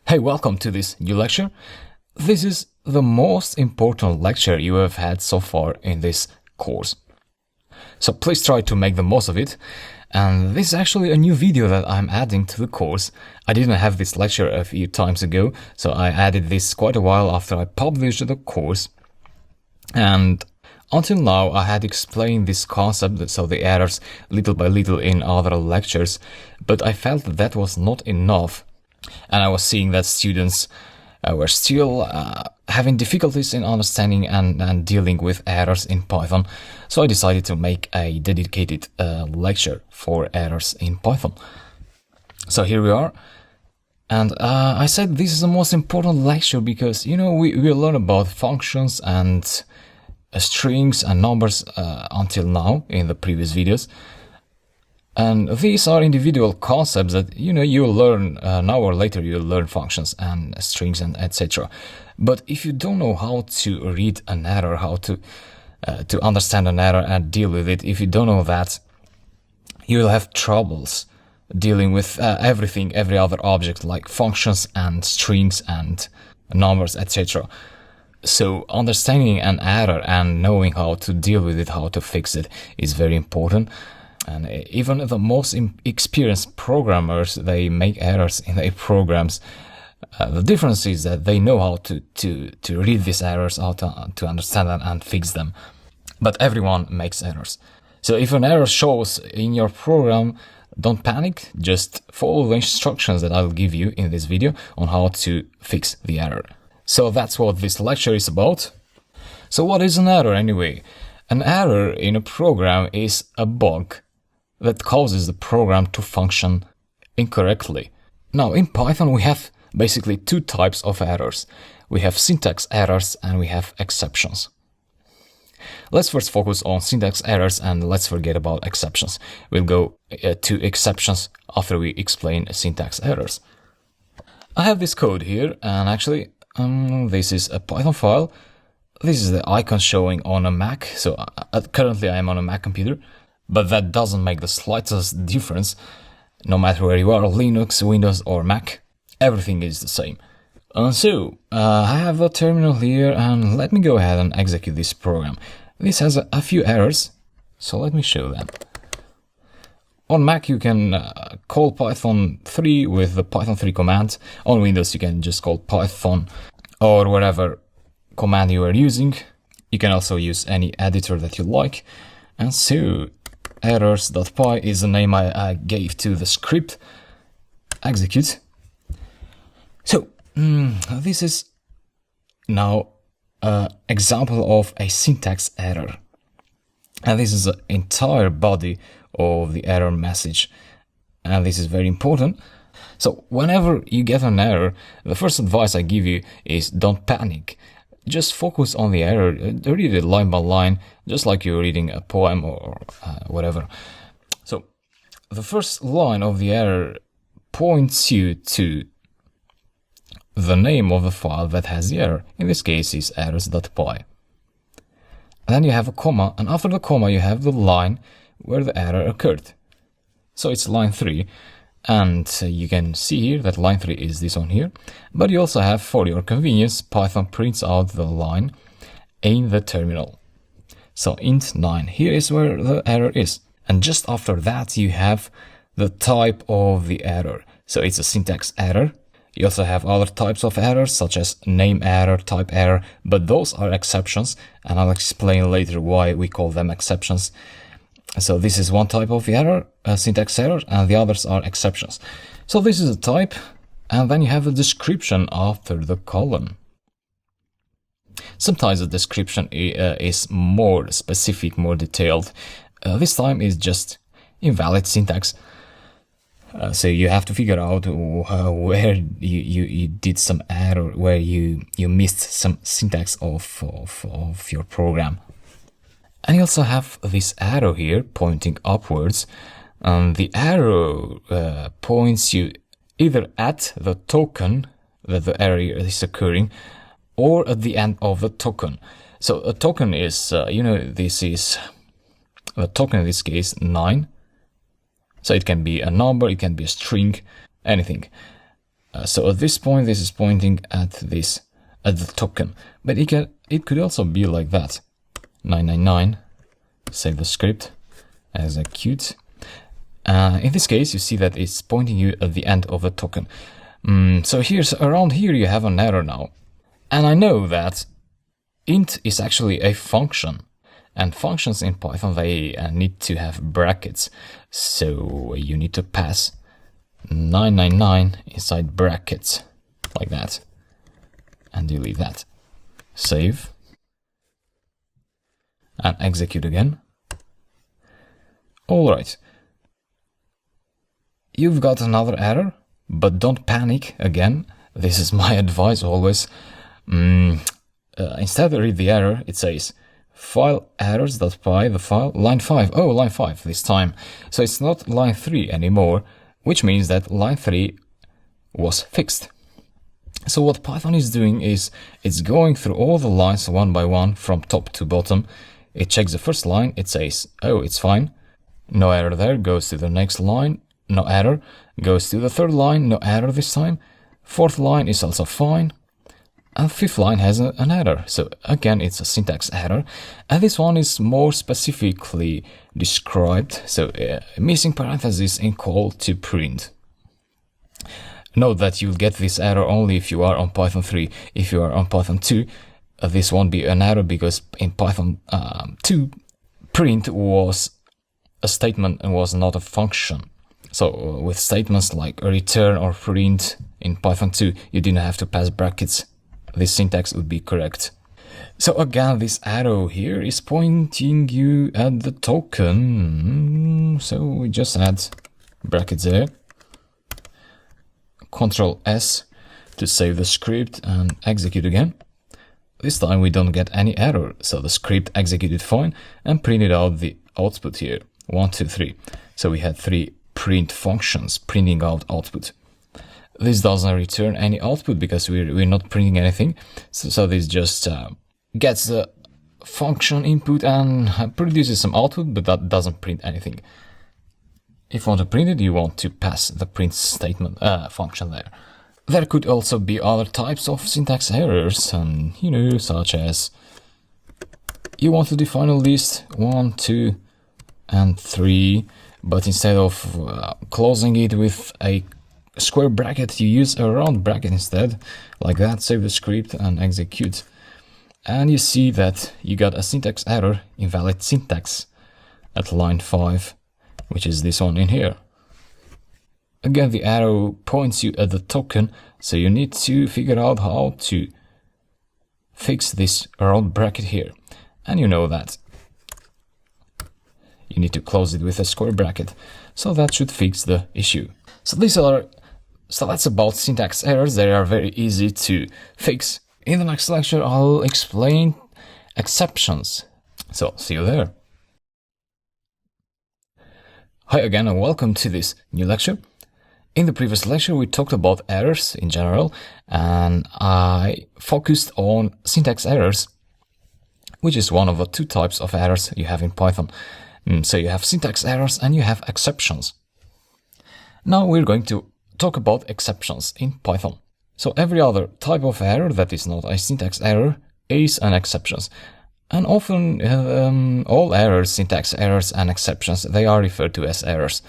Hey, welcome to this new lecture. This is the most important lecture you have had so far in this course. So please try to make the most of it. And this is actually a new video that I'm adding to the course. I didn't have this lecture a few times ago, so I added this quite a while after I published the course. And until now, I had explained this concept, so the errors, little by little in other lectures, but I felt that was not enough. And I was seeing that students were still having difficulties in understanding and dealing with errors in Python. So I decided to make a dedicated lecture for errors in Python. So here we are. And I said this is the most important lecture because, we learn about functions and strings and numbers until now in the previous videos. And these are individual concepts that, you'll learn now or later, you'll learn functions and strings and etc. But if you don't know how to read an error, how to understand an error and deal with it, if you don't know that, you'll have troubles dealing with everything, every other object like functions and strings and numbers, etc. So understanding an error and knowing how to deal with it, how to fix it is very important. And even the most experienced programmers, they make errors in their programs. The difference is that they know how to read these errors, how to understand them and fix them. But everyone makes errors. So if an error shows in your program, don't panic. Just follow the instructions that I'll give you in this video on how to fix the error. So that's what this lecture is about. So what is an error anyway? An error in a program is a bug that causes the program to function incorrectly. Now, in Python, we have basically two types of errors. We have syntax errors and we have exceptions. Let's first focus on syntax errors and let's forget about exceptions. We'll go to exceptions after we explain syntax errors. I have this code here, and actually, this is a Python file. This is the icon showing on a Mac. So currently I am on a Mac computer. But that doesn't make the slightest difference. No matter where you are, Linux, Windows or Mac, everything is the same. And so, I have a terminal here and let me go ahead and execute this program. This has a few errors, so let me show them. On Mac you can call Python 3 with the Python 3 command. On Windows you can just call Python or whatever command you are using. You can also use any editor that you like. And so, errors.py is the name I gave to the script. Execute. So, this is now an example of a syntax error. And this is the entire body of the error message. And this is very important. So, whenever you get an error, the first advice I give you is don't panic. Just focus on the error, read it line by line, just like you're reading a poem or whatever. So, the first line of the error points you to the name of the file that has the error. In this case, is errors.py. Then you have a comma, and after the comma you have the line where the error occurred. So it's line 3. And you can see here that line 3 is this one here. But you also have, for your convenience, Python prints out the line in the terminal. So int 9, here is where the error is. And just after that, you have the type of the error. So it's a syntax error. You also have other types of errors, such as name error, type error, but those are exceptions. And I'll explain later why we call them exceptions. So this is one type of error, syntax error, and the others are exceptions. So this is a type, and then you have a description after the colon. Sometimes the description is more specific, more detailed. This time is just invalid syntax. So you have to figure out where you did some error, where you missed some syntax of your program. And you also have this arrow here pointing upwards. The arrow points you either at the token that the error is occurring or at the end of the token. So a token is, this is a token in this case 9. So it can be a number, it can be a string, anything. So at this point, this is pointing at the token, but it could also be like that. 999. Save the script. Execute. In this case, you see that it's pointing you at the end of the token. So around here you have an error now. And I know that int is actually a function. And functions in Python, they need to have brackets. So you need to pass 999 inside brackets, like that. And delete that. Save. And execute again. Alright. You've got another error, but don't panic again. This is my advice always. Instead read the error, it says file errors.py, the file, line 5. Oh, line 5 this time. So it's not line 3 anymore, which means that line 3 was fixed. So what Python is doing is it's going through all the lines one by one from top to bottom. It checks the first line, it says, oh, it's fine. No error there, goes to the next line, no error. Goes to the third line, no error this time. Fourth line is also fine. And fifth line has an error. So again, it's a syntax error. And this one is more specifically described. So missing parentheses in call to print. Note that you'll get this error only if you are on Python 3. If you are on Python 2, this won't be an error because in Python 2, print was a statement and was not a function. So with statements like return or print in Python 2, you didn't have to pass brackets. This syntax would be correct. So again, this arrow here is pointing you at the token. So we just add brackets there. Ctrl S to save the script and execute again. This time we don't get any error, so the script executed fine and printed out the output here. 1, 2, 3. So we had 3 print functions printing out output. This doesn't return any output because we're not printing anything. So this just gets the function input and produces some output, but that doesn't print anything. If you want to print it, you want to pass the print statement function there. There could also be other types of syntax errors, and such as you want to define a list 1, 2, and 3, but instead of closing it with a square bracket, you use a round bracket instead, like that. Save the script and execute. And you see that you got a syntax error, invalid syntax, at line 5, which is this one in here. Again, the arrow points you at the token, so you need to figure out how to fix this round bracket here. And you know that you need to close it with a square bracket, so that should fix the issue. So that's about syntax errors. They are very easy to fix. In the next lecture, I'll explain exceptions. So see you there. Hi again and welcome to this new lecture. In the previous lecture, we talked about errors in general, and I focused on syntax errors, which is one of the 2 types of errors you have in Python. So you have syntax errors and you have exceptions. Now we're going to talk about exceptions in Python. So every other type of error that is not a syntax error is an exception. And often all errors, syntax errors and exceptions, they are referred to as errors.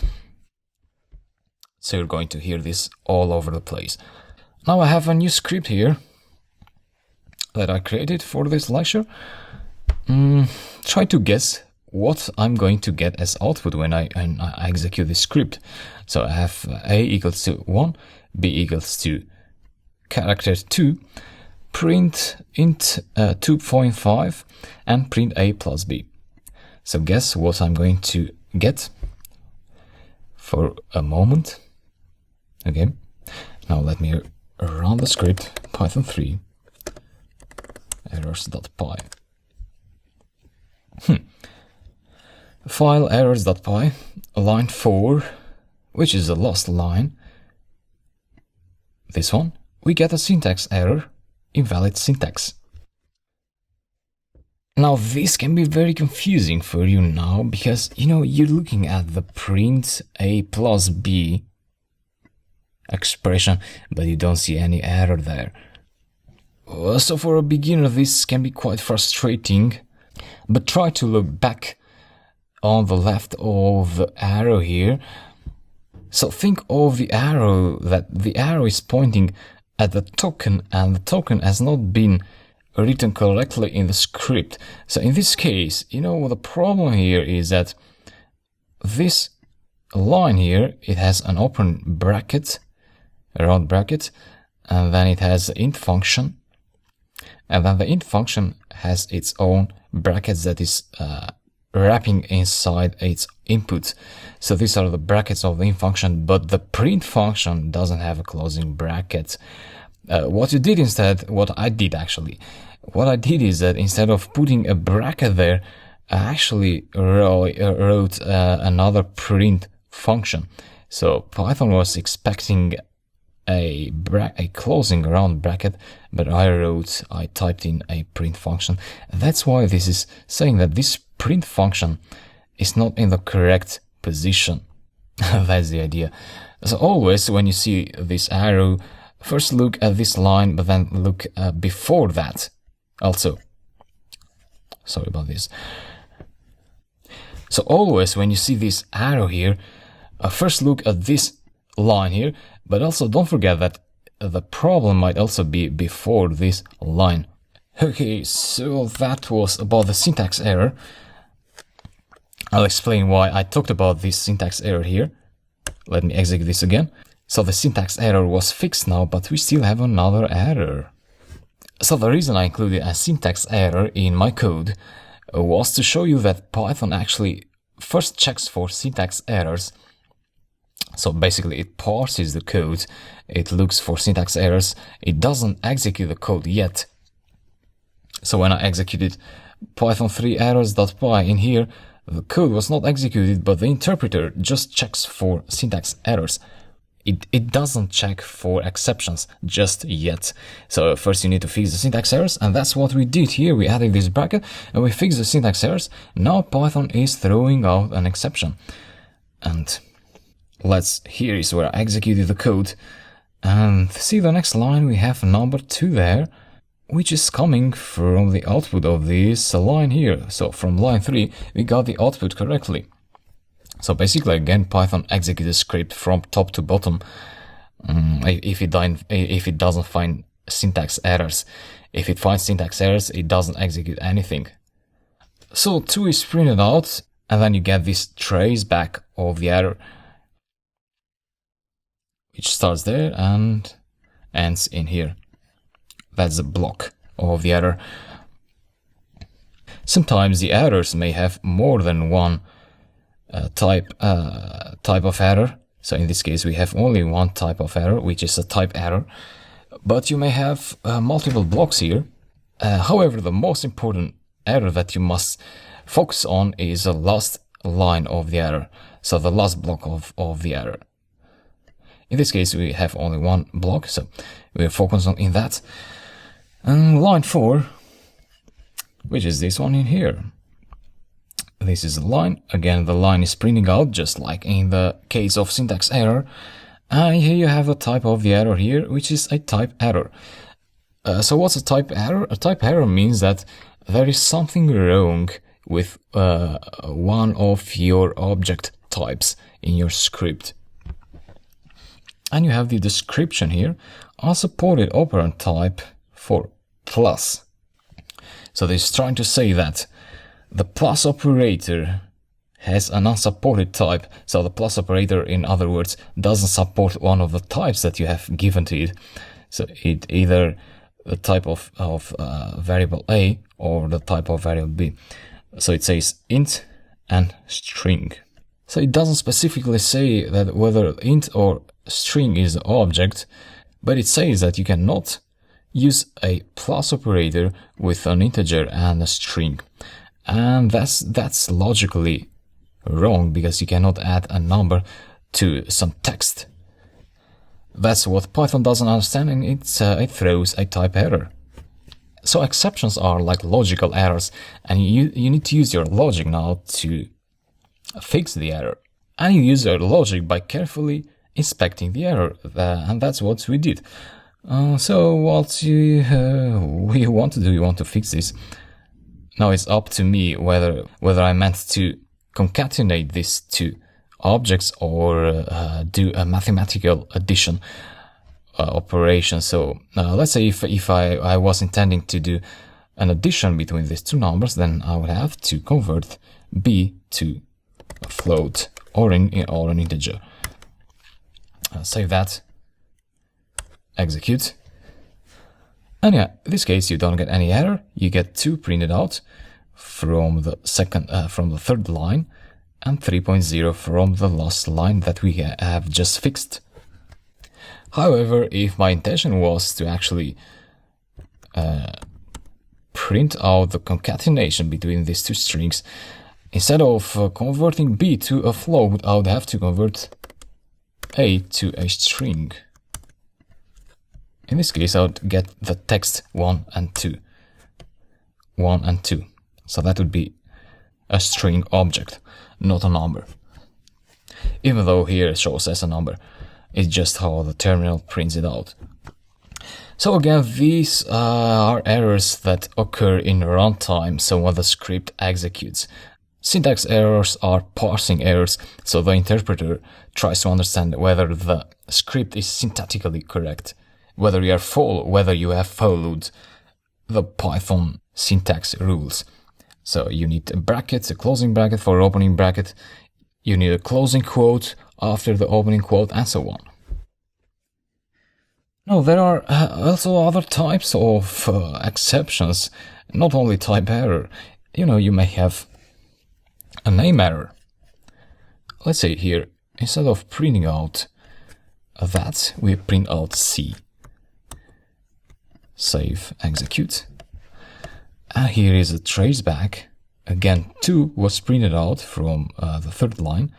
So you're going to hear this all over the place. Now I have a new script here that I created for this lecture. Try to guess what I'm going to get as output when I execute this script. So I have a equals to 1, b equals to character 2, print int 2.5, and print a plus b. So guess what I'm going to get for a moment. Okay, now let me run the script, Python 3, errors.py. File errors.py, line 4, which is the last line. This one, we get a syntax error, invalid syntax. Now this can be very confusing for you now because you're looking at the print a plus b expression, but you don't see any error there. So for a beginner this can be quite frustrating, but try to look back on the left of the arrow here. So think of the arrow, that the arrow is pointing at the token and the token has not been written correctly in the script. So in this case, the problem here is that this line here, it has an open bracket, a round bracket, and then it has the int function, and then the int function has its own brackets that is wrapping inside its input. So these are the brackets of the int function, but the print function doesn't have a closing bracket. What I did is that instead of putting a bracket there, I actually wrote another print function. So Python was expecting a closing round bracket, but I typed in a print function. That's why this is saying that this print function is not in the correct position. That's the idea. So always when you see this arrow, first look at this line, but then look before that also. Sorry about this. So always when you see this arrow here, first look at this line here, but also don't forget that the problem might also be before this line. Okay, so that was about the syntax error. I'll explain why I talked about this syntax error here. Let me execute this again. So the syntax error was fixed now, but we still have another error. So the reason I included a syntax error in my code was to show you that Python actually first checks for syntax errors. So basically it parses the code, it looks for syntax errors, it doesn't execute the code yet. So when I executed python3 errors.py in here, the code was not executed, but the interpreter just checks for syntax errors. It doesn't check for exceptions just yet. So first you need to fix the syntax errors, and that's what we did here. We added this bracket and we fixed the syntax errors. Now Python is throwing out an exception. And here is where I executed the code. And see the next line, we have number 2 there, which is coming from the output of this line here. So from line 3, we got the output correctly. So basically, again, Python executes the script from top to bottom if it doesn't find syntax errors. If it finds syntax errors, it doesn't execute anything. So 2 is printed out, and then you get this trace back of the error, which starts there and ends in here. That's the block of the error. Sometimes the errors may have more than one type of error. So in this case we have only one type of error, which is a type error, but you may have multiple blocks here. However, the most important error that you must focus on is the last line of the error, so the last block of the error. In this case we have only one block, so we're focused on in that. And line 4, which is this one in here. This is the line. Again, the line is printing out just like in the case of syntax error. And here you have the type of the error here, which is a type error. So what's a type error? A type error means that there is something wrong with one of your object types in your script. And you have the description here, unsupported operand type for plus. So this is trying to say that the plus operator has an unsupported type. So the plus operator, in other words, doesn't support one of the types that you have given to it. So it either the type of variable A or the type of variable B. So it says int and string. So it doesn't specifically say that whether int or string is the object, but it says that you cannot use a plus operator with an integer and a string. And that's logically wrong, because you cannot add a number to some text. That's what Python doesn't understand, and it throws a type error. So exceptions are like logical errors, and you need to use your logic now to fix the error. And you use your logic by carefully inspecting the error, and that's what we did. So what we want to do, we want to fix this. Now it's up to me whether I meant to concatenate these two objects or do a mathematical addition operation. So let's say if I was intending to do an addition between these two numbers, then I would have to convert b to a float or an integer. Save that, execute, and yeah, in this case you don't get any error. You get 2 printed out from the third line and 3.0 from the last line that we have just fixed. However, if my intention was to actually print out the concatenation between these two strings, instead of converting b to a float, I would have to convert a to a string. In this case, I would get the text 1 and 2. 1 and 2. So that would be a string object, not a number. Even though here it shows as a number, it's just how the terminal prints it out. So again, these are errors that occur in runtime, so when the script executes. Syntax errors are parsing errors, so the interpreter tries to understand whether the script is syntactically correct, whether you have followed the Python syntax rules. So you need a bracket, a closing bracket for opening bracket, you need a closing quote after the opening quote, and so on. Now there are also other types of exceptions, not only type error. You may have a name error. Let's say here, instead of printing out that, we print out C. Save, execute. And here is a traceback. Again, 2 was printed out from the third line.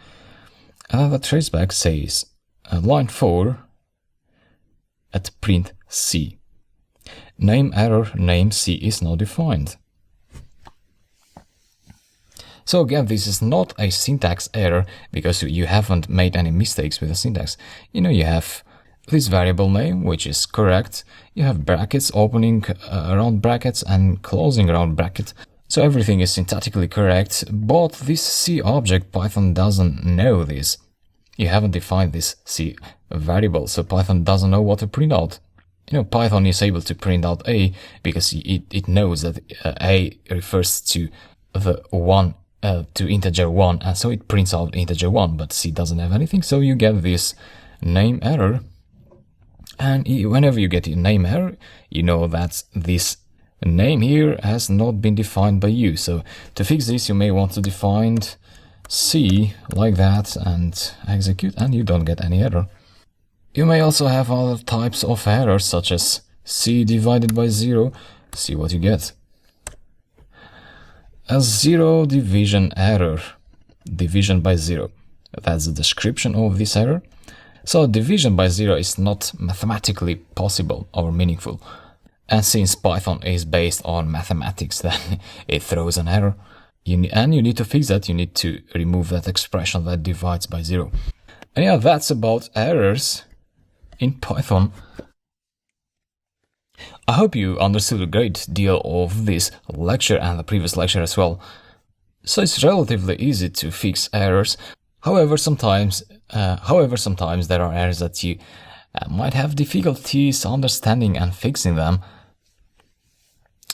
And the traceback says line 4 at print C. Name error, name C is now defined. So again, this is not a syntax error because you haven't made any mistakes with the syntax. You have this variable name, which is correct. You have brackets opening around brackets and closing around bracket. So everything is syntactically correct, but this C object, Python doesn't know this. You haven't defined this C variable, so Python doesn't know what to print out. Python is able to print out A because it knows that A refers to the 1 to integer 1, and so it prints out integer 1, but C doesn't have anything, so you get this name error. And whenever you get a name error, you know that this name here has not been defined by you. So to fix this, you may want to define C like that and execute, and you don't get any error. You may also have other types of errors, such as C divided by 0. See what you get. A zero division error, division by 0. That's the description of this error. So division by 0 is not mathematically possible or meaningful. And since Python is based on mathematics, then it throws an error. And you need to fix that. You need to remove that expression that divides by 0. And yeah, that's about errors in Python. I hope you understood a great deal of this lecture and the previous lecture as well. So it's relatively easy to fix errors. However, sometimes there are errors that you might have difficulties understanding and fixing them.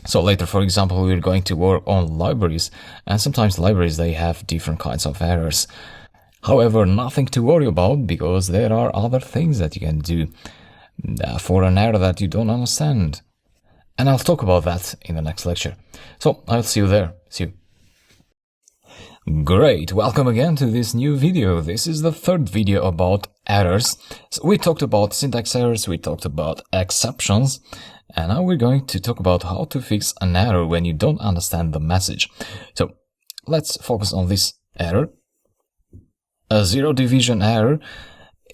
So later, for example, we're going to work on libraries, and sometimes libraries, they have different kinds of errors. However, nothing to worry about, because there are other things that you can do for an error that you don't understand. And I'll talk about that in the next lecture. So I'll see you there. See you. Great, welcome again to this new video. This is the third video about errors. So we talked about syntax errors, we talked about exceptions, and now we're going to talk about how to fix an error when you don't understand the message. So let's focus on this error. A zero division error.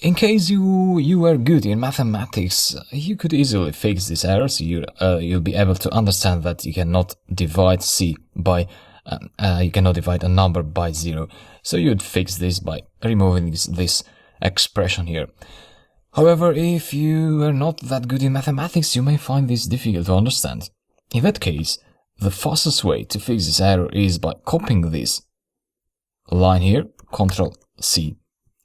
In case you were good in mathematics, you could easily fix this error, so you'll be able to understand that you cannot divide C by you cannot divide a number by 0. So you'd fix this by removing this expression here. However, if you are not that good in mathematics, you may find this difficult to understand. In that case, the fastest way to fix this error is by copying this line here, Ctrl-C.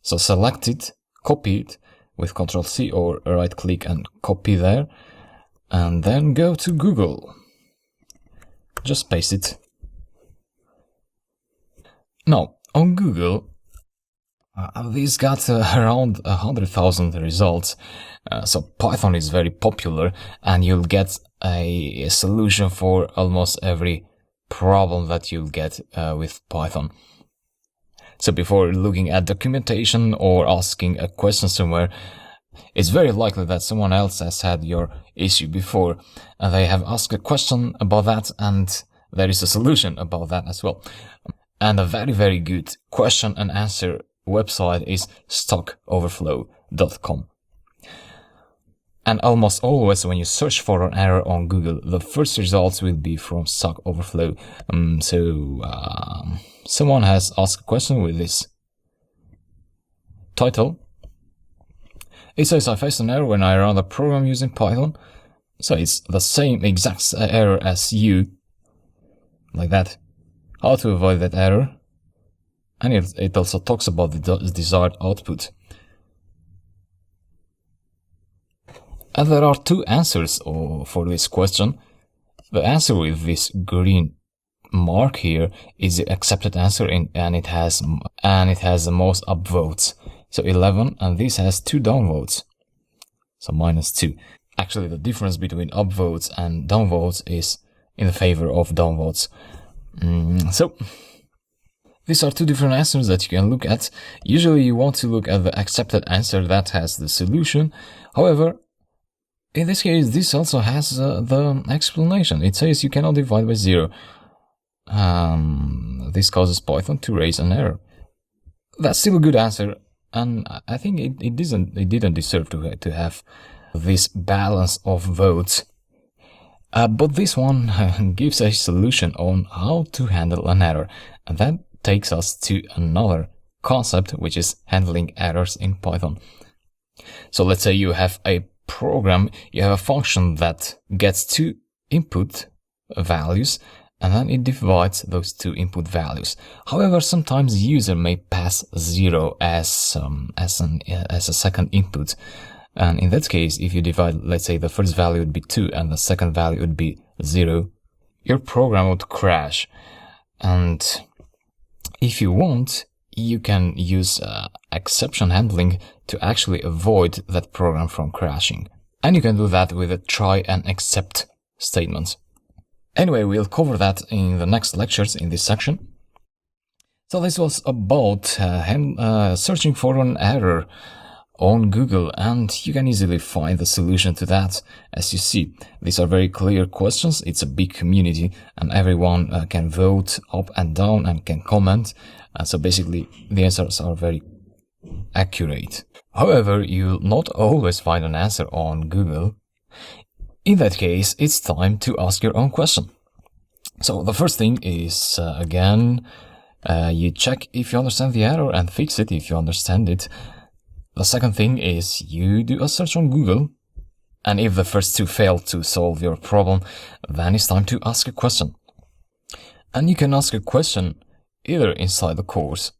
So select it, copy it with Ctrl-C or right-click and copy there, and then go to Google. Just paste it. Now, on Google, this got around 100,000 results, so Python is very popular, and you'll get a solution for almost every problem that you'll get with Python. So before looking at documentation or asking a question somewhere, it's very likely that someone else has had your issue before, and they have asked a question about that, and there is a solution about that as well. And a very, very good question and answer website is stackoverflow.com. And almost always when you search for an error on Google, the first results will be from Stack Overflow. Someone has asked a question with this title. It says, I faced an error when I ran the program using Python. So it's the same exact error as you, like that. How to avoid that error. And it also talks about the desired output. And there are two answers for this question. The answer with this green mark here is the accepted answer, and it has the most upvotes. So 11, and this has 2 downvotes. So -2. Actually, the difference between upvotes and downvotes is in favor of downvotes. So these are two different answers that you can look at. Usually you want to look at the accepted answer that has the solution. However, in this case, this also has the explanation. It says you cannot divide by 0. This causes Python to raise an error. That's still a good answer, and I think it didn't deserve to have this balance of votes. But this one gives a solution on how to handle an error, and that takes us to another concept, which is handling errors in Python. So let's say you have a program, you have a function that gets 2 input values, and then it divides those 2 input values. However, sometimes the user may pass 0 as a second input. And in that case, if you divide, let's say the first value would be 2 and the second value would be 0, your program would crash. And if you want, you can use exception handling to actually avoid that program from crashing. And you can do that with a try and except statement. Anyway, we'll cover that in the next lectures in this section. So this was about searching for an error on Google, and you can easily find the solution to that. As you see, these are very clear questions. It's a big community, and everyone can vote up and down and can comment. So basically, the answers are very accurate. However, you'll not always find an answer on Google. In that case, it's time to ask your own question. So the first thing is, again, you check if you understand the error and fix it if you understand it. The second thing is you do a search on Google, and if the first 2 fail to solve your problem, then it's time to ask a question. And you can ask a question either inside the course.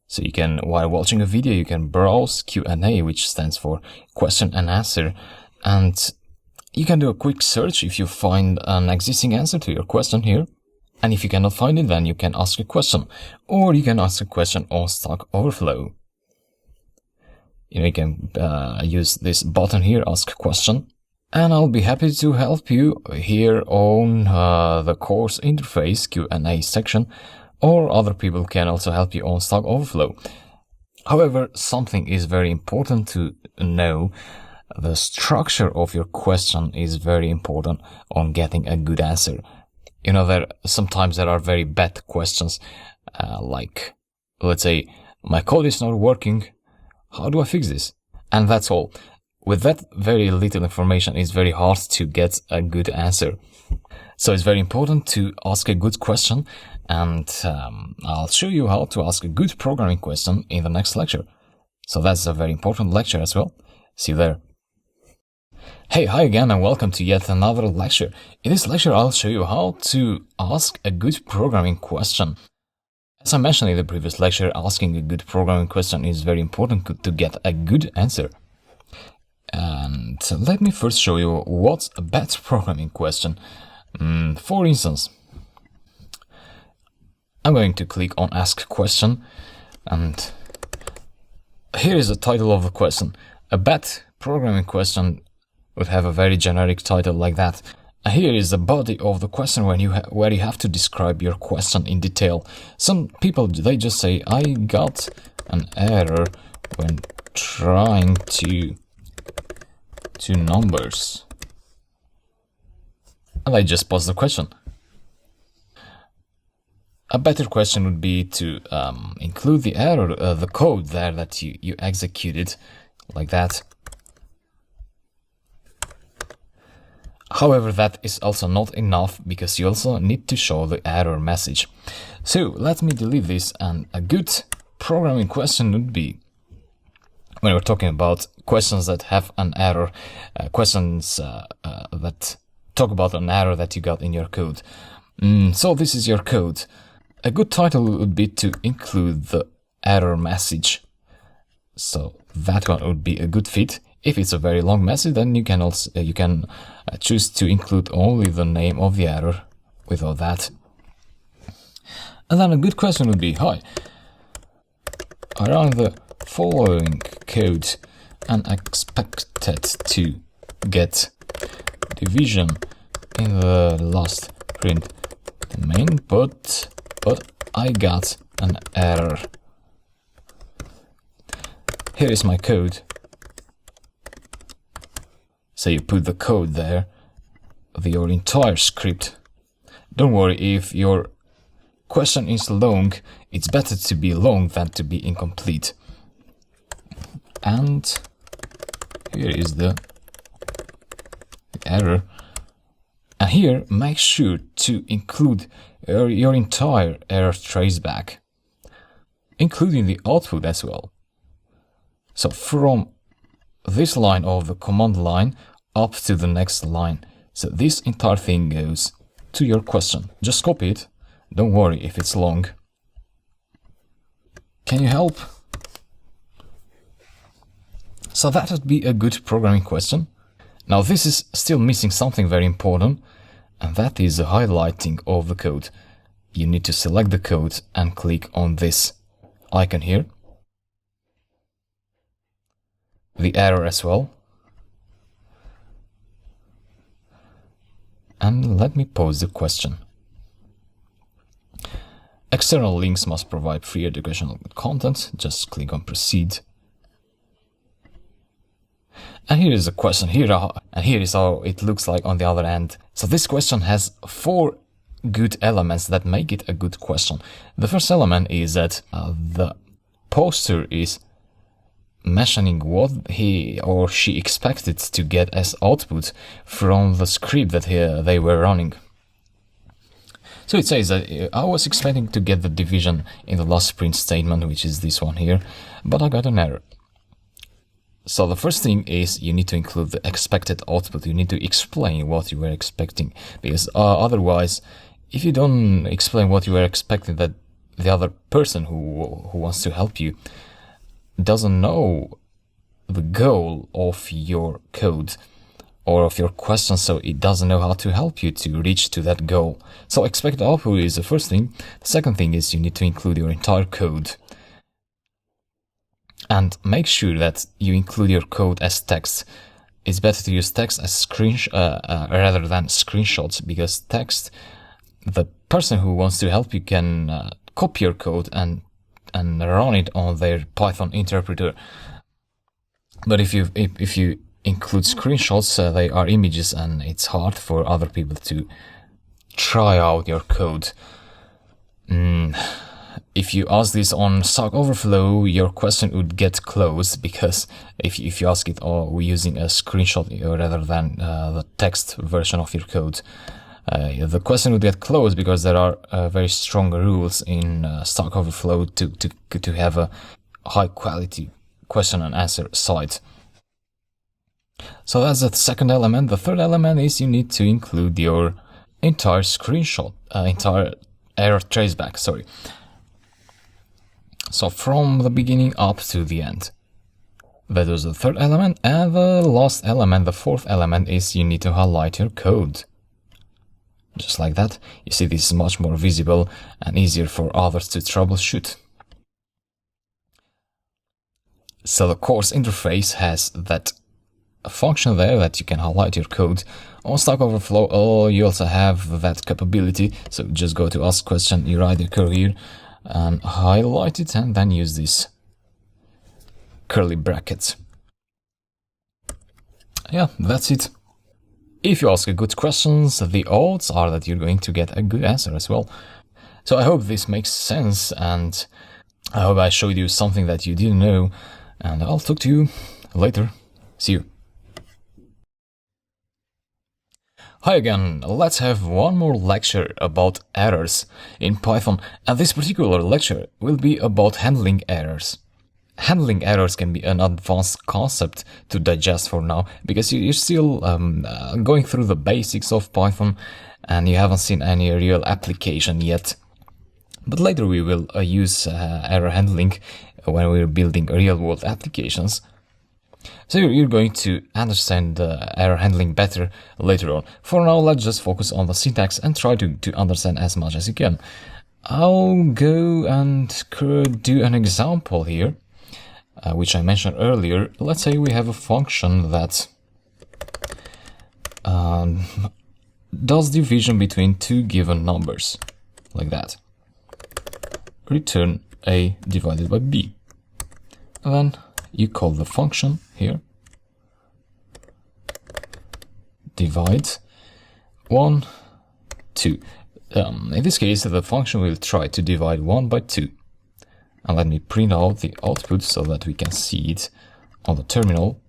So you can, while watching a video, you can browse Q&A, which stands for question and answer, and you can do a quick search if you find an existing answer to your question here. And if you cannot find it, then you can ask a question, or you can ask a question on Stack Overflow. You can use this button here, ask question, and I'll be happy to help you here on the course interface Q&A section, or other people can also help you on Stack Overflow. However, something is very important to know. The structure of your question is very important on getting a good answer. Sometimes there are very bad questions, like, let's say, my code is not working. How do I fix this? And that's all. With that very little information, it's very hard to get a good answer. So it's very important to ask a good question and I'll show you how to ask a good programming question in the next lecture. So that's a very important lecture as well. See you there. Hey, hi again and welcome to yet another lecture. In this lecture I'll show you how to ask a good programming question. As I mentioned in the previous lecture, asking a good programming question is very important to get a good answer. And let me first show you what's a bad programming question. For instance, I'm going to click on Ask Question, and here is the title of the question. A bad programming question would have a very generic title like that. And here is the body of the question where you have to describe your question in detail. Some people, they just say, I got an error when trying to numbers. And I just pause the question. A better question would be to include the error, the code there that you executed, like that. However, that is also not enough because you also need to show the error message. So let me delete this, and a good programming question would be, when we're talking about questions that have an error, questions that talk about an error that you got in your code. So this is your code. A good title would be to include the error message. So that one would be a good fit. If it's a very long message, then you can also choose to include only the name of the error without that. And then a good question would be, hi, I run the following code and expected to get division in the last print domain, but I got an error. Here is my code. So you put the code there of your entire script. Don't worry, if your question is long, it's better to be long than to be incomplete. And here is the error. And here, make sure to include your entire error traceback, including the output as well. So from this line of the command line up to the next line. So this entire thing goes to your question. Just copy it. Don't worry if it's long. Can you help? So that would be a good programming question. Now this is still missing something very important, and that is the highlighting of the code. You need to select the code and click on this icon here. The error as well. And let me pose the question. External links must provide free educational content. Just click on proceed. And here is the question. And here is how it looks like on the other end. So this question has 4 good elements that make it a good question. The first element is that the poster is mentioning what he or she expected to get as output from the script that they were running. So it says that I was expecting to get the division in the last print statement, which is this one here, but I got an error. So the first thing is you need to include the expected output. You need to explain what you were expecting, because otherwise, if you don't explain what you were expecting, that the other person who wants to help you doesn't know the goal of your code or of your question, so it doesn't know how to help you to reach to that goal. So expected output is the first thing. The second thing is you need to include your entire code. And make sure that you include your code as text. It's better to use text as rather than screenshots, because text, the person who wants to help you can copy your code and run it on their Python interpreter. But if you include screenshots, they are images, and it's hard for other people to try out your code. If you ask this on Stack Overflow, your question would get closed, because if you ask it using a screenshot rather than the text version of your code. the question would get closed because there are very strong rules in Stack Overflow to have a high quality question and answer site. So that's the second element. The third element is you need to include your entire screenshot, entire error traceback, sorry. So from the beginning up to the end. That was the third element. And the last element, the fourth element, is you need to highlight your code. Just like that. You see, this is much more visible and easier for others to troubleshoot. So the course interface has that function there that you can highlight your code. On Stack Overflow, you also have that capability. So just go to ask question, you write your code here and highlight it, and then use this curly brackets. Yeah, that's it. If you ask good questions, the odds are that you're going to get a good answer as well. So I hope this makes sense, and I hope I showed you something that you didn't know, and I'll talk to you later. See you. Hi again, let's have one more lecture about errors in Python, and this particular lecture will be about handling errors. Handling errors can be an advanced concept to digest for now, because you're still going through the basics of Python and you haven't seen any real application yet. But later we will use error handling when we're building real-world applications. So you're going to understand error handling better later on. For now, let's just focus on the syntax and try to understand as much as you can. I'll go and do an example here, which I mentioned earlier. Let's say we have a function that does division between two given numbers, like that. Return A divided by B. And then you call the function here, divide 1, 2. In this case, the function will try to divide 1 by 2. And let me print out the output so that we can see it on the terminal.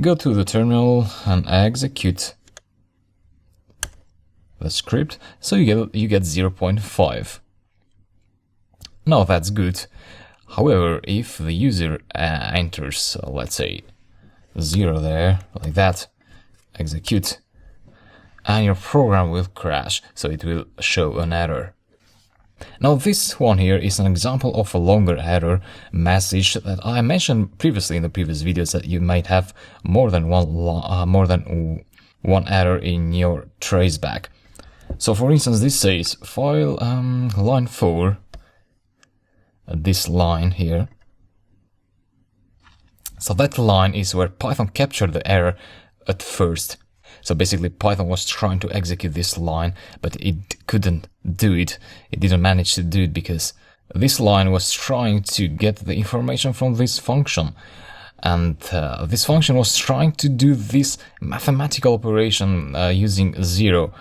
Go to the terminal and execute the script, so you get 0.5. Now that's good. However, if the user enters, let's say, 0 there, like that, execute, and your program will crash, so it will show an error. Now this one here is an example of a longer error message that I mentioned previously in the previous videos, that you might have more than one error in your traceback. So for instance, this says file line 4. This line here. So that line is where Python captured the error at first. So basically Python was trying to execute this line, but it couldn't do it. It didn't manage to do it because this line was trying to get the information from this function. And this function was trying to do this mathematical operation using 0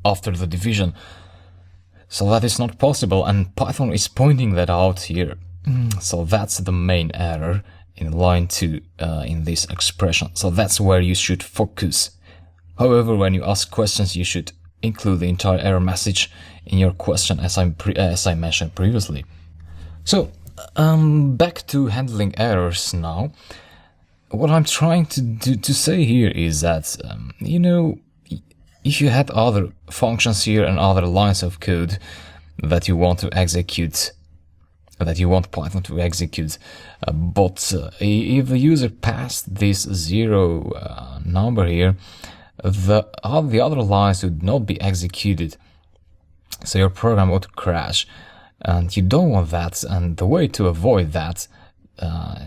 after the division. So that is not possible, and Python is pointing that out here. So that's the main error in line 2 in this expression. So that's where you should focus. However, when you ask questions, you should include the entire error message in your question, as I mentioned previously. So back to handling errors now. What I'm trying to say here is that you know, if you had other functions here and other lines of code that you want to execute, that you want Python to execute, but if the user passed this 0 number here, the other lines would not be executed, so your program would crash, and you don't want that. And the way to avoid that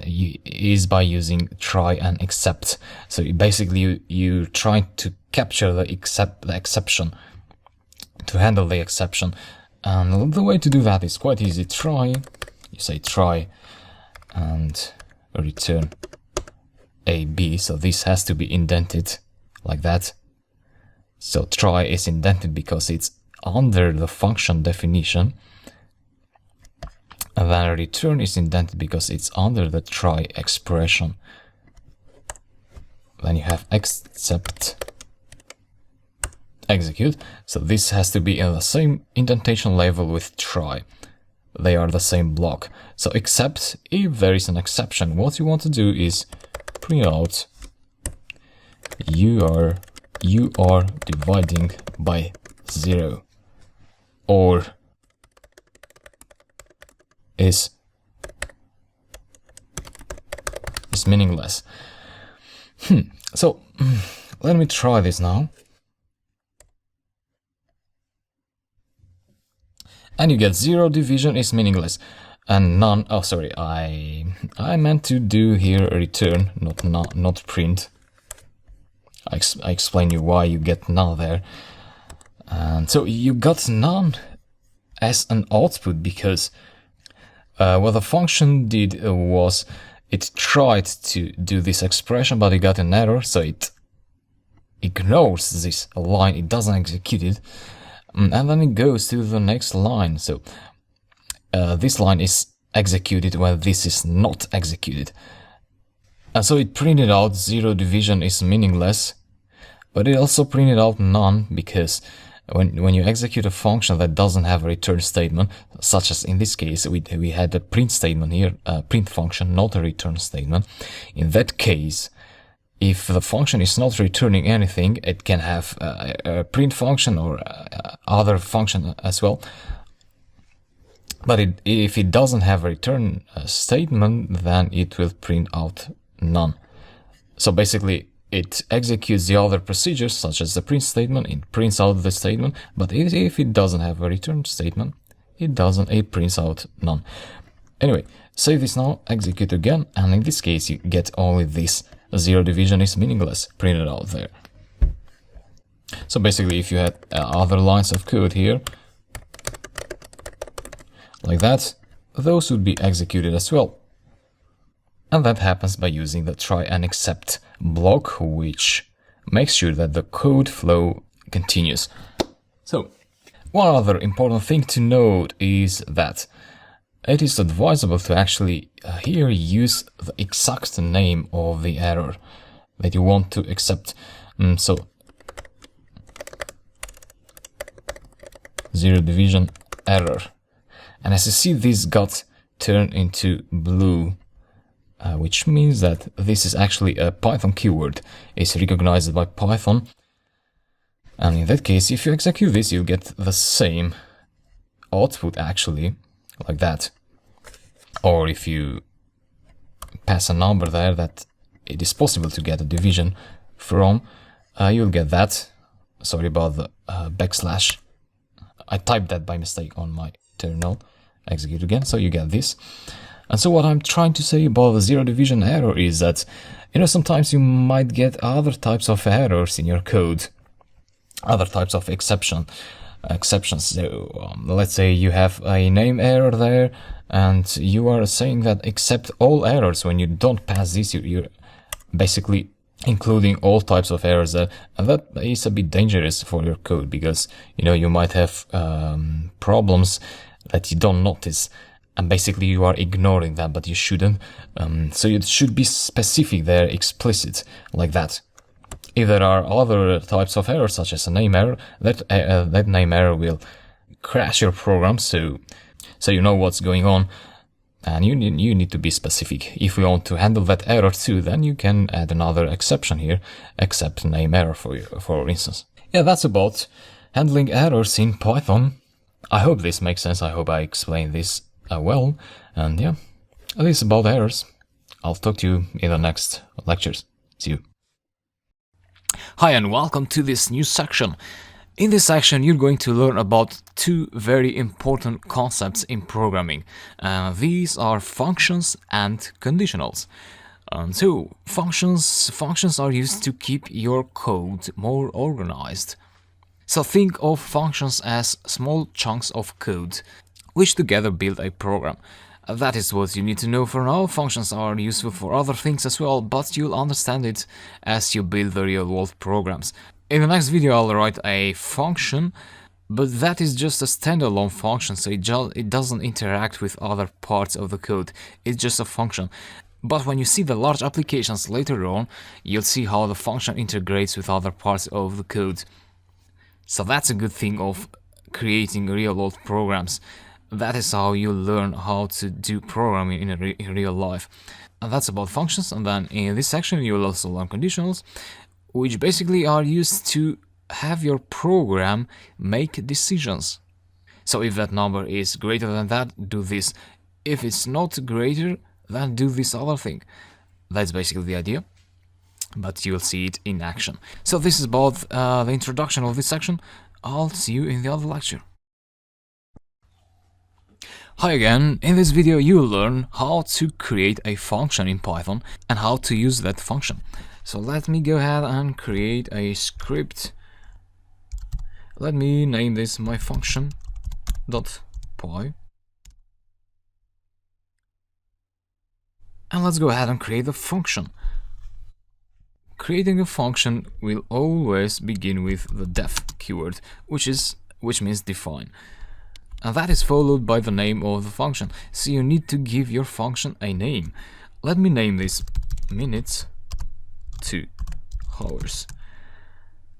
is by using try and except. So basically you try to capture the exception, to handle the exception, and the way to do that is quite easy. Try, you say try and return AB, so this has to be indented like that. So try is indented because it's under the function definition, and then return is indented because it's under the try expression. Then you have except, execute. So this has to be in the same indentation level with try. They are the same block. So except if there is an exception, what you want to do is print out you are dividing by 0 or is meaningless. So let me try this now. And you get 0 division is meaningless and none. Oh, sorry, I meant to do here a return, not print. I explain you why you get none there. And so you got none as an output because what the function did was it tried to do this expression, but it got an error, so it ignores this line, it doesn't execute it, and then it goes to the next line. So this line is executed when this is not executed. And so it printed out 0 division is meaningless, but it also printed out none because when you execute a function that doesn't have a return statement, such as in this case, we had a print statement here, a print function, not a return statement. In that case, if the function is not returning anything, it can have a print function or other function as well. But if it doesn't have a return statement, then it will print out none. So basically, it executes the other procedures, such as the print statement, it prints out the statement, but if it doesn't have a return statement, it prints out none. Anyway, save this now, execute again, and in this case you get only this 0 division is meaningless printed out there. So basically, if you had other lines of code here, like that, those would be executed as well. And that happens by using the try and except block, which makes sure that the code flow continues. So, one other important thing to note is that it is advisable to actually here use the exact name of the error that you want to accept. So, 0 division error. And as you see, this got turned into blue. Which means that this is actually a Python keyword. It's recognized by Python. And in that case, if you execute this, you'll get the same output actually, like that. Or if you pass a number there that it is possible to get a division from, you'll get that. Sorry about the backslash. I typed that by mistake on my terminal. Execute again, so you get this. And so what I'm trying to say about the 0 division error is that, sometimes you might get other types of errors in your code, other types of exceptions. So let's say you have a name error there, and you are saying that accept all errors. When you don't pass this, you're basically including all types of errors there, and that is a bit dangerous for your code because you might have problems that you don't notice. And basically you are ignoring them, but you shouldn't. So it should be specific there, explicit, like that. If there are other types of errors, such as a name error, that name error will crash your program, so you know what's going on. And you need to be specific. If you want to handle that error too, then you can add another exception here, except name error for instance. Yeah, that's about handling errors in Python. I hope this makes sense. I hope I explained this well, and yeah, this is about errors. I'll talk to you in the next lectures. See you. Hi and welcome to this new section. In this section you're going to learn about two very important concepts in programming. These are functions and conditionals. So functions are used to keep your code more organized. So think of functions as small chunks of code which together build a program. That is what you need to know for now. Functions are useful for other things as well, but you'll understand it as you build the real-world programs. In the next video I'll write a function, but that is just a standalone function, so it doesn't interact with other parts of the code. It's just a function. But when you see the large applications later on, you'll see how the function integrates with other parts of the code. So that's a good thing of creating real-world programs. That is how you learn how to do programming in real life. And that's about functions. And then in this section, you will also learn conditionals, which basically are used to have your program make decisions. So if that number is greater than that, do this. If it's not greater, then do this other thing. That's basically the idea, but you'll see it in action. So this is about the introduction of this section. I'll see you in the other lecture. Hi again, in this video you'll learn how to create a function in Python and how to use that function. So let me go ahead and create a script. Let me name this my function.py. And let's go ahead and create a function. Creating a function will always begin with the def keyword, which means define. And that is followed by the name of the function. So you need to give your function a name. Let me name this minutes to hours.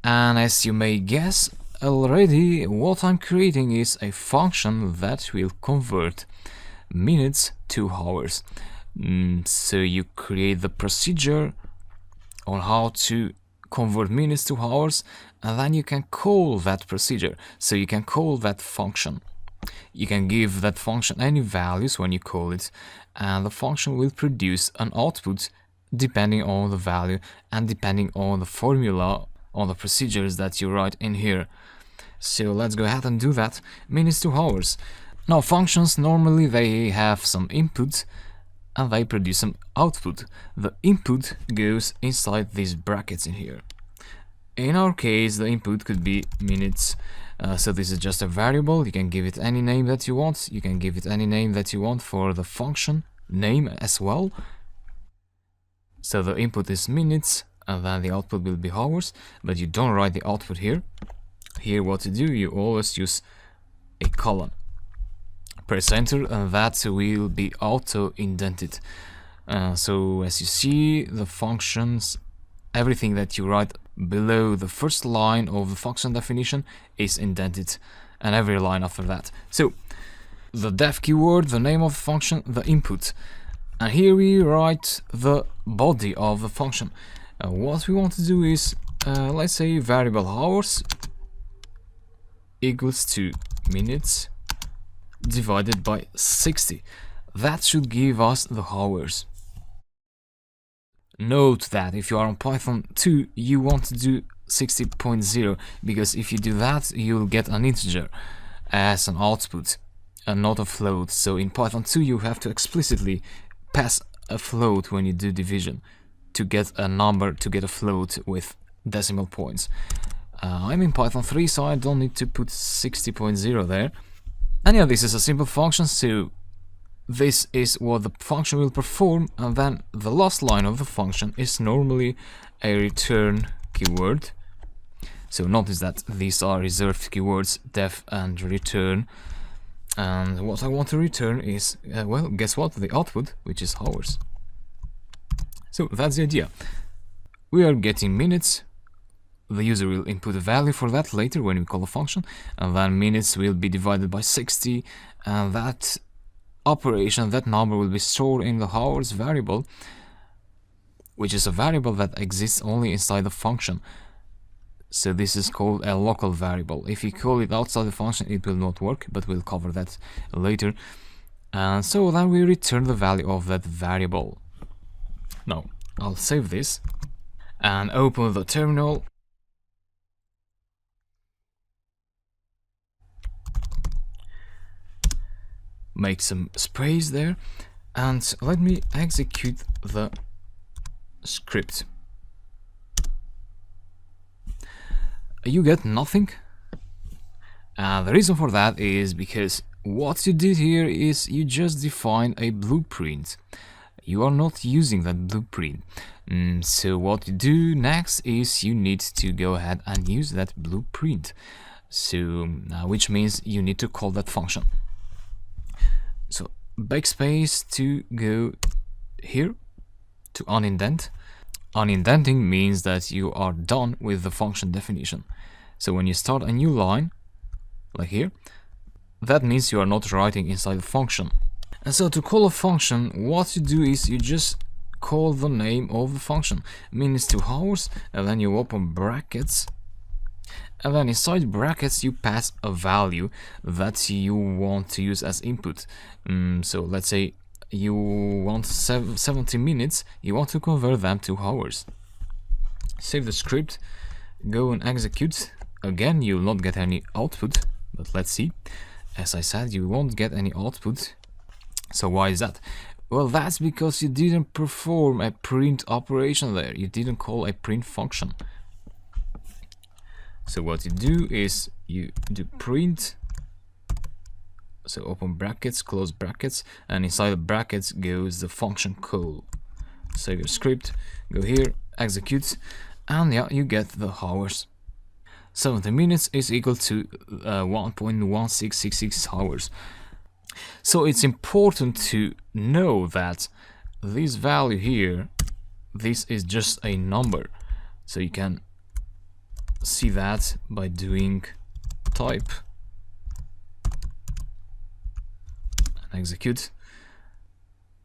And as you may guess already, what I'm creating is a function that will convert minutes to hours. So you create the procedure on how to convert minutes to hours, and then you can call that procedure. So you can call that function. You can give that function any values when you call it, and the function will produce an output depending on the value and depending on the formula, on the procedures that you write in here. So let's go ahead and do that. Minutes to hours. Now functions, normally they have some input and they produce some output. The input goes inside these brackets in here. In our case, the input could be minutes. So this is just a variable. You can give it any name that you want. You can give it any name that you want for the function name as well. So the input is minutes, and then the output will be hours, but you don't write the output here. Here what to do, you always use a colon. Press enter, and that will be auto-indented. So as you see, the functions, everything that you write below the first line of the function definition is indented, and every line after that. So the def keyword, the name of the function, the input, and here we write the body of the function. What we want to do is, let's say variable hours equals to minutes divided by 60. That should give us the hours. Note that if you are on Python 2, you want to do 60.0, because if you do that, you'll get an integer as an output and not a float. So in Python 2, you have to explicitly pass a float when you do division to get a number, to get a float with decimal points. I'm in Python 3, so I don't need to put 60.0 there. And yeah, this is a simple function, so this is what the function will perform, and then the last line of the function is normally a return keyword. So notice that these are reserved keywords, def and return. And what I want to return is, well, guess what? The output, which is hours. So that's the idea. We are getting minutes. The user will input a value for that later when we call a function, and then minutes will be divided by 60, and that operation, that number will be stored in the hours variable, which is a variable that exists only inside the function. So this is called a local variable. If you call it outside the function, it will not work, but we'll cover that later. And so then we return the value of that variable. Now I'll save this and open the terminal. Make some space there, and let me execute the script. You get nothing. The reason for that is because what you did here is you just defined a blueprint. You are not using that blueprint. So what you do next is you need to go ahead and use that blueprint. So which means you need to call that function. So backspace to go here to unindent. Unindenting means that you are done with the function definition. So when you start a new line, like here, that means you are not writing inside the function. And so to call a function, what you do is you just call the name of the function, minutes to hours, and then you open brackets, and then inside brackets you pass a value that you want to use as input. So let's say you want 70 minutes, you want to convert them to hours. Save the script, go and execute. Again, you will not get any output, but let's see. As I said, you won't get any output. So why is that? Well, that's because you didn't perform a print operation there. You didn't call a print function. So what you do is you do print. So open brackets, close brackets, and inside the brackets goes the function call. Save your script, go here, execute, and yeah, you get the hours. 70 minutes is equal to 1.1666 hours. So it's important to know that this value here, this is just a number. So you can see that by doing type and execute.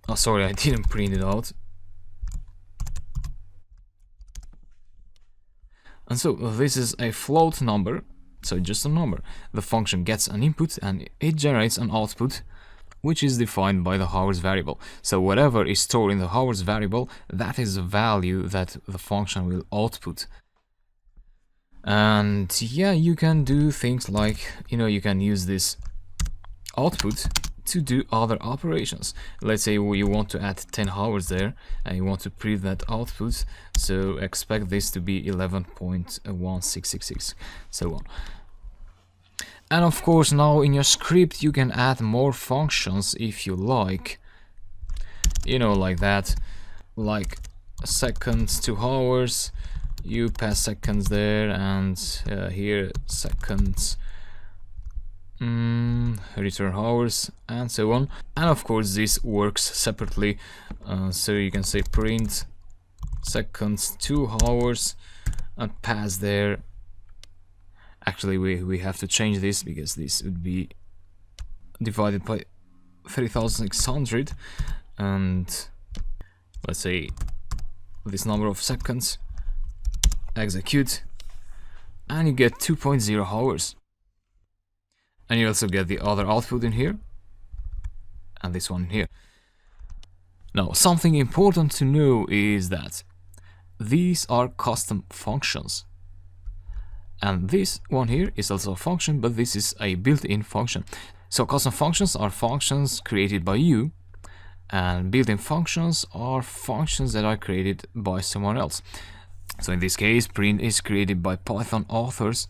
Oh, sorry, I didn't print it out. And so this is a float number, so just a number. The function gets an input and it generates an output, which is defined by the hours variable. So whatever is stored in the hours variable, that is the value that the function will output. And yeah, you can do things like, you can use this output to do other operations. Let's say you want to add 10 hours there and you want to print that output, so expect this to be 11.1666, so on. And of course, now in your script you can add more functions if you like, like that, like seconds to hours, you pass seconds there, and here seconds, return hours, and so on. And of course this works separately, so you can say print seconds to hours and pass there. Actually we have to change this because this would be divided by 3600, and let's say this number of seconds, execute, and you get 2.0 hours. And you also get the other output in here, and this one here. Now, something important to know is that these are custom functions. And this one here is also a function, but this is a built-in function. So custom functions are functions created by you, and built-in functions are functions that are created by someone else. So in this case, print is created by Python authors,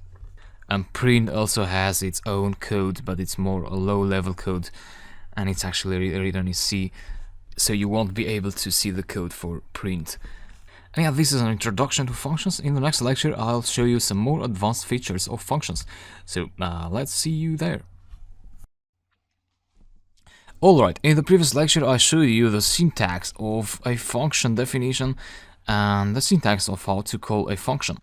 and print also has its own code, but it's more a low-level code, and it's actually written in C, so you won't be able to see the code for print. And yeah, this is an introduction to functions. In the next lecture, I'll show you some more advanced features of functions. So let's see you there. Alright, in the previous lecture I showed you the syntax of a function definition and the syntax of how to call a function.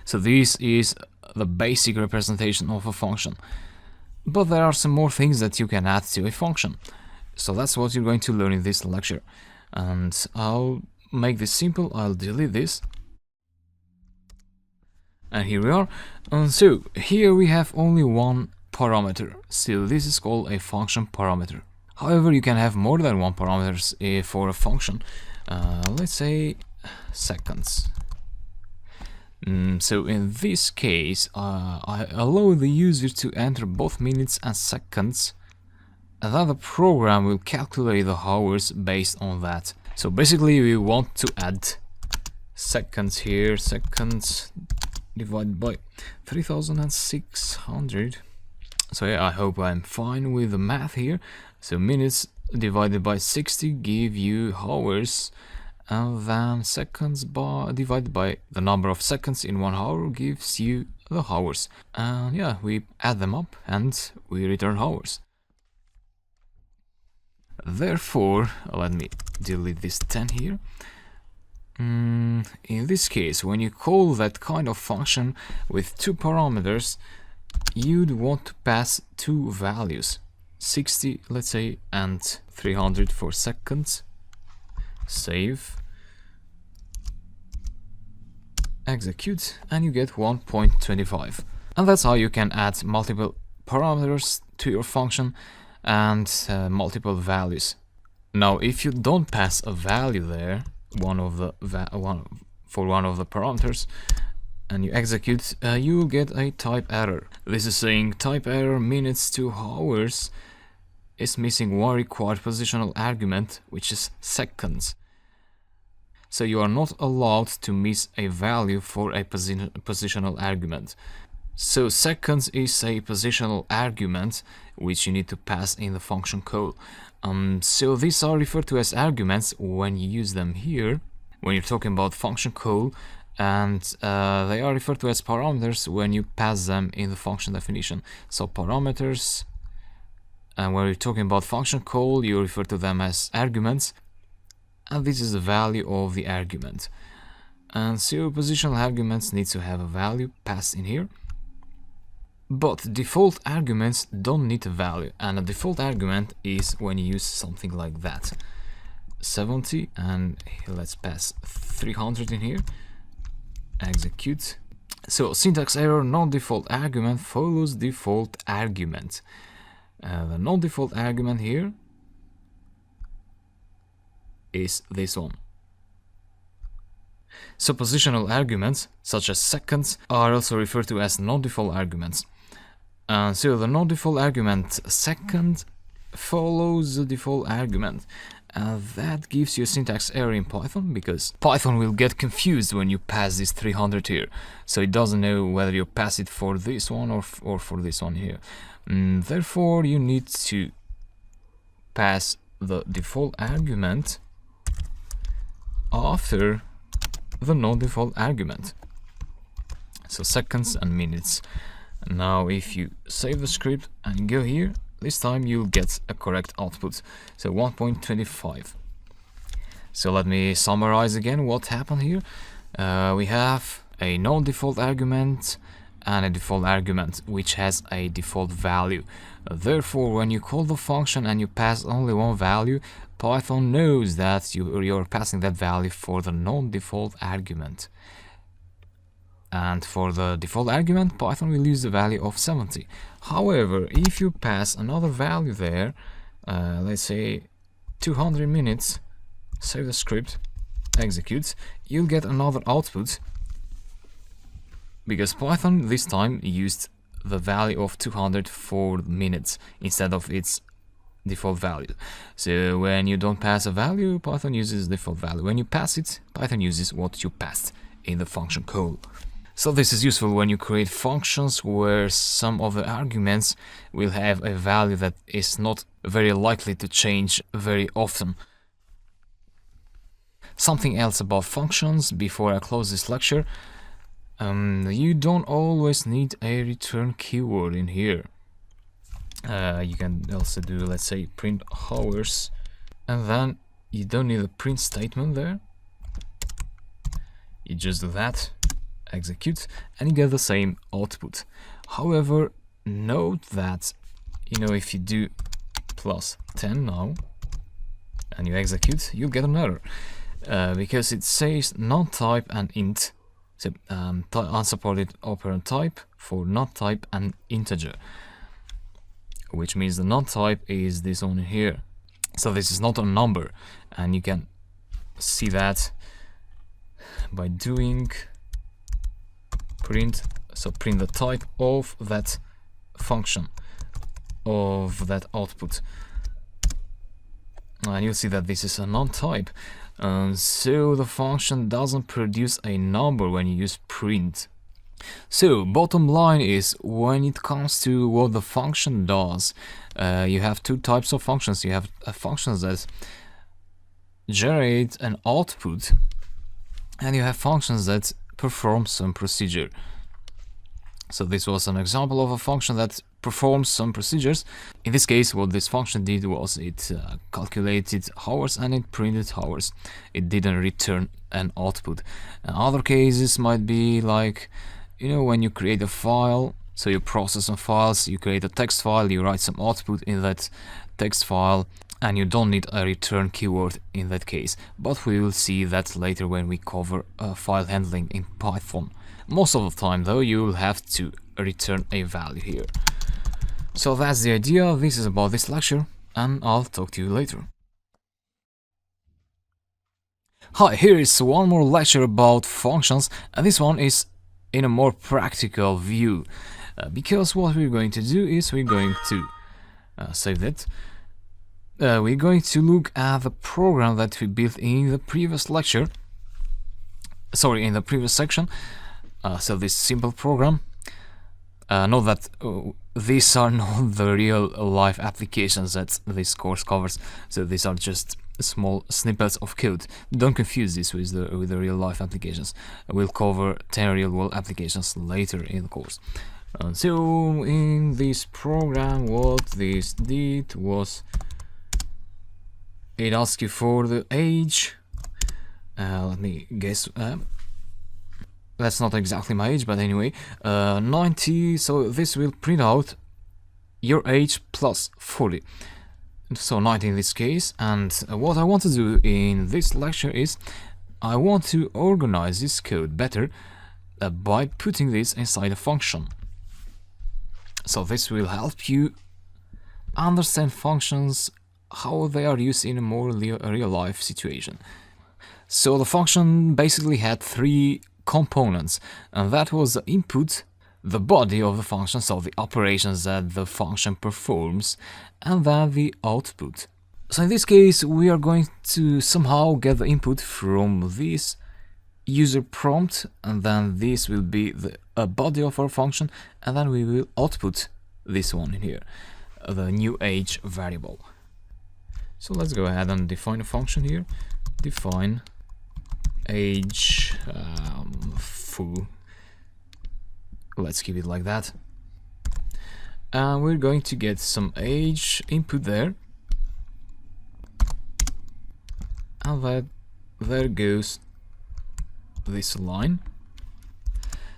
So this is the basic representation of a function. But there are some more things that you can add to a function. So that's what you're going to learn in this lecture. And I'll make this simple, I'll delete this. And here we are. And so here we have only one parameter. So this is called a function parameter. However, you can have more than one parameters for a function. Let's say seconds. So in this case, I allow the user to enter both minutes and seconds, and then the program will calculate the hours based on that. So basically we want to add seconds here, seconds divided by 3600. So yeah, I hope I'm fine with the math here. So minutes divided by 60 give you hours, and then seconds divided by the number of seconds in 1 hour gives you the hours. And yeah, we add them up and we return hours. Therefore, let me delete this 10 here. In this case, when you call that kind of function with two parameters, you'd want to pass two values, 60, let's say, and 300 for seconds. Save, execute, and you get 1.25. And that's how you can add multiple parameters to your function and multiple values. Now, if you don't pass a value there, one of the parameters, and you execute, you will get a type error. This is saying type error minutes to hours is missing one required positional argument, which is seconds. So you are not allowed to miss a value for a positional argument. So seconds is a positional argument which you need to pass in the function call. So these are referred to as arguments when you use them here, when you're talking about function call, and they are referred to as parameters when you pass them in the function definition. So parameters, and when you're talking about function call, you refer to them as arguments, and this is the value of the argument. And so positional arguments need to have a value passed in here. But default arguments don't need a value, and a default argument is when you use something like that. 70, and let's pass 300 in here. Execute. So syntax error, non-default argument follows default argument. The non-default argument here is this one. So positional arguments, such as seconds, are also referred to as non-default arguments. So the non-default argument second follows the default argument. That gives you a syntax error in Python, because Python will get confused when you pass this 300 here. So it doesn't know whether you pass it for this one or for this one here. Therefore, you need to pass the default argument after the non-default argument. So seconds and minutes. Now if you save the script and go here, this time you'll get a correct output. So 1.25. So let me summarize again what happened here. We have a non-default argument and a default argument which has a default value. Therefore, when you call the function and you pass only one value, Python knows that you're passing that value for the non-default argument. And for the default argument, Python will use the value of 70. However, if you pass another value there, let's say 200 minutes, save the script, execute, you'll get another output, because Python this time used the value of 200 for minutes instead of its default value. So when you don't pass a value, Python uses default value. When you pass it, Python uses what you passed in the function call. So this is useful when you create functions where some of the arguments will have a value that is not very likely to change very often. Something else about functions before I close this lecture. You don't always need a return keyword in here. You can also do, let's say, print hours, and then you don't need a print statement there. You just do that, execute, and you get the same output. However, note that, if you do +10 now and you execute, you'll get an error, because it says non-type and int, so unsupported operand type for non-type and integer, which means the non-type is this one here. So this is not a number, and you can see that by doing print, so print the type of that function, of that output, and you'll see that this is a non-type. So the function doesn't produce a number when you use print. So bottom line is, when it comes to what the function does, you have two types of functions. You have functions that generate an output, and you have functions that perform some procedure. So this was an example of a function that performs some procedures. In this case, what this function did was it calculated hours and it printed hours. It didn't return an output. Other cases might be like, you know, when you create a file, so you process some files, you create a text file, you write some output in that text file, and you don't need a return keyword in that case. But we will see that later when we cover file handling in Python. Most of the time though, you will have to return a value here. So that's the idea. This is about this lecture, and I'll talk to you later. Hi, here is one more lecture about functions, and this one is in a more practical view, because what we're going to do is we're going to save that. We're going to look at the program that we built in the previous lecture. Sorry, in the previous section. So this simple program. Note that these are not the real life applications that this course covers. So these are just small snippets of code. Don't confuse this with the real life applications. We'll cover 10 real world applications later in the course. So in this program, what this did was it asks you for the age. Let me guess. That's not exactly my age, but anyway, 90. So this will print out your age plus 40. So 90 in this case. And what I want to do in this lecture is I want to organize this code better by putting this inside a function. So this will help you understand functions, how they are used in a more real life situation. So the function basically had three components, and that was the input, the body of the function, so the operations that the function performs, and then the output. So in this case, we are going to somehow get the input from this user prompt, and then this will be the body of our function, and then we will output this one in here, the new age variable. So let's go ahead and define a function here. Define age foo. Let's keep it like that. And we're going to get some age input there. And there goes this line.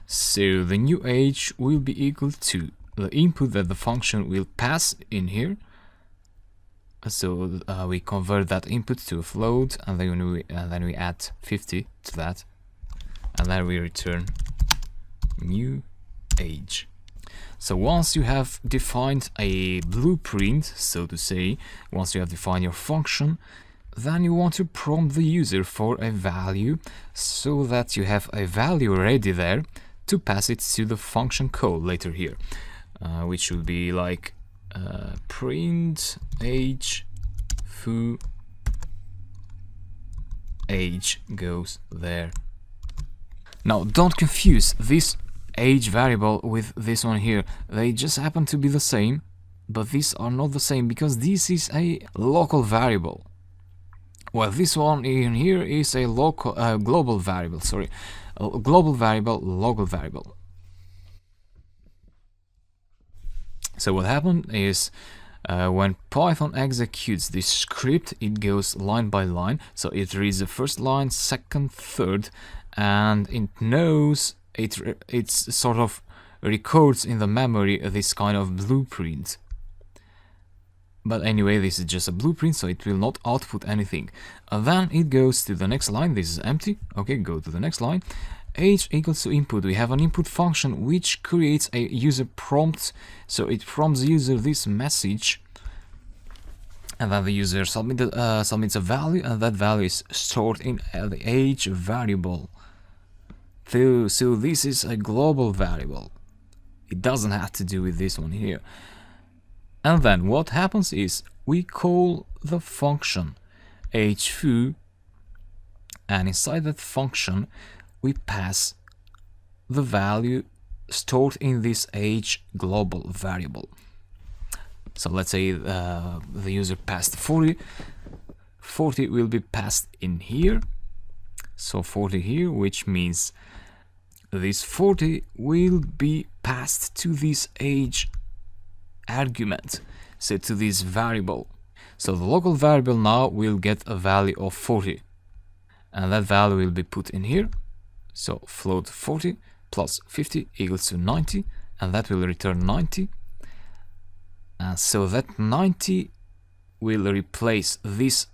So the new age will be equal to the input that the function will pass in here. So we convert that input to a float, and then we add 50 to that, and then we return new age. So once you have defined a blueprint, so to say, once you have defined your function, then you want to prompt the user for a value, so that you have a value ready there to pass it to the function call later here, which will be like print age foo age goes there. Now don't confuse this age variable with this one here. They just happen to be the same, but these are not the same because this is a local variable. Well, this one in here is a local global variable. Sorry, a global variable, local variable. So what happened is when Python executes this script, it goes line by line. So it reads the first line, second, third, and it knows it's sort of records in the memory this kind of blueprint. But anyway, this is just a blueprint, so it will not output anything. And then it goes to the next line. This is empty. Okay, go to the next line. Age equals to input. We have an input function which creates a user prompt, so it prompts the user this message, and then the user submits a value, and that value is stored in the age variable. So this is a global variable. It doesn't have to do with this one here. And then what happens is we call the function agefoo, and inside that function we pass the value stored in this age global variable. So let's say the user passed 40. 40 will be passed in here. So 40 here, which means this 40 will be passed to this age argument, so to this variable. So the local variable now will get a value of 40, and that value will be put in here. So float 40 plus 50 equals to 90, and that will return 90. And so that 90 will replace this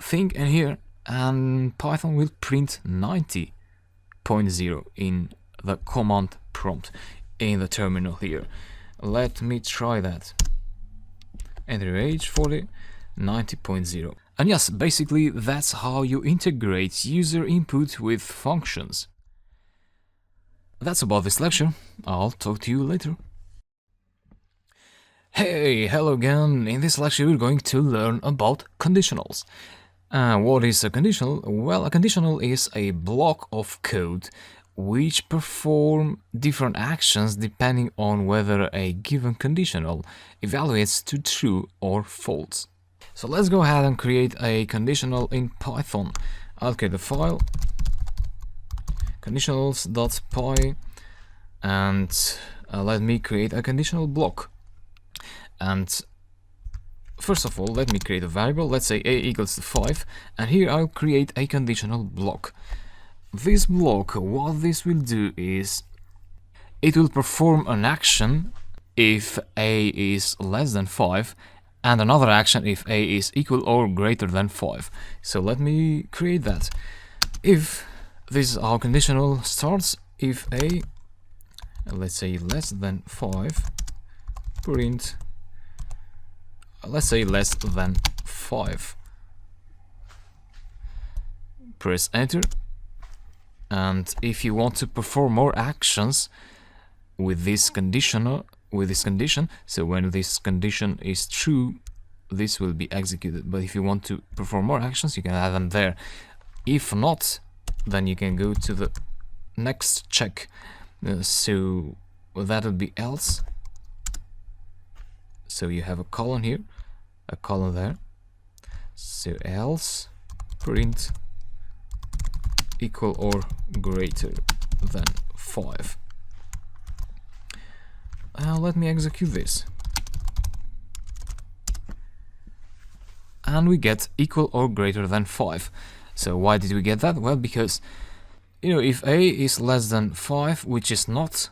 thing in here, and Python will print 90.0 in the command prompt in the terminal here. Let me try that. Enter age 40, 90.0. And yes, basically that's how you integrate user input with functions. That's about this lecture. I'll talk to you later. Hey, hello again. In this lecture we're going to learn about conditionals. What is a conditional? Well, a conditional is a block of code which perform different actions depending on whether a given conditional evaluates to true or false. So let's go ahead and create a conditional in Python. I'll create a file, conditionals.py, and let me create a conditional block. And first of all, let me create a variable. Let's say a equals to 5, and here I'll create a conditional block. This block, what this will do is it will perform an action if a is less than 5, and another action if a is equal or greater than 5. So let me create that. If this is our conditional starts, if a, let's say less than 5, print, let's say less than 5. Press enter. And if you want to perform more actions with this condition, so when this condition is true, this will be executed. But if you want to perform more actions, you can add them there. If not, then you can go to the next check. So that would be else. So you have a colon here, a colon there. So else print equal or greater than 5. Let me execute this. And we get equal or greater than 5. So why did we get that? Well, because, you know, if a is less than 5, which is not,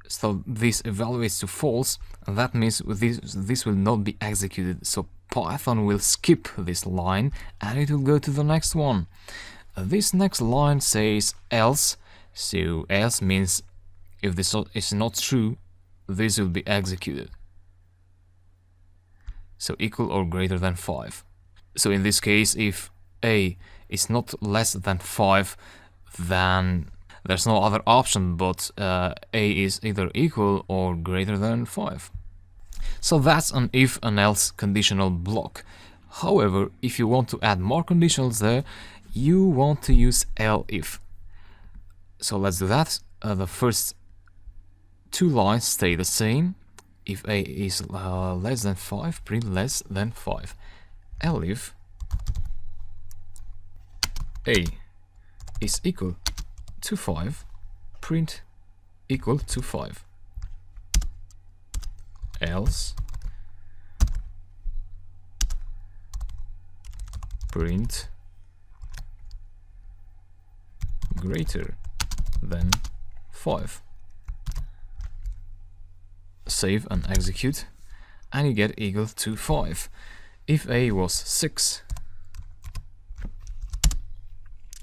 so this evaluates to false, and that means this will not be executed. So Python will skip this line and it will go to the next one. This next line says else, so else means if this is not true, this will be executed. So equal or greater than 5. So in this case, if a is not less than 5, then there's no other option but a is either equal or greater than 5. So that's an if and else conditional block. However, if you want to add more conditionals there, you want to use elif. So let's do that. The first two lines stay the same. If a is less than 5, print less than 5. Elif a is equal to 5, print equal to 5. Else print greater than 5. Save and execute, and you get equal to 5. If a was 6,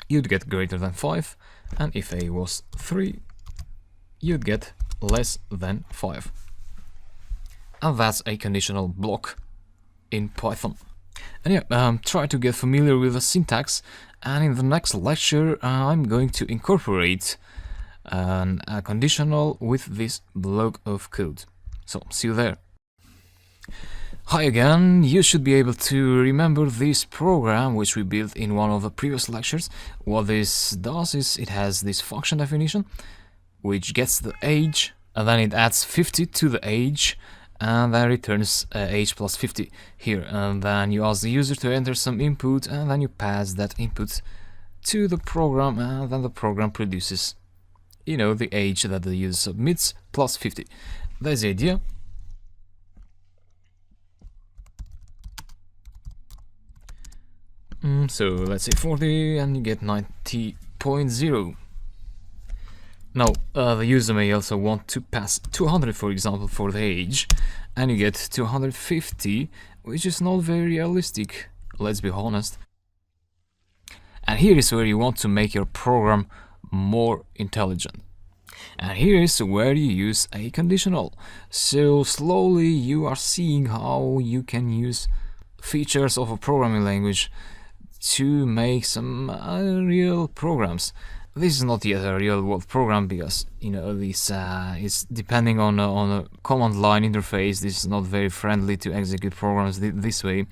you'd get greater than 5, and if a was 3, you'd get less than 5. And that's a conditional block in Python. And yeah, try to get familiar with the syntax, and in the next lecture I'm going to incorporate a conditional with this block of code. So see you there. Hi again. You should be able to remember this program which we built in one of the previous lectures. What this does is it has this function definition which gets the age, and then it adds 50 to the age, and then returns age plus 50 here, and then you ask the user to enter some input, and then you pass that input to the program, and then the program produces you know, the age that the user submits plus 50. That's the idea. So let's say 40 and you get 90.0. Now, the user may also want to pass 200, for example, for the age, and you get 250, which is not very realistic, let's be honest. And here is where you want to make your program more intelligent. And here is where you use a conditional. So slowly you are seeing how you can use features of a programming language to make some real programs. This is not yet a real world program because, you know, this is depending on a command line interface. This is not very friendly to execute programs this way,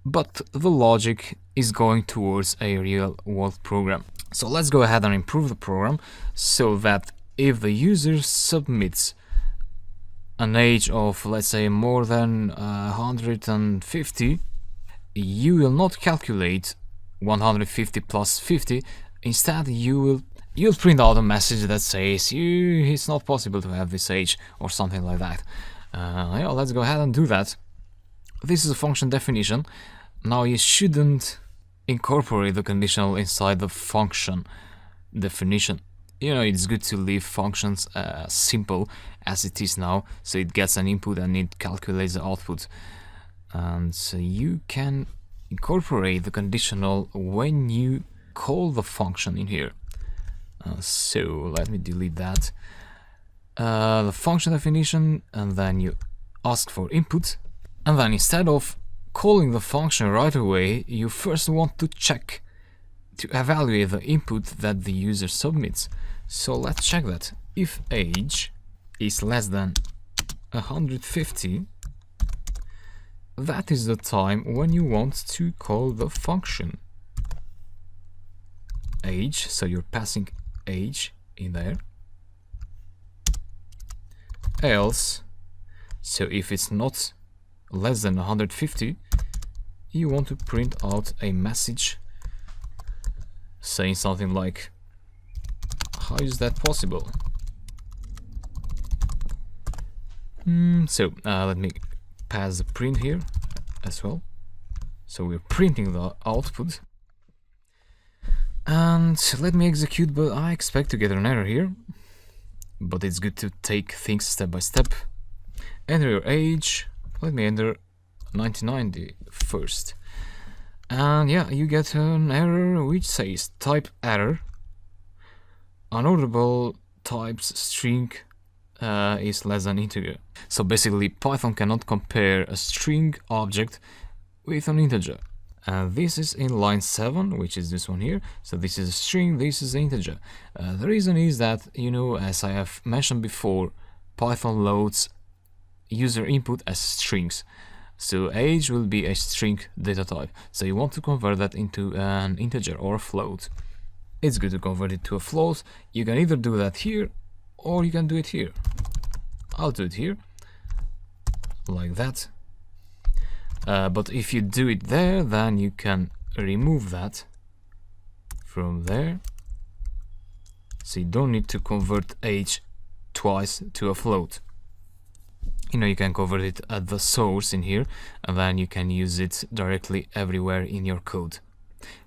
but the logic is going towards a real world program. So let's go ahead and improve the program so that if the user submits an age of, let's say, more than 150, you will not calculate 150 plus 50. Instead, you'll print out a message that says it's not possible to have this age or something like that. Yeah, let's go ahead and do that. This is a function definition. Now you shouldn't incorporate the conditional inside the function definition. You know, it's good to leave functions simple as it is now, so it gets an input and it calculates the output. And so you can incorporate the conditional when you call the function in here. So let me delete that. The function definition, and then you ask for input, and then instead of calling the function right away, you first want to check to evaluate the input that the user submits. So let's check that. If age is less than 150, that is the time when you want to call the function age. So you're passing age in there. Else, so if it's not less than 150, you want to print out a message saying something like, how is that possible? So let me pass the print here as well. So we're printing the output. And let me execute, but I expect to get an error here. But it's good to take things step by step. Enter your age. Let me enter 1990 first. And yeah, you get an error which says type error. Unorderable types string is less than integer. So basically Python cannot compare a string object with an integer. And this is in line 7, which is this one here. So this is a string, this is an integer. The reason is that, you know, as I have mentioned before, Python loads user input as strings. So age will be a string data type. So you want to convert that into an integer or a float. It's good to convert it to a float. You can either do that here or you can do it here. I'll do it here, like that. But if you do it there, then you can remove that from there. So you don't need to convert age twice to a float. You know, you can convert it at the source in here, and then you can use it directly everywhere in your code.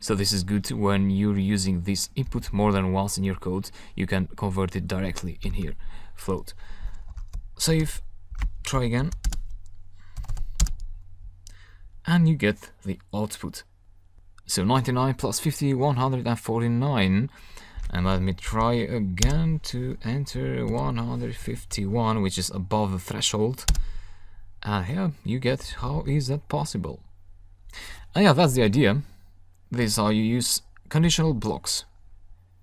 So this is good when you're using this input more than once in your code. You can convert it directly in here, float. Save, try again. And you get the output. So 99 plus 50, 149. And let me try again to enter 151, which is above the threshold. And yeah, you get how is that possible. And yeah, that's the idea. This is how you use conditional blocks.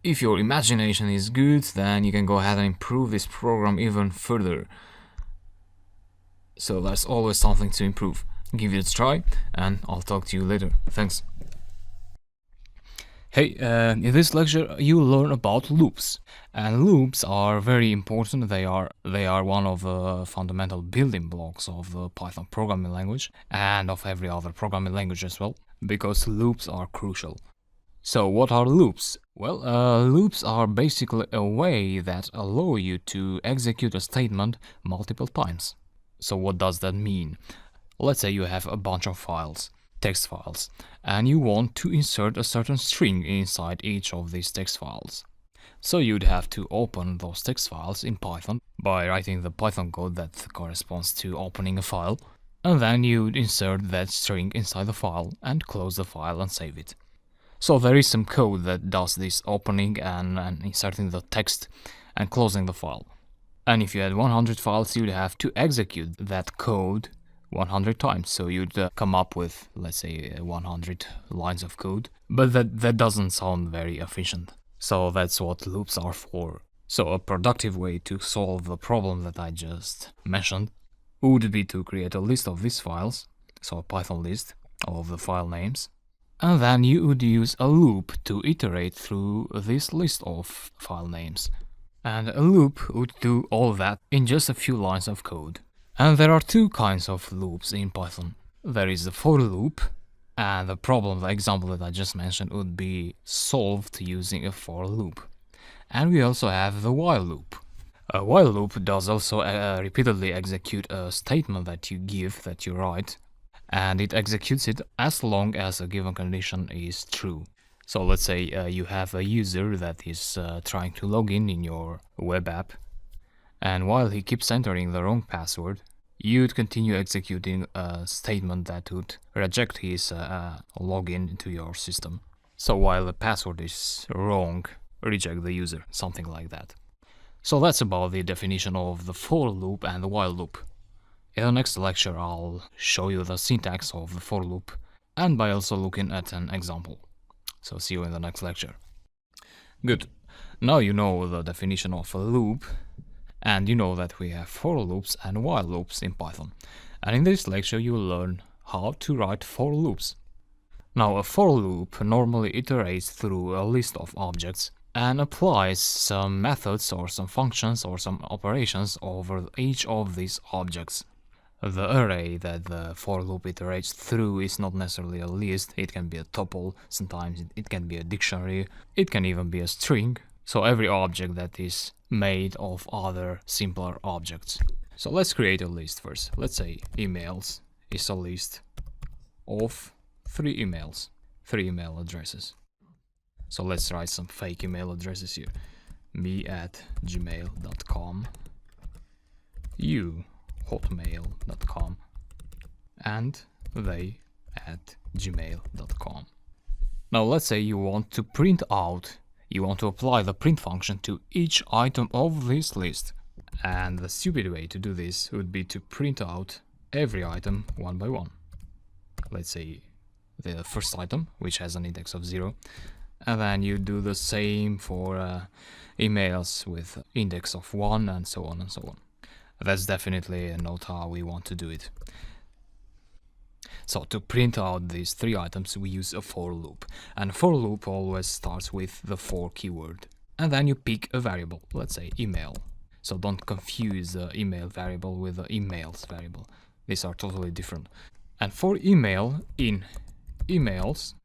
If your imagination is good, then you can go ahead and improve this program even further. So there's always something to improve. Give it a try, and I'll talk to you later. Thanks. Hey, in this lecture you will learn about loops, and loops are very important. They are one of the fundamental building blocks of the Python programming language and of every other programming language as well, because loops are crucial. So what are loops? Well, loops are basically a way that allow you to execute a statement multiple times. So what does that mean? Let's say you have a bunch of files, text files, and you want to insert a certain string inside each of these text files. So you'd have to open those text files in Python by writing the Python code that corresponds to opening a file, and then you'd insert that string inside the file and close the file and save it. So there is some code that does this opening and inserting the text and closing the file. And if you had 100 files, you'd have to execute that code 100 times. So you'd come up with, let's say, 100 lines of code. But that doesn't sound very efficient. So that's what loops are for. So a productive way to solve the problem that I just mentioned would be to create a list of these files, so a Python list of the file names, and then you would use a loop to iterate through this list of file names. And a loop would do all that in just a few lines of code. And there are two kinds of loops in Python. There is the for loop, and the example that I just mentioned would be solved using a for loop. And we also have the while loop. A while loop does also repeatedly execute a statement that you write, and it executes it as long as a given condition is true. So let's say you have a user that is trying to log in your web app, and while he keeps entering the wrong password, you'd continue executing a statement that would reject his login into your system. So while the password is wrong, reject the user, something like that. So that's about the definition of the for loop and the while loop. In the next lecture I'll show you the syntax of the for loop, and by also looking at an example. So see you in the next lecture. Good. Now you know the definition of a loop, and you know that we have for loops and while loops in Python. And in this lecture you will learn how to write for loops. Now a for loop normally iterates through a list of objects and applies some methods or some functions or some operations over each of these objects. The array that the for loop iterates through is not necessarily a list. It can be a tuple, sometimes it can be a dictionary, it can even be a string. So every object that is made of other simpler objects. So let's create a list first. Let's say emails is a list of 3 emails, 3 email addresses. So let's write some fake email addresses here. me@gmail.com, you@hotmail.com, and they@gmail.com. Now let's say you want to apply the print function to each item of this list. And the stupid way to do this would be to print out every item one by one. Let's say the first item, which has an index of 0, and then you do the same for emails with index of 1, and so on and so on. That's definitely not how we want to do it. So to print out these 3 items we use a for loop, and for loop always starts with the for keyword, and then you pick a variable, let's say email. So don't confuse the email variable with the emails variable. These are totally different. And for email in emails,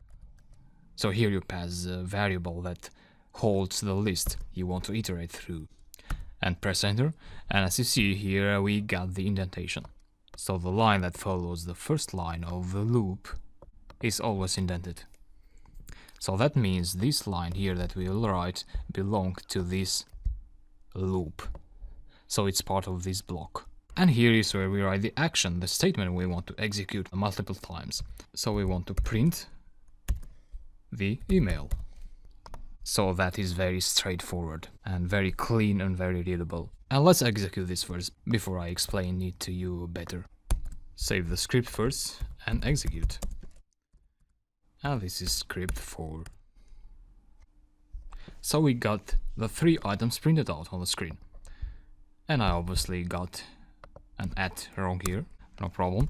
so here you pass a variable that holds the list you want to iterate through, and press enter, and as you see here we got the indentation. So the line that follows the first line of the loop is always indented. So that means this line here that we will write belongs to this loop. So it's part of this block. And here is where we write the action, the statement we want to execute multiple times. So we want to print the email. So that is very straightforward and very clean and very readable. And let's execute this first before I explain it to you better. Save the script first and execute. And this is script 4. So we got the 3 items printed out on the screen. And I obviously got an @ wrong here, no problem.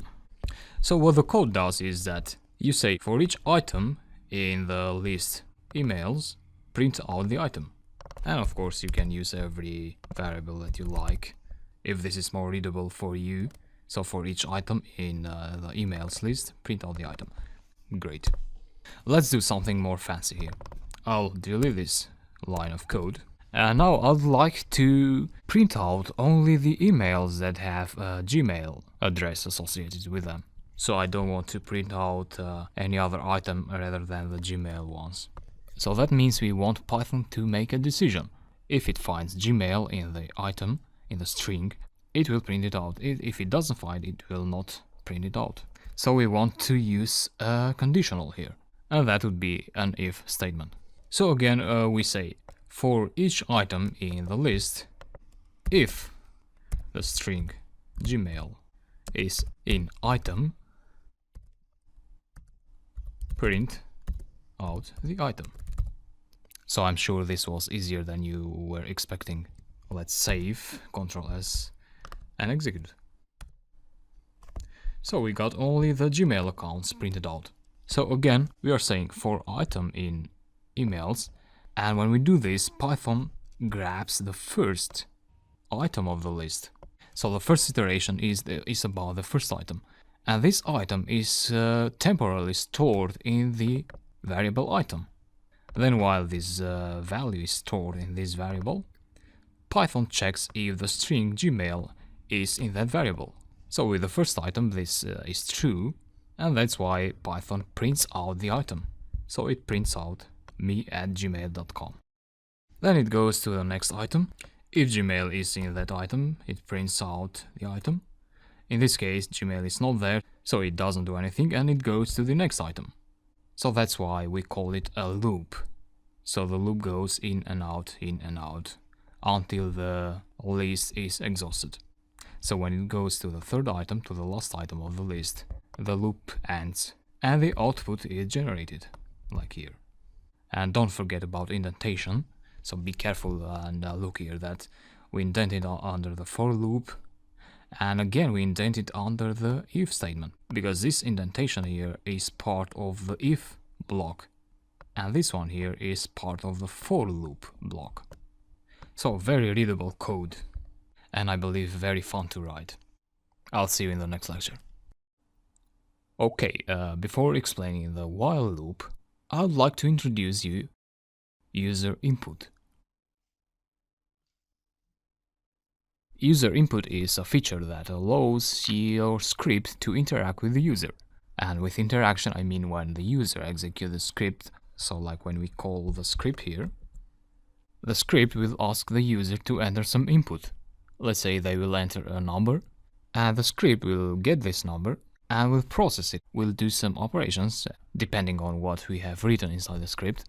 So what the code does is that you say for each item in the list emails, print out the item. And of course you can use every variable that you like if this is more readable for you. So for each item in the emails list, print out the item. Great. Let's do something more fancy here. I'll delete this line of code. And now I'd like to print out only the emails that have a Gmail address associated with them. So I don't want to print out any other item rather than the Gmail ones. So that means we want Python to make a decision. If it finds Gmail in the item, in the string, it will print it out. If it doesn't find it, will not print it out. So we want to use a conditional here, and that would be an if statement. So again, we say for each item in the list, if the string Gmail is in item, print out the item. So I'm sure this was easier than you were expecting. Let's save, Ctrl S, and execute. So we got only the Gmail accounts printed out. So again, we are saying for item in emails, and when we do this, Python grabs the first item of the list. So the first iteration is about the first item, and this item is temporarily stored in the variable item. Then while this value is stored in this variable, Python checks if the string Gmail is in that variable. So with the first item, this is true, and that's why Python prints out the item. So it prints out me@gmail.com. Then it goes to the next item. If Gmail is in that item, it prints out the item. In this case, Gmail is not there, so it doesn't do anything, and it goes to the next item. So that's why we call it a loop. So the loop goes in and out, until the list is exhausted. So when it goes to the third item, to the last item of the list, the loop ends, and the output is generated, like here. And don't forget about indentation, so be careful and look here that we indent it under the for loop, and again we indent it under the if statement, because this indentation here is part of the if block, and this one here is part of the for loop block. So very readable code, and I believe very fun to write. I'll see you in the next lecture. Okay, before explaining the while loop, I would like to introduce you user input. User input is a feature that allows your script to interact with the user. And with interaction, I mean when the user executes the script, so like when we call the script here, the script will ask the user to enter some input. Let's say they will enter a number, and the script will get this number and will process it, will do some operations depending on what we have written inside the script,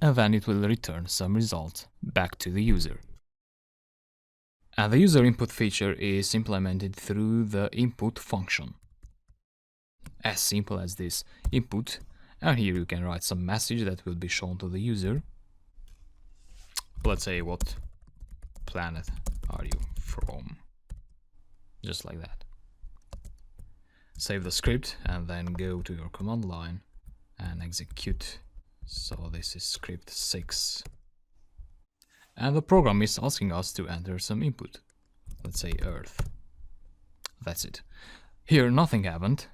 and then it will return some result back to the user. And the user input feature is implemented through the input function. As simple as this, input, and here you can write some message that will be shown to the user. Let's say, what planet are you from? Just like that. Save the script and then go to your command line and execute. So this is script 6. And the program is asking us to enter some input. Let's say Earth. That's it. Here nothing happened,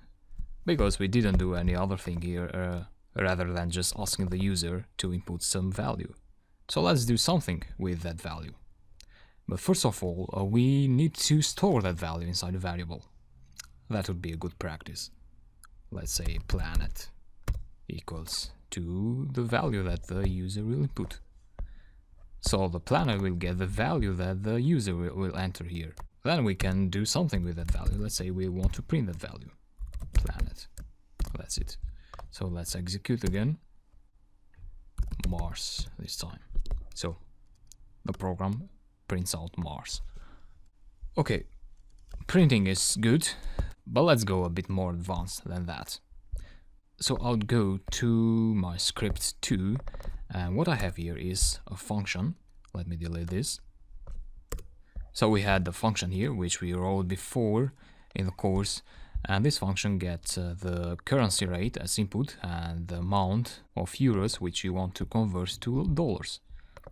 because we didn't do any other thing here rather than just asking the user to input some value. So let's do something with that value. But first of all, we need to store that value inside a variable. That would be a good practice. Let's say planet equals to the value that the user will input. So the planet will get the value that the user will enter here. Then we can do something with that value. Let's say we want to print that value. Planet. That's it. So let's execute again. Mars this time. So the program prints out Mars. Okay, printing is good, but let's go a bit more advanced than that. So I'll go to my script 2, and what I have here is a function. Let me delete this. So we had the function here, which we wrote before in the course, and this function gets the currency rate as input and the amount of euros which you want to convert to dollars.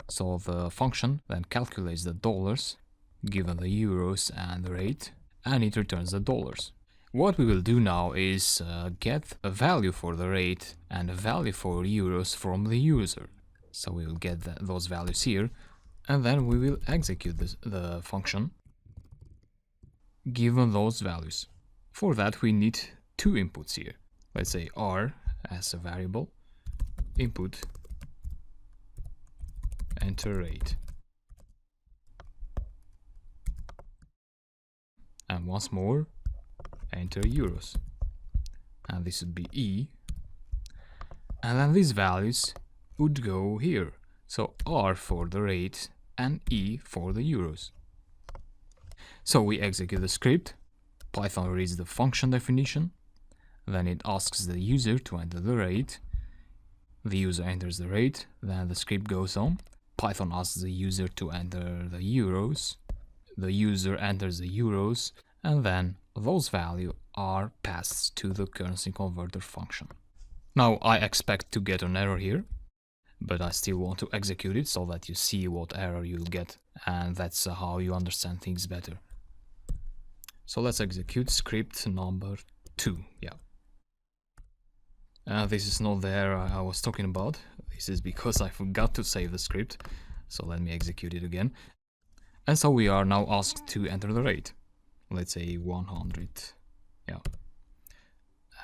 So the function then calculates the dollars given the euros and the rate, and it returns the dollars. What we will do now is get a value for the rate and a value for euros from the user. So we will get those values here, and then we will execute the function given those values. For that we need two inputs here. Let's say r as a variable, input, enter rate. And once more, enter euros. And this would be E. And then these values would go here. So R for the rate and E for the euros. So we execute the script. Python reads the function definition. Then it asks the user to enter the rate. The user enters the rate. Then the script goes on. Python asks the user to enter the euros. The user enters the euros. And then those values are passed to the currency converter function. Now I expect to get an error here, but I still want to execute it so that you see what error you'll get, and that's how you understand things better. So let's execute script number 2. This is not the error I was talking about. This is because I forgot to save the script. So let me execute it again. And so we are now asked to enter the rate. Let's say 100.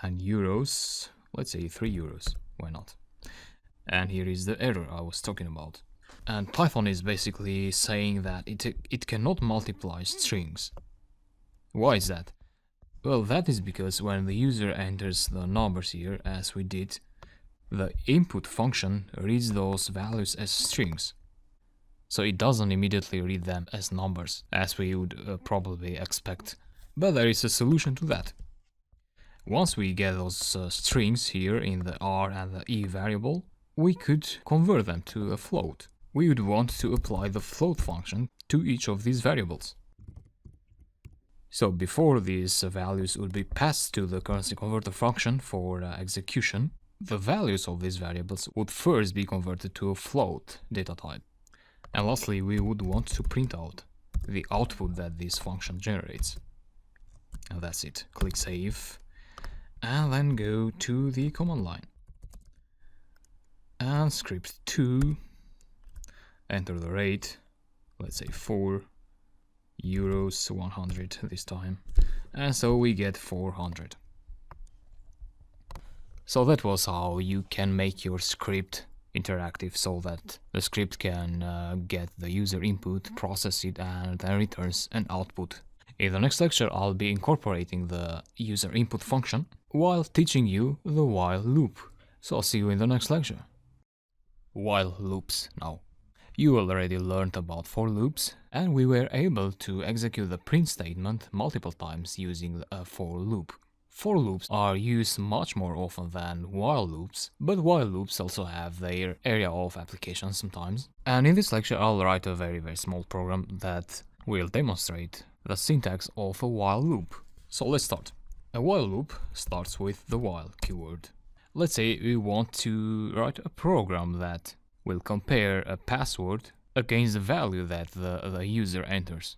And euros, let's say 3 euros. Why not? And here is the error I was talking about. And Python is basically saying that it cannot multiply strings. Why is that? Well, that is because when the user enters the numbers here, as we did, the input function reads those values as strings. So it doesn't immediately read them as numbers, as we would probably expect. But there is a solution to that. Once we get those strings here in the R and the E variable, we could convert them to a float. We would want to apply the float function to each of these variables. So before these values would be passed to the currency converter function for execution, the values of these variables would first be converted to a float data type. And lastly, we would want to print out the output that this function generates. And that's it. Click Save, and then go to the command line. And script 2, enter the rate, let's say 4 euros, 100 this time. And so we get 400. So that was how you can make your script interactive, so that the script can get the user input, process it, and then returns an output. In the next lecture, I'll be incorporating the user input function while teaching you the while loop. So I'll see you in the next lecture. While loops now. You already learned about for loops, and we were able to execute the print statement multiple times using a for loop. For loops are used much more often than while loops, but while loops also have their area of application sometimes. And in this lecture I'll write a very small program that will demonstrate the syntax of a while loop. So let's start. A while loop starts with the while keyword. Let's say we want to write a program that will compare a password against the value that the user enters.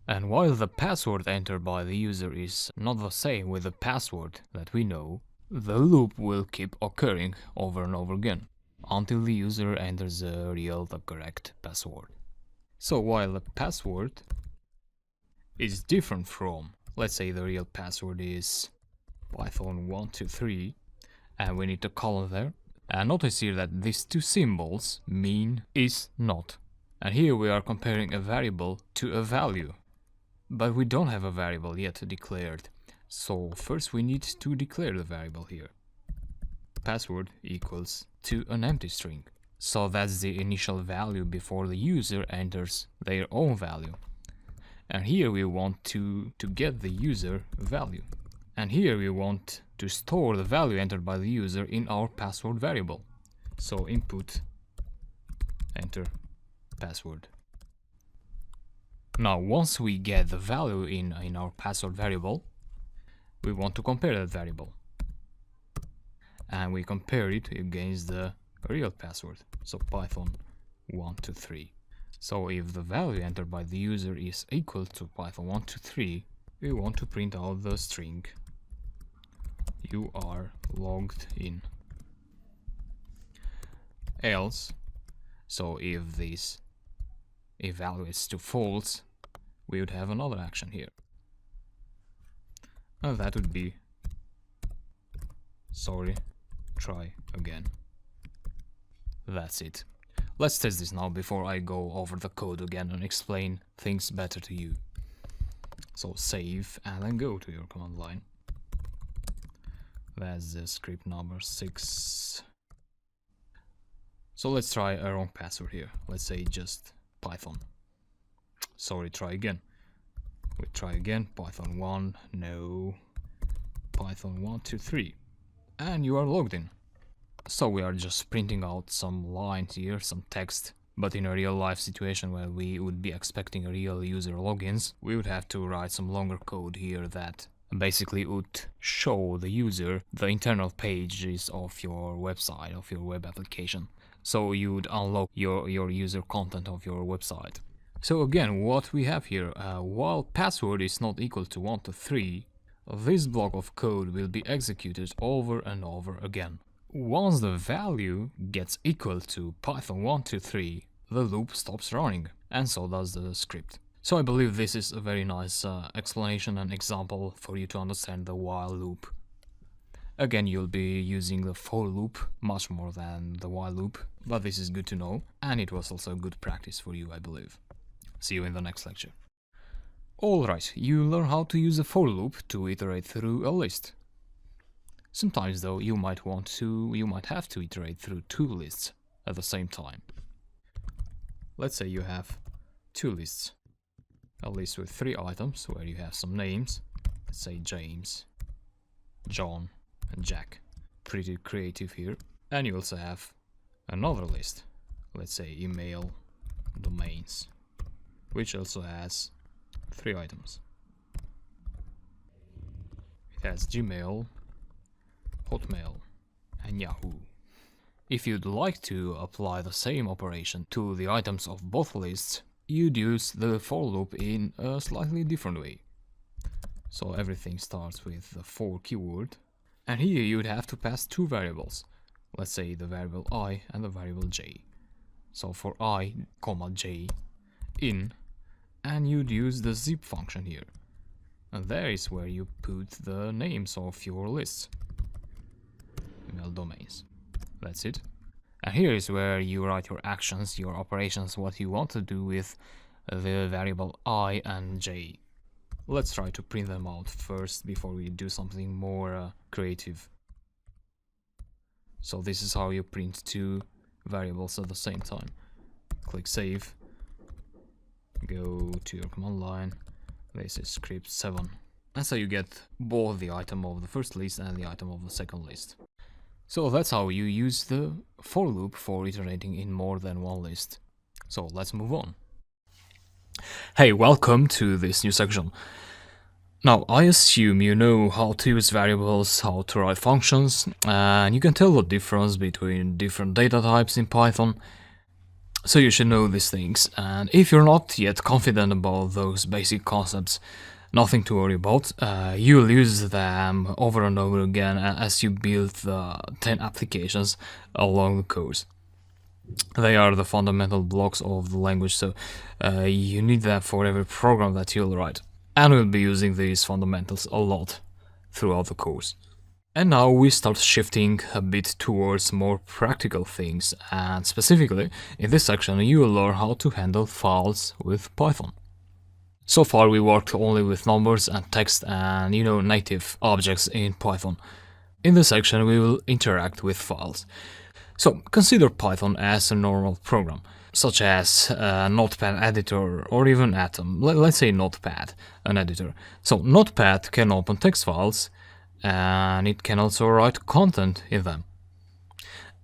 And while the password entered by the user is not the same with the password that we know, the loop will keep occurring over and over again until the user enters the correct password. So while the password is different from, let's say the real password is Python123, and we need a colon there, and notice here that these two symbols mean is not. And here we are comparing a variable to a value. But we don't have a variable yet declared, so first we need to declare the variable here. Password equals to an empty string. So that's the initial value before the user enters their own value. And here we want to get the user value. And here we want to store the value entered by the user in our password variable. So input, enter, password. Now, once we get the value in our password variable, we want to compare that variable. And we compare it against the real password, so Python123. So if the value entered by the user is equal to Python 123, we want to print out the string "you are logged in." Else, so if this evaluates to false, we would have another action here. And that would be "sorry, try again." That's it. Let's test this now before I go over the code again and explain things better to you. So save and then go to your command line. That's the script number 6. So let's try a wrong password here. Let's say just Python. Sorry, try again. We try again. Python 1, no. Python 123. And you are logged in. So we are just printing out some lines here, some text. But in a real life situation where we would be expecting real user logins, we would have to write some longer code here that basically would show the user the internal pages of your website, of your web application. So you would unlock your user content of your website. So again, what we have here, while password is not equal to 123, this block of code will be executed over and over again. Once the value gets equal to Python 123, the loop stops running, and so does the script. So I believe this is a very nice explanation and example for you to understand the while loop. Again, you'll be using the for loop much more than the while loop, but this is good to know, and it was also good practice for you, I believe. See you in the next lecture. Alright, you learn how to use a for loop to iterate through a list. Sometimes though, you might have to iterate through 2 lists at the same time. Let's say you have 2 lists. A list with 3 items where you have some names. Let's say James, John, and Jack. Pretty creative here. And you also have another list. Let's say email, domains, which also has 3 items. It has Gmail, Hotmail, and Yahoo. If you'd like to apply the same operation to the items of both lists, you'd use the for loop in a slightly different way. So everything starts with the for keyword, and here you'd have to pass 2 variables. Let's say the variable I and the variable j. So for I, j in, and you'd use the zip function here. And there is where you put the names of your lists. Email domains. That's it. And here is where you write your actions, your operations, what you want to do with the variable I and j. Let's try to print them out first before we do something more creative. So this is how you print 2 variables at the same time. Click save. Go to your command line. This is script 7. And so you get both the item of the first list and the item of the second list. So that's how you use the for loop for iterating in more than one list. So let's move on. Hey, welcome to this new section. Now, I assume you know how to use variables, how to write functions, and you can tell the difference between different data types in Python. So you should know these things, and if you're not yet confident about those basic concepts, nothing to worry about. You'll use them over and over again as you build the 10 applications along the course. They are the fundamental blocks of the language, so you need them for every program that you'll write. And we'll be using these fundamentals a lot throughout the course. And now we start shifting a bit towards more practical things, and specifically, in this section you will learn how to handle files with Python. So far we worked only with numbers and text and, native objects in Python. In this section we will interact with files. So consider Python as a normal program, such as a Notepad editor or even Atom. Let's say Notepad, an editor. So Notepad can open text files and it can also write content in them.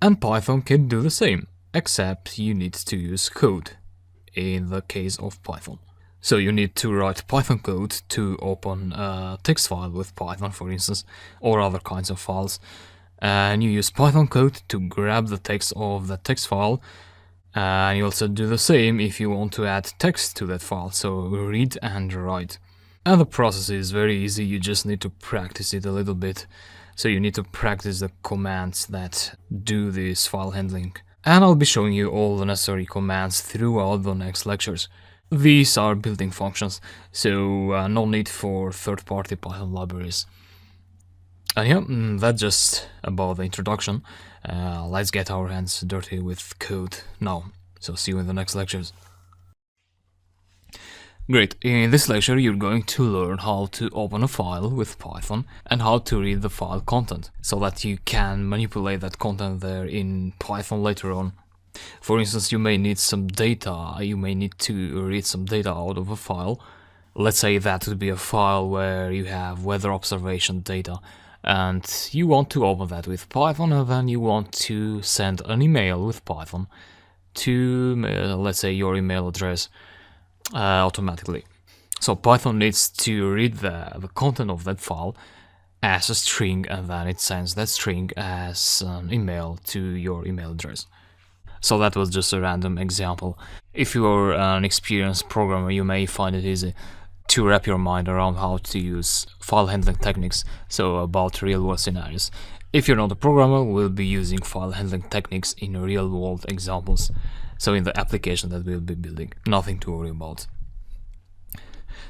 And Python can do the same, except you need to use code in the case of Python. So you need to write Python code to open a text file with Python, for instance, or other kinds of files. And you use Python code to grab the text of the text file And you also do the same if you want to add text to that file, so read and write. And the process is very easy, you just need to practice it a little bit. So you need to practice the commands that do this file handling. And I'll be showing you all the necessary commands throughout the next lectures. These are built-in functions, so no need for third-party Python libraries. And yeah, that's just about the introduction. Let's get our hands dirty with code now. So see you in the next lectures. Great, in this lecture you're going to learn how to open a file with Python and how to read the file content, so that you can manipulate that content there in Python later on. For instance, you may need some data, you may need to read some data out of a file. Let's say that would be a file where you have weather observation data, and you want to open that with Python, and then you want to send an email with Python to, let's say, your email address automatically. So Python needs to read the content of that file as a string, and then it sends that string as an email to your email address. So that was just a random example. If you're an experienced programmer, you may find it easy to wrap your mind around how to use file handling techniques, so about real-world scenarios. If you're not a programmer, we'll be using file handling techniques in real-world examples, so in the application that we'll be building. Nothing to worry about.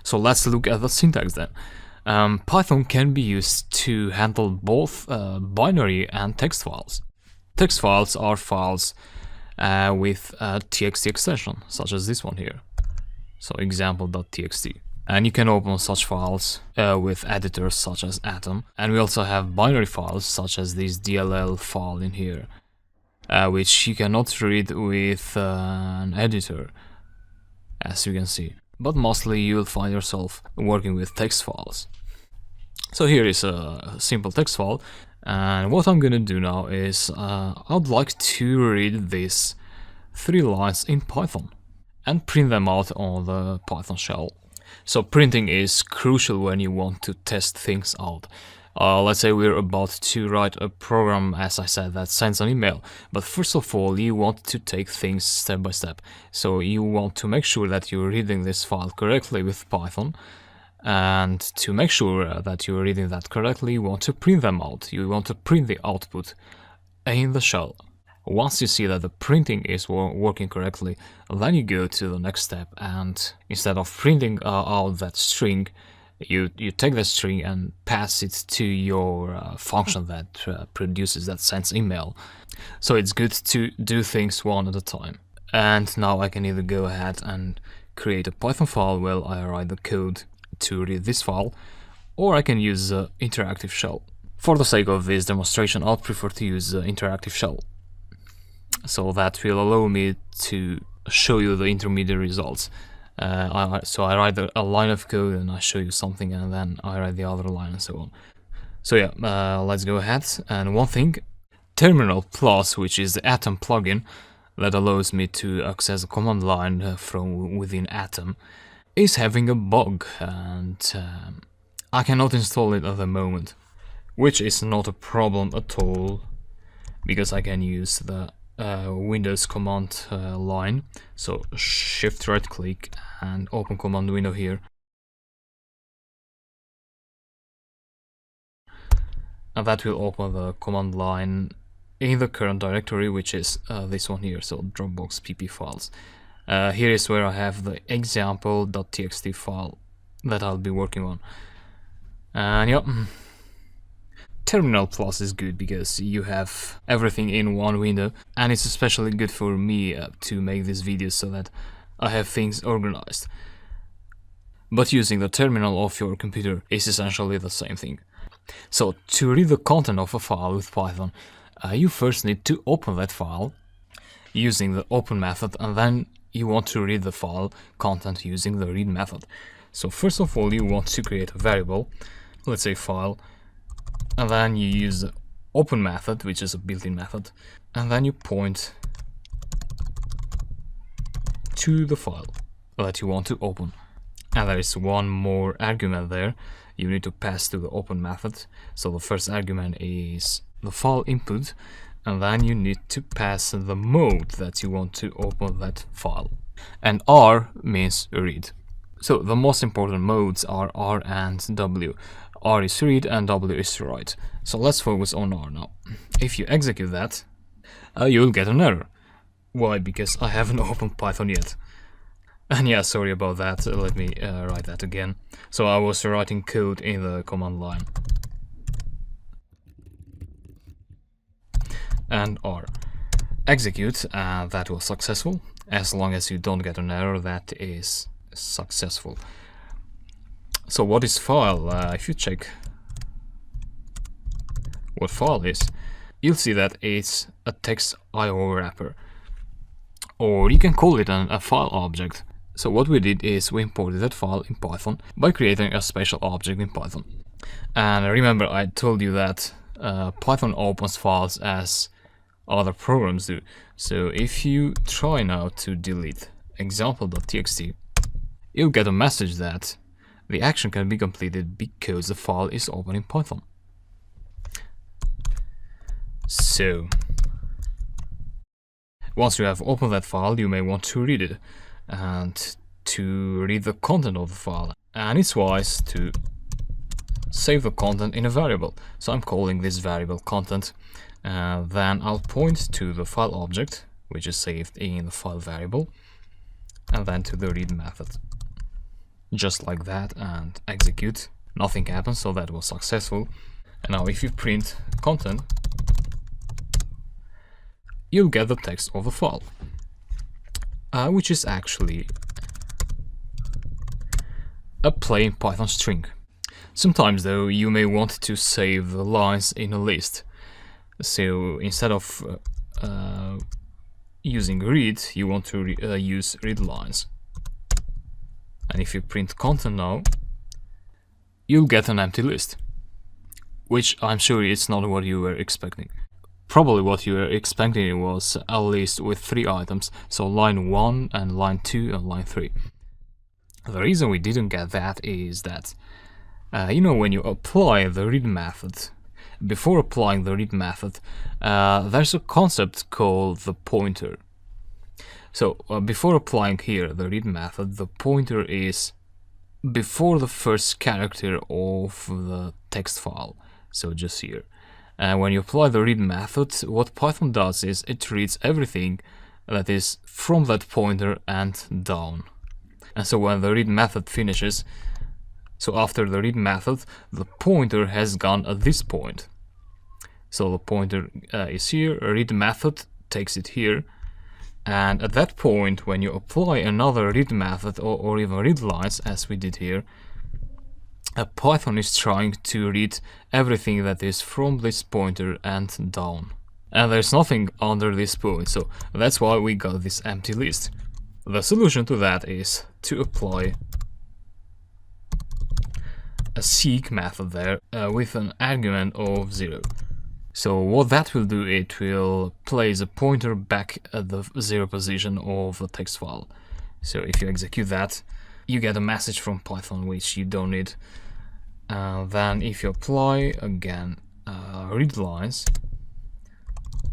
So let's look at the syntax then. Python can be used to handle both binary and text files. Text files are files with a txt extension, such as this one here, so example.txt. And you can open such files with editors such as Atom. And we also have binary files such as this DLL file in here, which you cannot read with an editor, as you can see. But mostly you'll find yourself working with text files. So here is a simple text file, and what I'm gonna do now is I'd like to read these 3 lines in Python and print them out on the Python shell. So printing is crucial when you want to test things out. Let's say we're about to write a program, as I said, that sends an email. But first of all, you want to take things step by step. So you want to make sure that you're reading this file correctly with Python. And to make sure that you're reading that correctly, you want to print them out. You want to print the output in the shell. Once you see that the printing is working correctly, then you go to the next step, and instead of printing out that string, you take that string and pass it to your function that produces, that sends email. So it's good to do things one at a time. And now I can either go ahead and create a Python file where I write the code to read this file, or I can use the interactive shell. For the sake of this demonstration, I'll prefer to use the interactive shell. So that will allow me to show you the intermediate results. So I write a line of code and I show you something, and then I write the other line and so on. So yeah, let's go ahead. And one thing, Terminal Plus, which is the Atom plugin that allows me to access a command line from within Atom, is having a bug, and I cannot install it at the moment, which is not a problem at all, because I can use the Windows command line. So shift right click and open command window here, and that will open the command line in the current directory, which is this one here, so Dropbox pp files. Here is where I have the example.txt file that I'll be working on. And yeah, Terminal Plus is good because you have everything in one window, and it's especially good for me to make these videos so that I have things organized. But using the terminal of your computer is essentially the same thing. So to read the content of a file with Python, you first need to open that file using the open method, and then you want to read the file content using the read method. So first of all, you want to create a variable, let's say file, and then you use the open method, which is a built-in method, and then you point to the file that you want to open. And there is one more argument there you need to pass to the open method. So the first argument is the file input, and then you need to pass the mode that you want to open that file. And R means read. So the most important modes are R and W. R is read and W is write. So let's focus on R now. If you execute that, you'll get an error. Why? Because I haven't opened Python yet. And yeah, sorry about that. Let me write that again. So I was writing code in the command line. And R. Execute, and that was successful. As long as you don't get an error, that is successful. So what is file? If you check what file is, you'll see that it's a text IO wrapper, or you can call it a file object. So what we did is we imported that file in Python by creating a special object in Python. And remember, I told you that Python opens files as other programs do. So if you try now to delete example.txt, you'll get a message that the action can be completed because the file is open in Python. So once you have opened that file, you may want to read it and to read the content of the file. And it's wise to save the content in a variable. So I'm calling this variable content. Then I'll point to the file object, which is saved in the file variable, and then to the read method. Just like that, and execute. Nothing happens, so that was successful. And now if you print content, you'll get the text of the file, which is actually a plain Python string. Sometimes though, you may want to save the lines in a list. So instead of using read, you want to use read lines. And if you print content now, you'll get an empty list, which I'm sure it's not what you were expecting. Probably what you were expecting was a list with 3 items, so line 1 and line 2 and line 3. The reason we didn't get that is that, you know, when you apply the read method, before applying the read method, there's a concept called the pointer. So before applying here the read method, the pointer is before the first character of the text file, so just here. And when you apply the read method, what Python does is it reads everything that is from that pointer and down. And so when the read method finishes, so after the read method, the pointer has gone at this point. So the pointer is here, read method takes it here, and at that point, when you apply another read method or even read lines, as we did here, Python is trying to read everything that is from this pointer and down. And there's nothing under this point, so that's why we got this empty list. The solution to that is to apply a seek method there with an argument of 0. So what that will do, it will place a pointer back at the 0 position of the text file. So if you execute that, you get a message from Python which you don't need. Then if you apply again read lines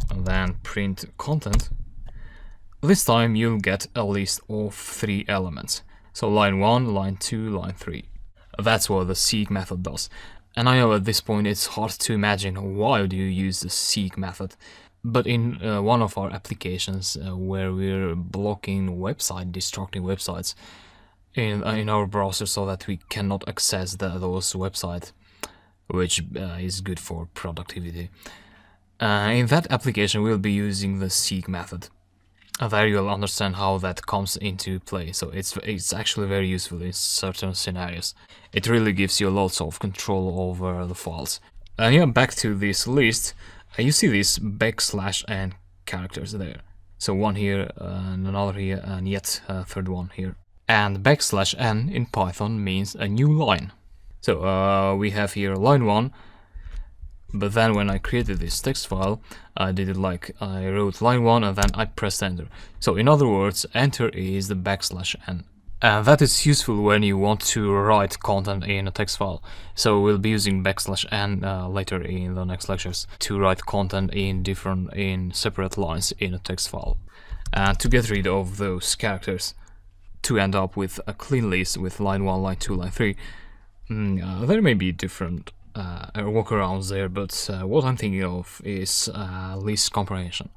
and then print content, this time you'll get a list of 3 elements. So line 1, line 2, line 3. That's what the seek method does. And I know at this point it's hard to imagine why do you use the seek method. But in one of our applications where we're blocking destructing websites in our browser so that we cannot access those websites, which is good for productivity. In that application we'll be using the seek method. There you'll understand how that comes into play. So it's actually very useful in certain scenarios. It really gives you lots of control over the files. And yeah, back to this list, you see these \n characters there. So one here, and another here, and yet a third one here. And \n in Python means a new line. So we have here line 1. But then when I created this text file, I did it like I wrote line 1 and then I pressed enter. So in other words, enter is the \n. And that is useful when you want to write content in a text file. So we'll be using \n later in the next lectures to write content in separate lines in a text file. And to get rid of those characters, to end up with a clean list with line 1, line 2, line 3, there may be different workarounds there, but what I'm thinking of is list comprehension.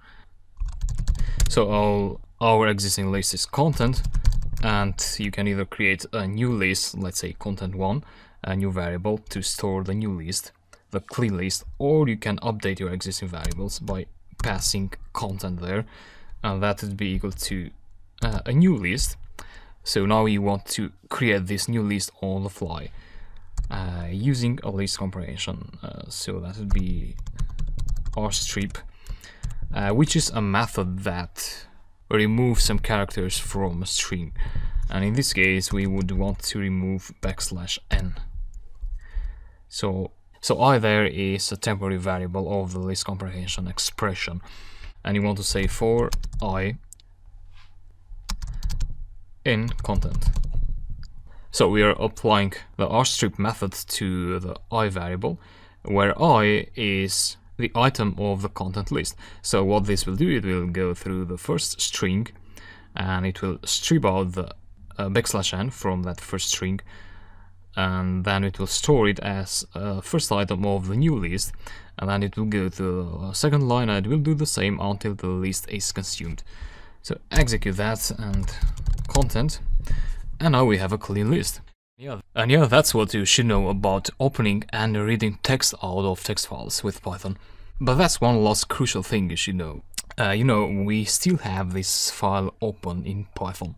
So our existing list is content, and you can either create a new list, let's say content1, a new variable to store the new list, the clean list, or you can update your existing variables by passing content there, and that would be equal to a new list. So now you want to create this new list on the fly using a list comprehension. So that would be rstrip, which is a method that removes some characters from a string. And in this case, we would want to remove \n. So I there is a temporary variable of the list comprehension expression. And you want to say for I in content. So we are applying the rstrip method to the I variable, where I is the item of the content list. So what this will do, it will go through the first string and it will strip out the \n from that first string, and then it will store it as first item of the new list, and then it will go to the second line and it will do the same until the list is consumed. So execute that and content, and now we have a clean list. And yeah, that's what you should know about opening and reading text out of text files with Python. But that's one last crucial thing you should know. We still have this file open in Python.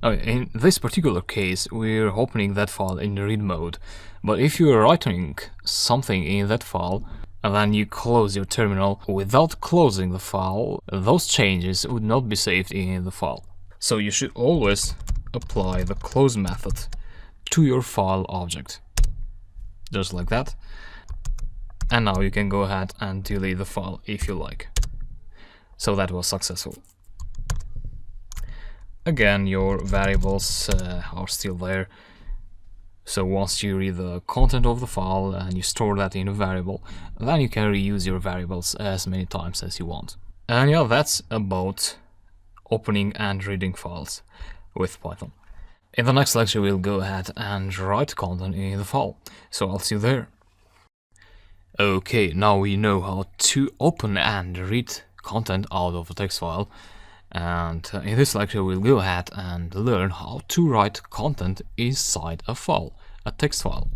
In this particular case, we're opening that file in read mode. But if you're writing something in that file, and then you close your terminal without closing the file, those changes would not be saved in the file. So you should always apply the close method to your file object, just like that. And now you can go ahead and delete the file if you like. So that was successful. Again, your variables are still there. So once you read the content of the file and you store that in a variable, then you can reuse your variables as many times as you want. And yeah, that's about opening and reading files with Python. In the next lecture, we'll go ahead and write content in the file. So I'll see you there. Okay, now we know how to open and read content out of a text file. And in this lecture, we'll go ahead and learn how to write content inside a file, a text file.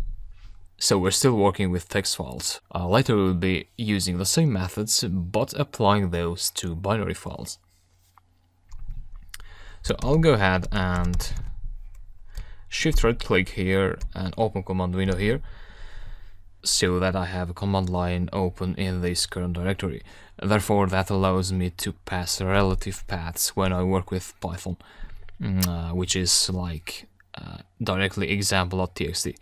So we're still working with text files. Later, we'll be using the same methods, but applying those to binary files. So I'll go ahead and shift right click here and open command window here, so that I have a command line open in this current directory. Therefore, that allows me to pass relative paths when I work with Python, which is like directly example.txt.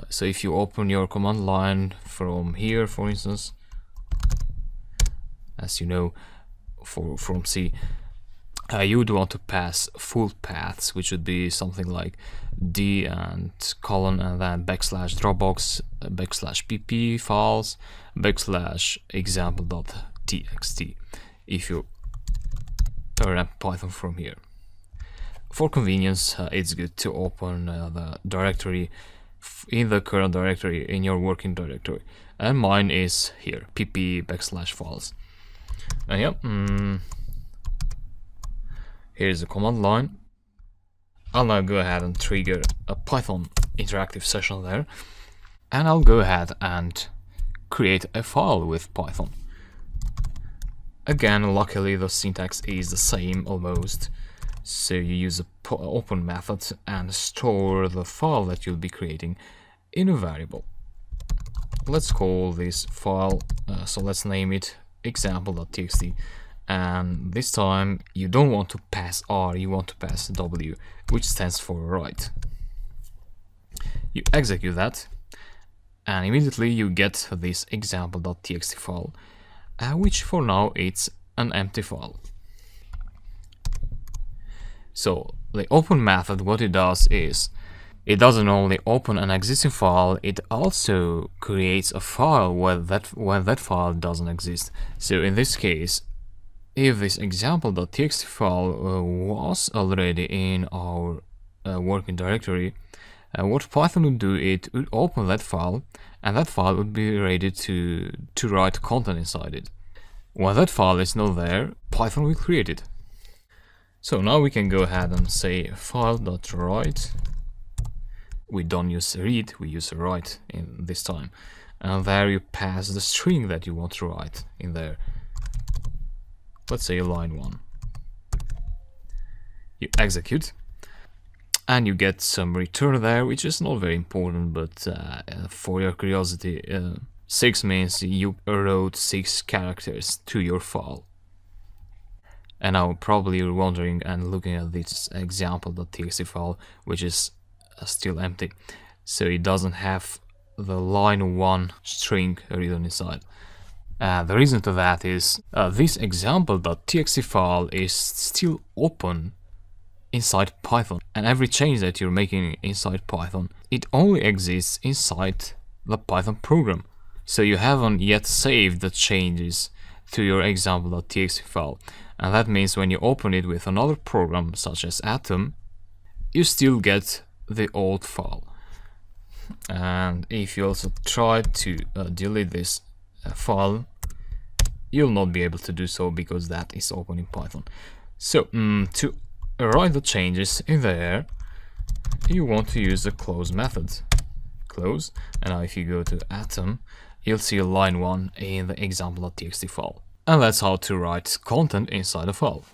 So if you open your command line from here, for instance, as you know, from C, you would want to pass full paths, which would be something like d and colon and then \dropbox \pp files \example.txt if you run Python from here. For convenience, it's good to open the directory in the current directory in your working directory, and mine is here, pp \files. And yeah, here's the command line. I'll now go ahead and trigger a Python interactive session there, and I'll go ahead and create a file with Python. Again, luckily the syntax is the same almost, so you use the open method and store the file that you'll be creating in a variable. Let's call this file, so let's name it example.txt. And this time you don't want to pass R, you want to pass W, which stands for write. You execute that, and immediately you get this example.txt file, which for now it's an empty file. So the open method, what it does is, it doesn't only open an existing file, it also creates a file when that file doesn't exist. So in this case, if this example.txt file was already in our working directory, what Python would do, it would open that file, and that file would be ready to write content inside it. When that file is not there, Python will create it. So now we can go ahead and say file.write. We don't use read, we use write in this time. And there you pass the string that you want to write in there. Let's say line 1. You execute, and you get some return there, which is not very important, but for your curiosity, 6 means you wrote 6 characters to your file. And now probably you're wondering and looking at this example.txt file, which is still empty, so it doesn't have the line 1 string written inside. The reason to that is this example.txt file is still open inside Python, and every change that you're making inside Python, it only exists inside the Python program. So you haven't yet saved the changes to your example.txt file, and that means when you open it with another program such as Atom, you still get the old file. And if you also try to delete this file, you'll not be able to do so because that is open in Python. So to write the changes in there, you want to use the close method. Close, and now if you go to Atom, you'll see line 1 in the example.txt file. And that's how to write content inside a file.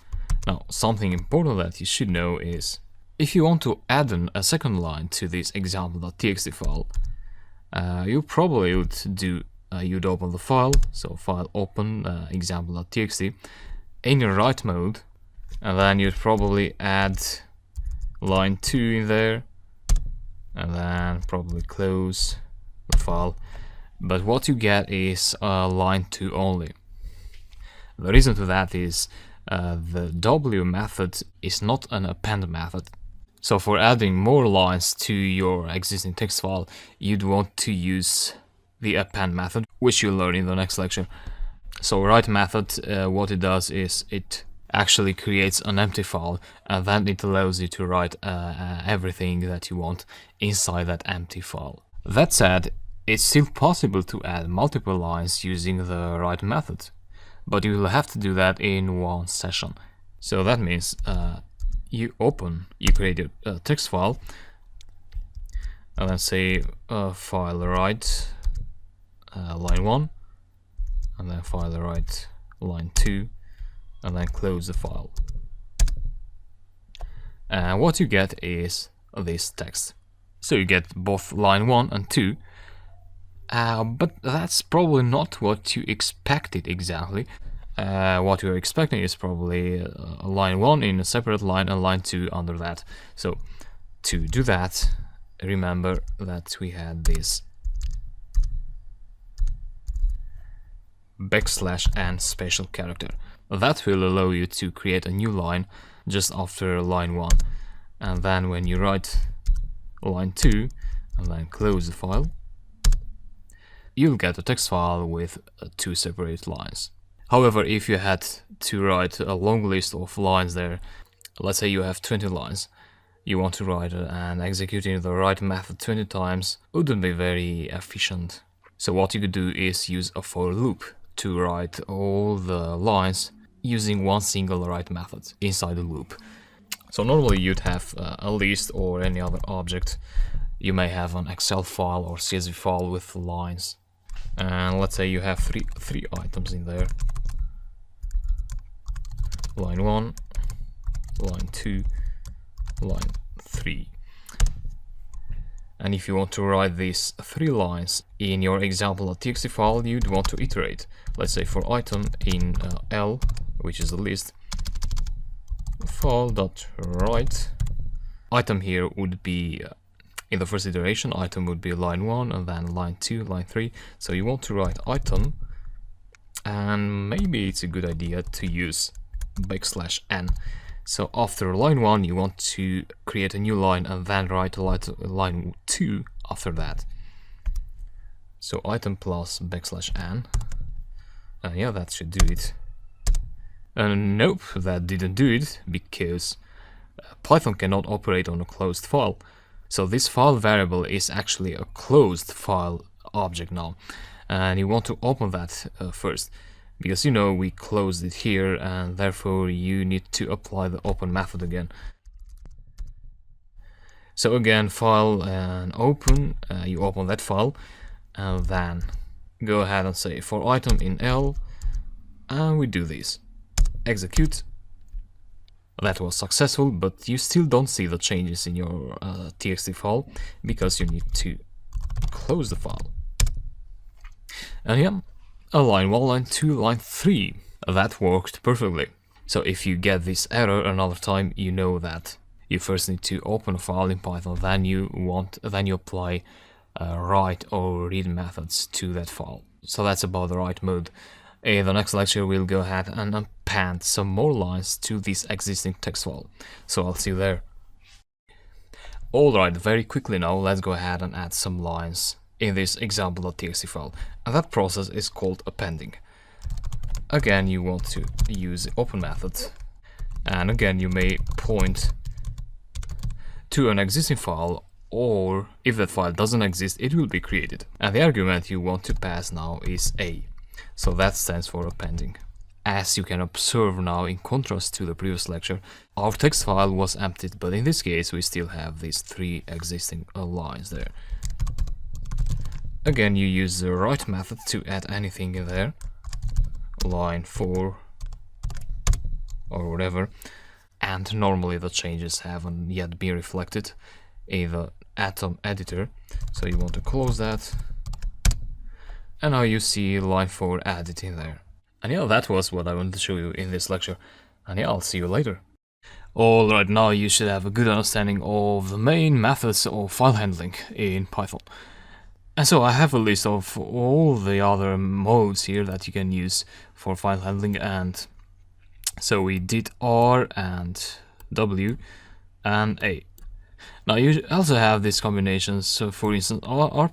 Now, something important that you should know is, if you want to add a second line to this example.txt file, you probably would do, you'd open the file, so file open example.txt in your write mode, and then you'd probably add line 2 in there, and then probably close the file. But what you get is line 2 only. The reason to that is the W method is not an append method. So for adding more lines to your existing text file, you'd want to use the append method, which you'll learn in the next lecture. So write method, what it does is it actually creates an empty file, and then it allows you to write everything that you want inside that empty file. That said, it's still possible to add multiple lines using the write method, but you will have to do that in one session. So that means you create a text file, and then say file write line 1, and then file write line 2, and then close the file. And what you get is this text. So you get both line 1 and 2, but that's probably not what you expected exactly. What you're expecting is probably a line 1 in a separate line and line 2 under that. So to do that, remember that we had this \n special character. That will allow you to create a new line just after line 1. And then when you write line 2 and then close the file, you'll get a text file with 2 separate lines. However, if you had to write a long list of lines there, let's say you have 20 lines, you want to write it, and executing the write method 20 times wouldn't be very efficient. So what you could do is use a for loop to write all the lines using one single write method inside the loop. So normally you'd have a list or any other object. You may have an Excel file or CSV file with lines, and let's say you have three items in there: line 1, line 2, line 3. And if you want to write these 3 lines in your example.txt file, you'd want to iterate. Let's say for item in L, which is a list, file.write. Item here would be, in the first iteration, item would be line 1, and then line 2, line 3. So you want to write item, and maybe it's a good idea to use \n So after line 1 you want to create a new line and then write line 2 after that. So item plus \n, and yeah, that should do it. Nope, that didn't do it, because Python cannot operate on a closed file. So this file variable is actually a closed file object now, and you want to open that first, because you know we closed it here, and therefore you need to apply the open method again. So again, file and open, you open that file, and then go ahead and say for item in L, and we do this. Execute. That was successful, but you still don't see the changes in your txt file, because you need to close the file. And yeah, line 1, line 2, line 3, that worked perfectly. So if you get this error another time, you know that you first need to open a file in Python, then you apply write or read methods to that file. So that's about the write mode. In the next lecture we'll go ahead and append some more lines to this existing text file. So I'll see you there. Alright, very quickly now, let's go ahead and add some lines in this example.txt file, and that process is called appending. Again, you want to use the open method, and again you may point to an existing file, or if that file doesn't exist, it will be created. And the argument you want to pass now is a, so that stands for appending. As you can observe now, in contrast to the previous lecture, our text file was emptied, but in this case we still have these 3 existing lines there. Again, you use the write method to add anything in there, line 4 or whatever, and normally the changes haven't yet been reflected in the atom editor, so you want to close that, and now you see line 4 added in there. And yeah, that was what I wanted to show you in this lecture, and yeah, I'll see you later. Alright, now you should have a good understanding of the main methods of file handling in Python. And so I have a list of all the other modes here that you can use for file handling, and so we did R and W and A. Now you also have these combinations, so for instance R+,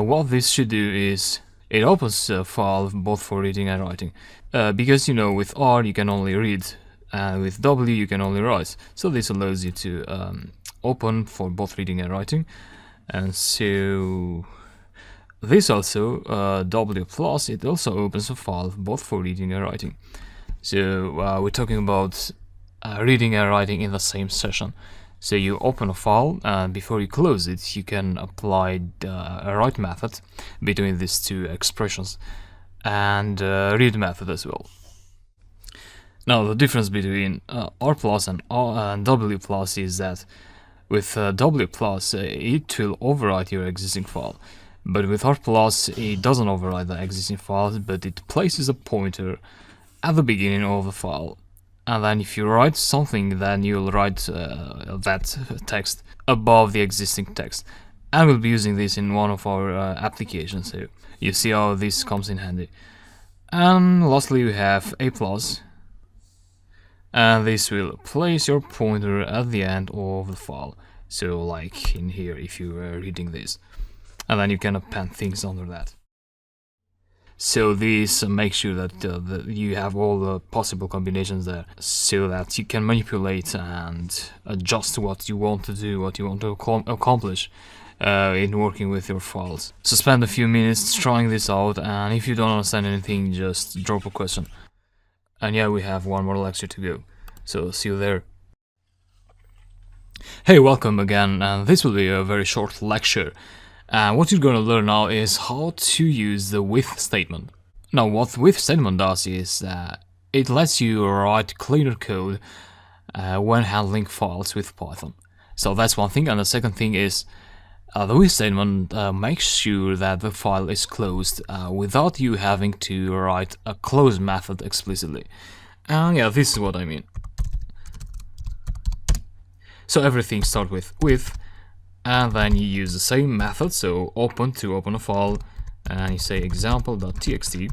what this should do is it opens a file both for reading and writing, because you know with R you can only read, and with W you can only write, so this allows you to open for both reading and writing. And so this also, W+, it also opens a file both for reading and writing. So we're talking about reading and writing in the same session. So you open a file, and before you close it, you can apply a write method between these 2 expressions, and read method as well. Now the difference between R+ and W+ is that with W+, it will overwrite your existing file, but with R+, it doesn't overwrite the existing file, but it places a pointer at the beginning of the file, and then if you write something, then you'll write that text above the existing text, and we'll be using this in one of our applications, so you see how this comes in handy. And lastly we have A+, and this will place your pointer at the end of the file, so like in here if you were reading this, and then you can append things under that. So this makes sure that you have all the possible combinations there, so that you can manipulate and adjust what you want to do, what you want to accomplish in working with your files. So spend a few minutes trying this out, and if you don't understand anything, just drop a question. And yeah, we have one more lecture to go, so see you there. Hey, welcome again, and this will be a very short lecture. What you're going to learn now is how to use the with statement. Now, what with statement does is it lets you write cleaner code when handling files with Python. So that's one thing, and the second thing is the with statement makes sure that the file is closed without you having to write a close method explicitly. And yeah, this is what I mean. So everything starts with, and then you use the same method, so open to open a file, and you say example.txt,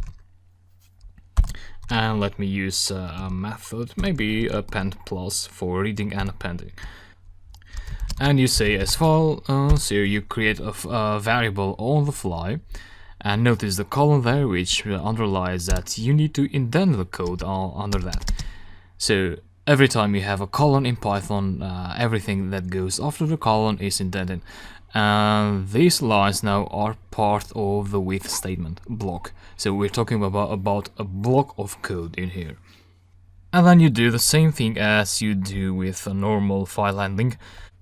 And let me use a method, maybe append plus, for reading and appending. And you say as file, so you create a variable on the fly, and notice the column there which underlies that you need to indent the code under that. So every time you have a colon in Python, everything that goes after the colon is indented. And these lines now are part of the with statement block. So we're talking about a block of code in here. And then you do the same thing as you do with a normal file handling,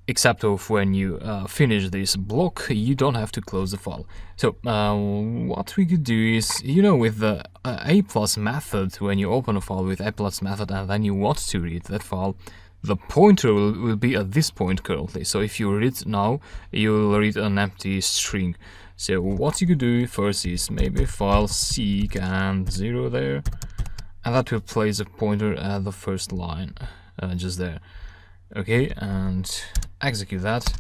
except of when you finish this block, you don't have to close the file. So what we could do is, with the a plus method, when you open a file with a plus method and then you want to read that file, the pointer will be at this point currently. So if you read now, you'll read an empty string. So what you could do first is maybe file seek and 0 there, and that will place a pointer at the first line, just there. Okay, and execute that.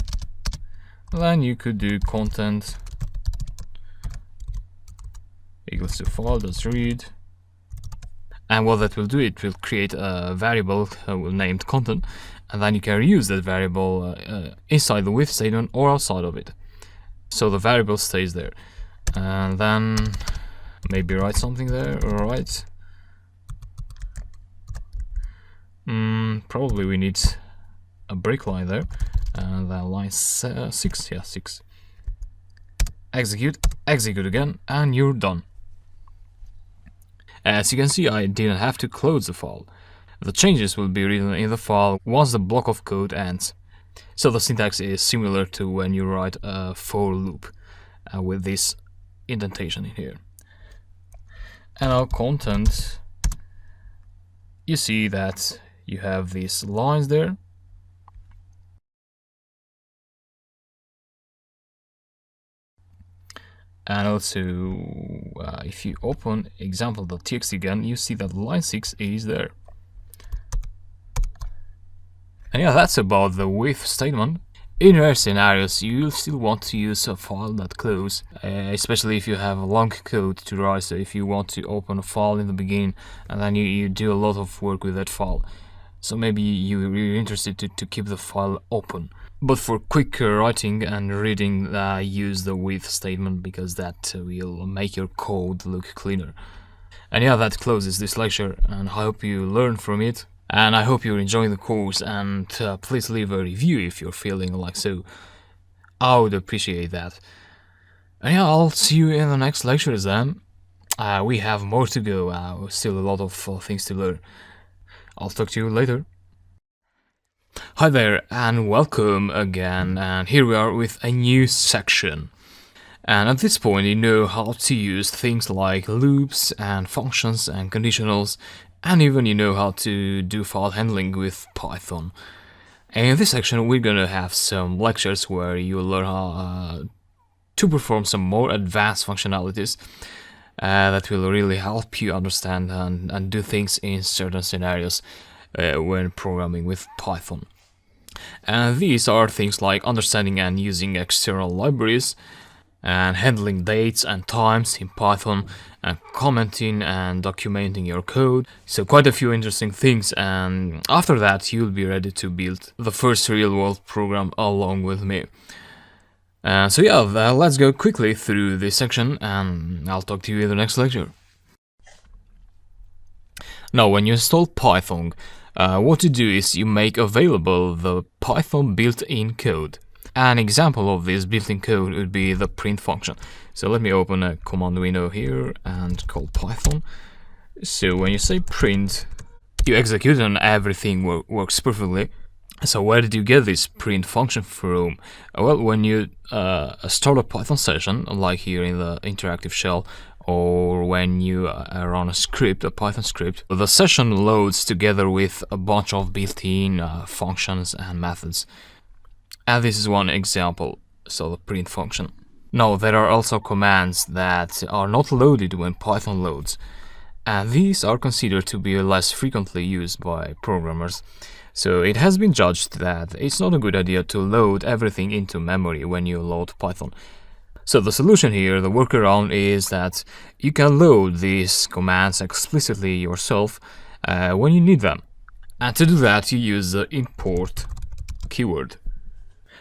Then you could do content equals to file.read, and what that will do, it will create a variable named content, and then you can reuse that variable inside the with statement or outside of it. So the variable stays there, and then maybe write something there. Alright, probably we need a break line there, and then line 6, yeah, 6. Execute again, and you're done. As you can see, I didn't have to close the file. The changes will be written in the file once the block of code ends. So the syntax is similar to when you write a for loop with this indentation in here. And our content, you see that you have these lines there. And also, if you open example.txt again, you see that line 6 is there. And yeah, that's about the with statement. In rare scenarios, you'll still want to use a file.close, especially if you have a long code to write. So if you want to open a file in the beginning, and then you do a lot of work with that file. So maybe you're interested to keep the file open. But for quick writing and reading, use the with statement, because that will make your code look cleaner. And yeah, that closes this lecture, and I hope you learned from it. And I hope you're enjoying the course, and please leave a review if you're feeling like so. I would appreciate that. And yeah, I'll see you in the next lectures then. We have more to go, still a lot of things to learn. I'll talk to you later. Hi there, and welcome again, and here we are with a new section. And at this point you know how to use things like loops and functions and conditionals, and even you know how to do file handling with Python. And in this section we're gonna have some lectures where you'll learn how to perform some more advanced functionalities that will really help you understand and do things in certain scenarios when programming with Python. And these are things like understanding and using external libraries, and handling dates and times in Python, and commenting and documenting your code. So quite a few interesting things, and after that you'll be ready to build the first real-world program along with me. So yeah, let's go quickly through this section, and I'll talk to you in the next lecture. Now, when you install Python, what you do is you make available the Python built-in code. An example of this built-in code would be the print function. So let me open a command window here and call Python. So when you say print, you execute and everything works perfectly. So where did you get this print function from? Well, when you start a Python session, like here in the interactive shell, or when you run a Python script, the session loads together with a bunch of built-in functions and methods. And this is one example, so the print function. Now, there are also commands that are not loaded when Python loads, and these are considered to be less frequently used by programmers. So it has been judged that it's not a good idea to load everything into memory when you load Python. So the solution here, the workaround, is that you can load these commands explicitly yourself when you need them. And to do that, you use the import keyword.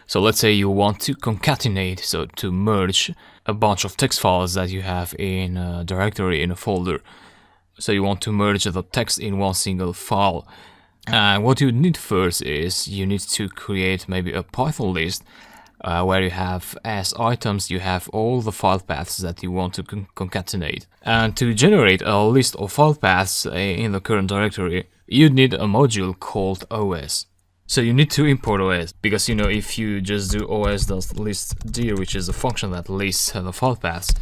So let's say you want to concatenate, so to merge a bunch of text files that you have in a directory, in a folder. So you want to merge the text in one single file. And what you need first is you need to create maybe a Python list where you have, as items, you have all the file paths that you want to concatenate. And to generate a list of file paths in the current directory, you need a module called OS. So you need to import OS, because if you just do os.listdir, which is a function that lists the file paths,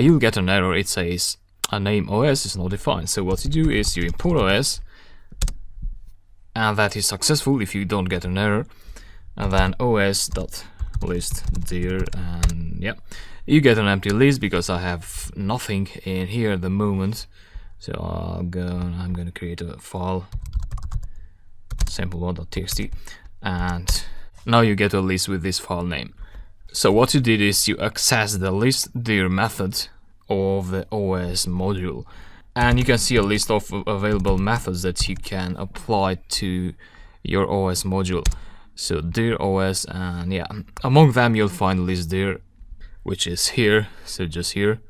you'll get an error. It says a name OS is not defined. So what you do is you import OS, and that is successful if you don't get an error. And then os.listdir, and yeah, you get an empty list because I have nothing in here at the moment. So I'm gonna create a file, sample1.txt, and now you get a list with this file name. So what you did is you access the listdir method of the OS module, and you can see a list of available methods that you can apply to your OS module. So dir OS, and yeah, among them you'll find listdir, which is here, so just here.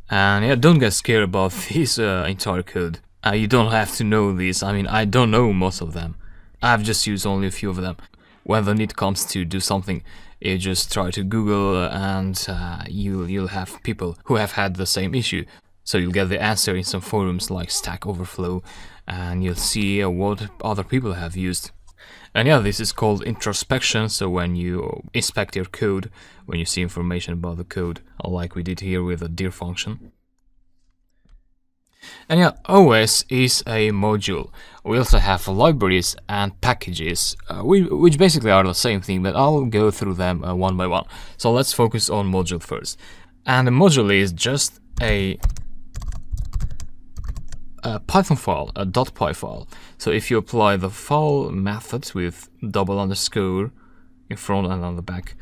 And yeah, don't get scared about this entire code. You don't have to know this. I mean, I don't know most of them. I've just used only a few of them. When the need comes to do something, you just try to Google, and you'll have people who have had the same issue. So you'll get the answer in some forums like Stack Overflow, and you'll see what other people have used. And yeah, this is called introspection. So when you inspect your code, when you see information about the code, like we did here with the dir function. And yeah, OS is a module. We also have libraries and packages, which basically are the same thing, but I'll go through them one by one. So let's focus on module first. And the module is just a Python file, a .py file. So if you apply the file method with double underscore in front and on the back,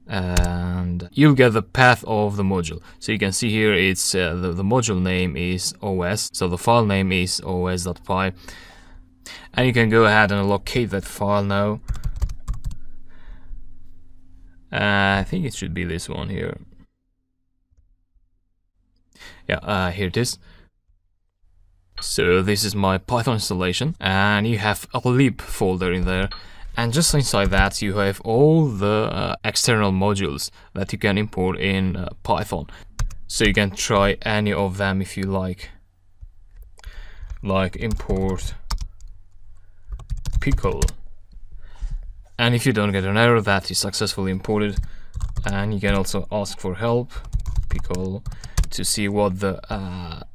and you'll get the path of the module. So you can see here it's the module name is OS, so the file name is os.py, and you can go ahead and locate that file now. I think it should be this one here. Yeah, here it is. So this is my Python installation, and you have a lib folder in there, and just inside that you have all the external modules that you can import in Python. So you can try any of them if you like import pickle, and if you don't get an error, that is successfully imported. And you can also ask for help, pickle, to see what the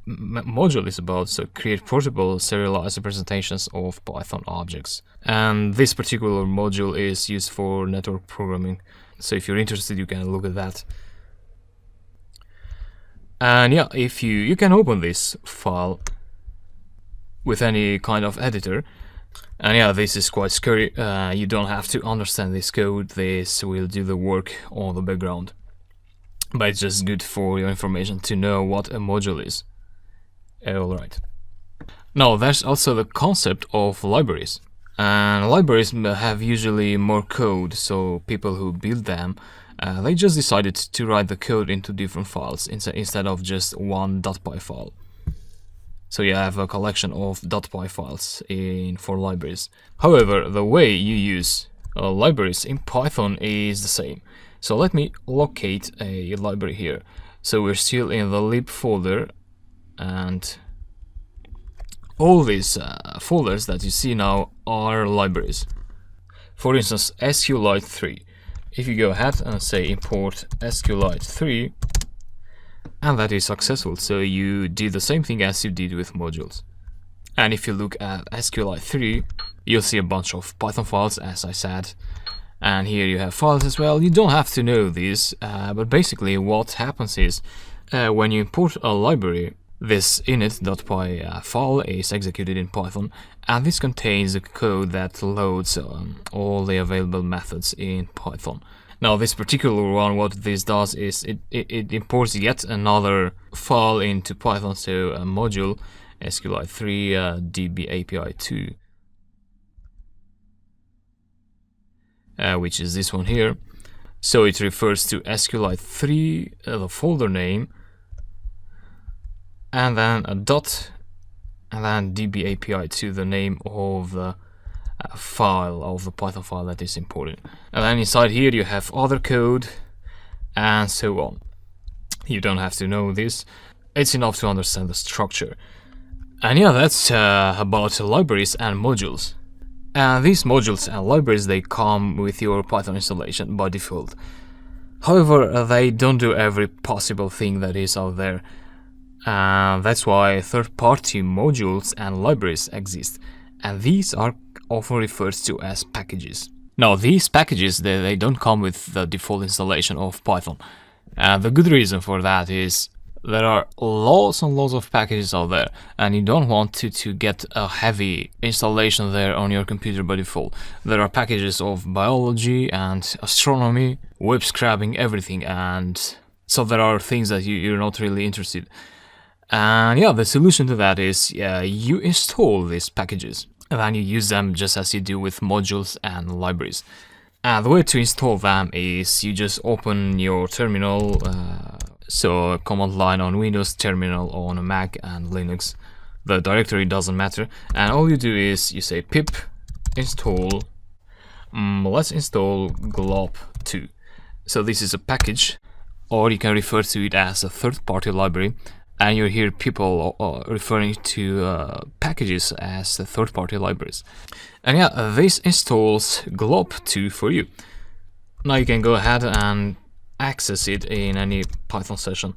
module is about. So create portable serialized representations of Python objects, and this particular module is used for network programming. So if you're interested, you can look at that. And yeah, if you can open this file with any kind of editor. And yeah, this is quite scary. You don't have to understand this code. This will do the work on the background. But it's just good for your information to know what a module is. Alright. Now, there's also the concept of libraries. And libraries have usually more code, so people who build them, they just decided to write the code into different files instead of just one .py file. So you have a collection of .py files for libraries. However, the way you use libraries in Python is the same. So let me locate a library here. So we're still in the lib folder, and all these folders that you see now are libraries. For instance, SQLite 3. If you go ahead and say import SQLite 3, and that is successful, so you did the same thing as you did with modules. And if you look at SQLite 3, you'll see a bunch of Python files, as I said. And here you have files as well. You don't have to know these, but basically what happens is when you import a library, this init.py file is executed in Python, and this contains the code that loads all the available methods in Python. Now this particular one, what this does is it imports yet another file into Python, so a module SQLite3 dbapi2, which is this one here. So it refers to SQLite3, the folder name, and then a dot, and then dbapi2, the name of the file, of the Python file that is imported. And then inside here you have other code and so on. You don't have to know this, it's enough to understand the structure. And yeah, that's about libraries and modules. And these modules and libraries, they come with your Python installation by default. However, they don't do every possible thing that is out there. That's why third-party modules and libraries exist, and these are often referred to as packages. Now, these packages, they don't come with the default installation of Python. And the good reason for that is there are lots and lots of packages out there, and you don't want to get a heavy installation there on your computer by default. There are packages of biology and astronomy, web scraping, everything, and so there are things that you're not really interested. And yeah, the solution to that is you install these packages and then you use them just as you do with modules and libraries. And the way to install them is you just open your terminal, so command line on Windows, terminal on a Mac and Linux. The directory doesn't matter, and all you do is you say pip install, let's install glob2. So this is a package, or you can refer to it as a third-party library. And you hear people referring to packages as the third-party libraries. And yeah, this installs glob2 for you. Now you can go ahead and access it in any Python session,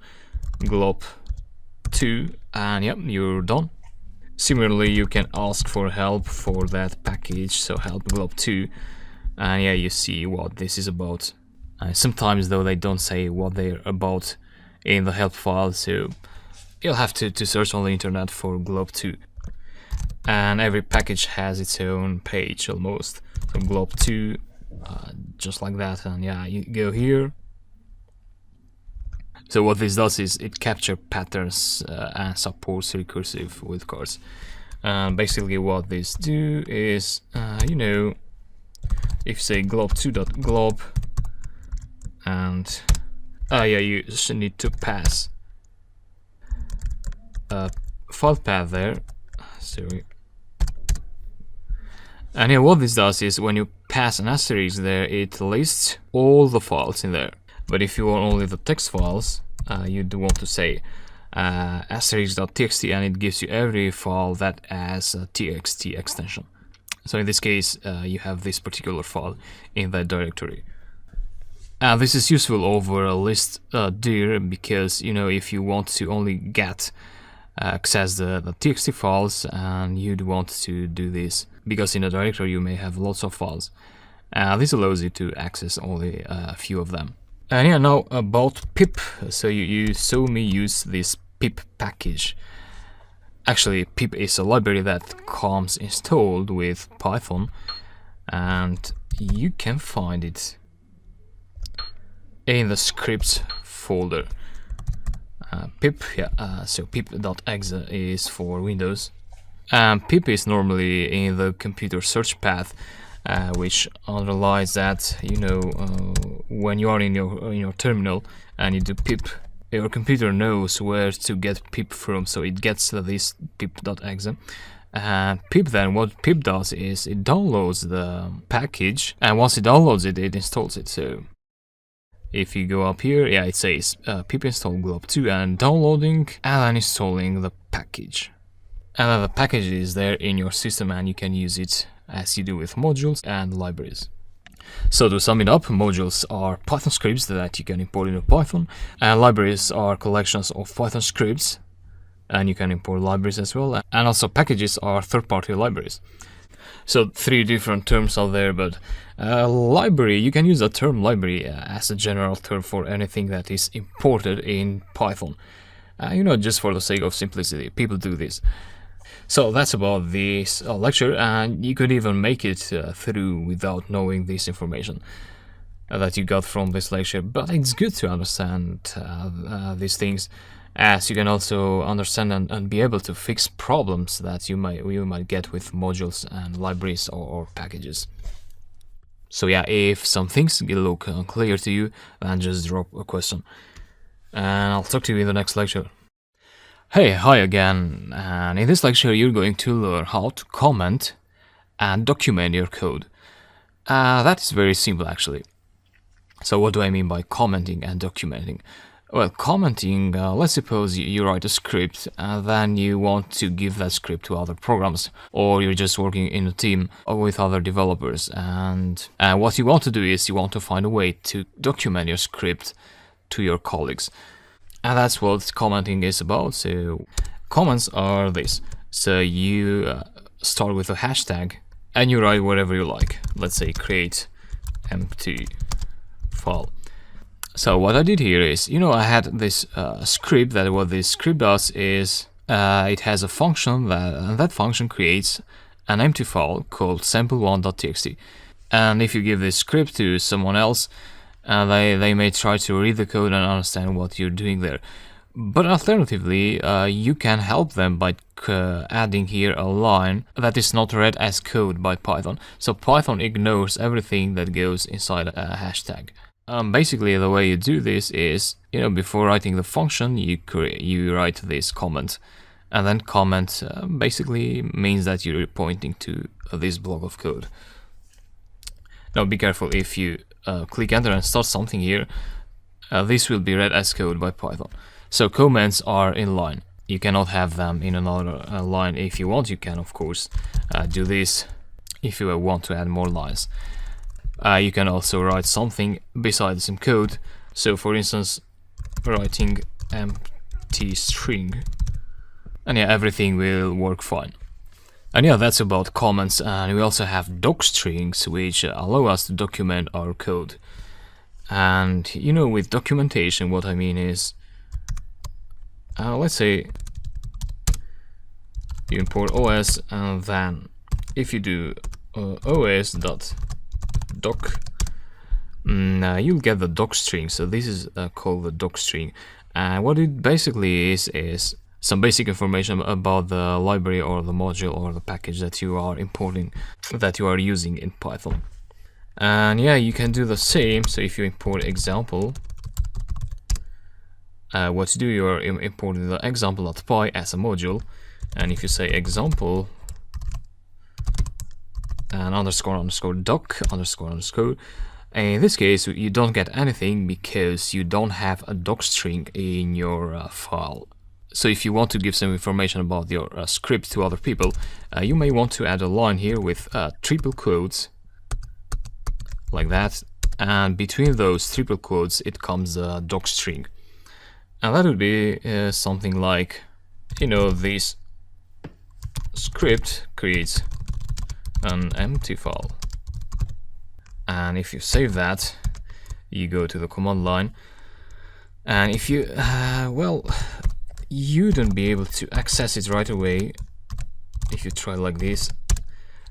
glob2, and yeah, you're done. Similarly, you can ask for help for that package, so help glob2, and yeah, you see what this is about. Sometimes though they don't say what they're about in the help file, so you'll have to search on the internet for glob2. And every package has its own page almost. So glob2, just like that, and yeah, you go here. So what this does is it captures patterns and supports recursive wildcards. And basically what this do is, you know, if you say glob2.glob, and yeah, you just need to pass file path there, sorry. And yeah, what this does is when you pass an asterisk there, it lists all the files in there. But if you want only the text files, you do want to say asterisk.txt, and it gives you every file that has a txt extension. So in this case, you have this particular file in that directory. This is useful over a list dir, because you know, if you want to only get access the txt files, and you'd want to do this because in a directory you may have lots of files. This allows you to access only a few of them. And yeah, now about pip. So you saw me use this pip package. Actually, pip is a library that comes installed with Python, and you can find it in the scripts folder. Pip, yeah, so pip.exe is for Windows. Pip is normally in the computer search path, which underlies that, you know, when you are in your terminal and you do pip, your computer knows where to get pip from, so it gets this pip.exe. And pip, then what pip does is it downloads the package, and once it downloads it, it installs it. So if you go up here, yeah, it says pip install glob2 and downloading and then installing the package. And then the package is there in your system, and you can use it as you do with modules and libraries. So to sum it up, modules are Python scripts that you can import into Python, and libraries are collections of Python scripts, and you can import libraries as well. And also packages are third-party libraries. So 3 different terms out there, but library, you can use the term library as a general term for anything that is imported in Python. You know, just for the sake of simplicity, people do this. So that's about this lecture, and you could even make it through without knowing this information. that you got from this lecture, but it's good to understand these things, as you can also understand and be able to fix problems that you might get with modules and libraries or packages. So yeah, if some things look unclear to you, then just drop a question. And I'll talk to you in the next lecture. Hey, hi again, and in this lecture you're going to learn how to comment and document your code. That is very simple actually. So what do I mean by commenting and documenting? Well, commenting, let's suppose you write a script and then you want to give that script to other programs, or you're just working in a team or with other developers, and what you want to do is you want to find a way to document your script to your colleagues. And that's what commenting is about. So comments are this. So you start with a hashtag and you write whatever you like. Let's say create empty file. So what I did here is, I had this script that what this script does is it has a function and that function creates an empty file called sample1.txt. And if you give this script to someone else, they may try to read the code and understand what you're doing there. But alternatively, you can help them by adding here a line that is not read as code by Python. So Python ignores everything that goes inside a hashtag. Basically, the way you do this is, before writing the function, you write this comment. And then comment basically means that you're pointing to this block of code. Now be careful, if you click enter and start something here, this will be read as code by Python. So comments are in line. You cannot have them in another line. If you want, you can of course do this if you want to add more lines. You can also write something besides some code. So for instance, writing empty string, and yeah, everything will work fine. And yeah, that's about comments. And we also have docstrings, which allow us to document our code. And with documentation, what I mean is, let's say you import OS, and then if you do os.doc, you'll get the docstring. So this is called the docstring. And what it basically is some basic information about the library or the module or the package that you are importing, that you are using in Python. And yeah, you can do the same. So if you import example, what you do, you are importing the example.py as a module. And if you say example and __doc__, in this case you don't get anything because you don't have a docstring in your file. So if you want to give some information about your script to other people, you may want to add a line here with triple quotes, like that, and between those triple quotes it comes a docstring. And that would be something like, this script creates an empty file. And if you save that, you go to the command line, and if you you don't be able to access it right away if you try like this.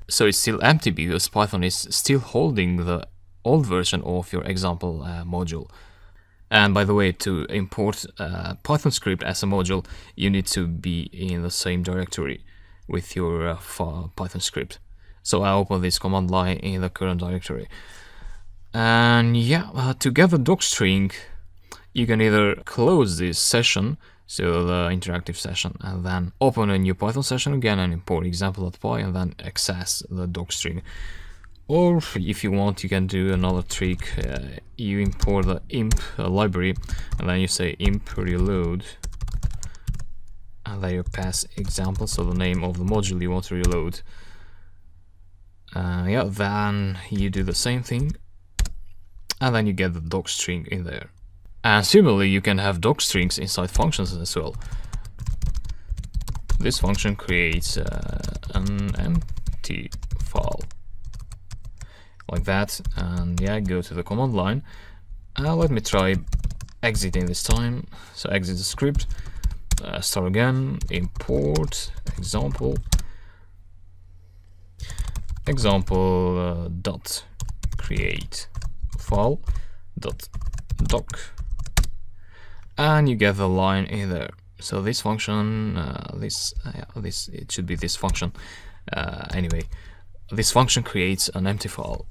So it's still empty because Python is still holding the old version of your example module. And by the way, to import Python script as a module, you need to be in the same directory with your Python script. So I open this command line in the current directory. And yeah, to get the docstring, you can either close this session, so the interactive session, and then open a new Python session again and import example.py and then access the docstring. Or if you want, you can do another trick. You import the imp library and then you say imp reload, and then you pass example, so the name of the module you want to reload. Yeah, then you do the same thing, and then you get the docstring in there. And similarly, you can have docstrings inside functions as well. This function creates an empty file, like that. And yeah, go to the command line. Let me try exiting this time. So exit the script, start again, import example, dot create file dot doc, and you get the line in there. So this function, it should be this function. Anyway, this function creates an empty file.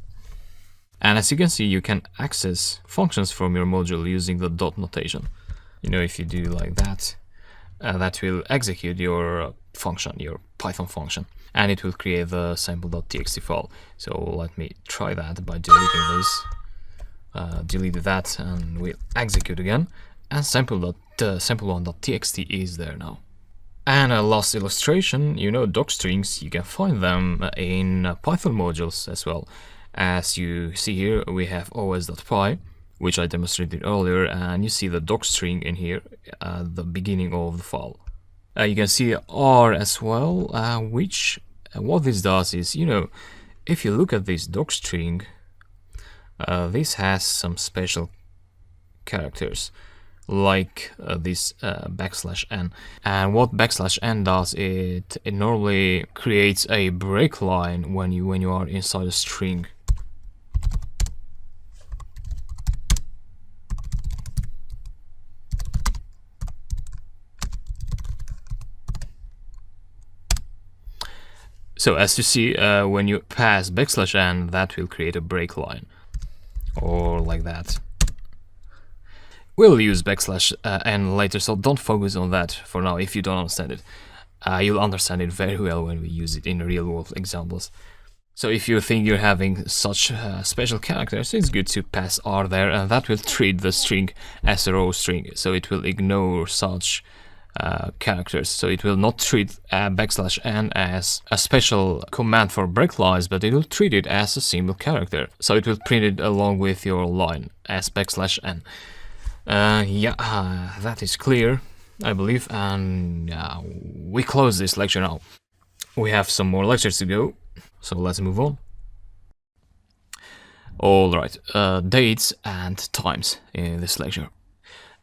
And as you can see, you can access functions from your module using the dot notation. You know, if you do like that, that will execute your function, your Python function, and it will create the sample.txt file. So let me try that by deleting this. Delete that, and we'll execute again. And sample1.txt is there now. And a last illustration, you know, docstrings, you can find them in Python modules as well. As you see here, we have os.py, which I demonstrated earlier, and you see the docstring in here at the beginning of the file. You can see R as well, which what this does is, you know, if you look at this docstring, this has some special characters, like this \n, and what \n does, it normally creates a break line when you are inside a string. So as you see, when you pass \n, that will create a break line, or like that. We'll use \n later, so don't focus on that for now if you don't understand it. You'll understand it very well when we use it in real-world examples. So if you think you're having such special characters, it's good to pass R there, and that will treat the string as a raw string, so it will ignore such characters. So it will not treat \n as a special command for break lines, but it will treat it as a single character. So it will print it along with your line as \n. That is clear, I believe, and we close this lecture now. We have some more lectures to go, so let's move on. Alright, dates and times in this lecture.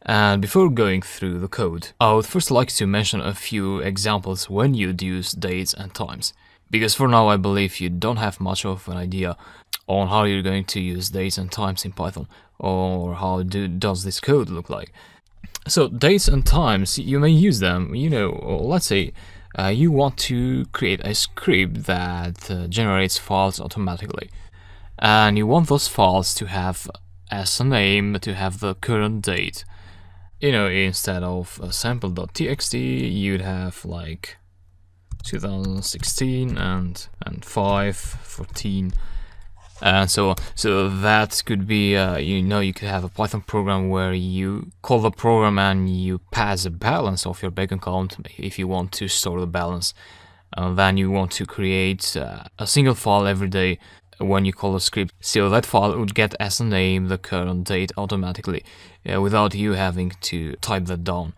And before going through the code, I would first like to mention a few examples when you'd use dates and times. Because for now I believe you don't have much of an idea on how you're going to use dates and times in Python, or how does this code look like. So dates and times, you may use them, you know, let's say you want to create a script that generates files automatically. And you want those files to have as a name, to have the current date. You know, instead of sample.txt, you'd have like 2016 and 514 and so on. So that could be, you know, you could have a Python program where you call the program and you pass a balance of your bank account if you want to store the balance. Then you want to create a single file every day when you call a script. So that file would get as a name the current date automatically without you having to type that down.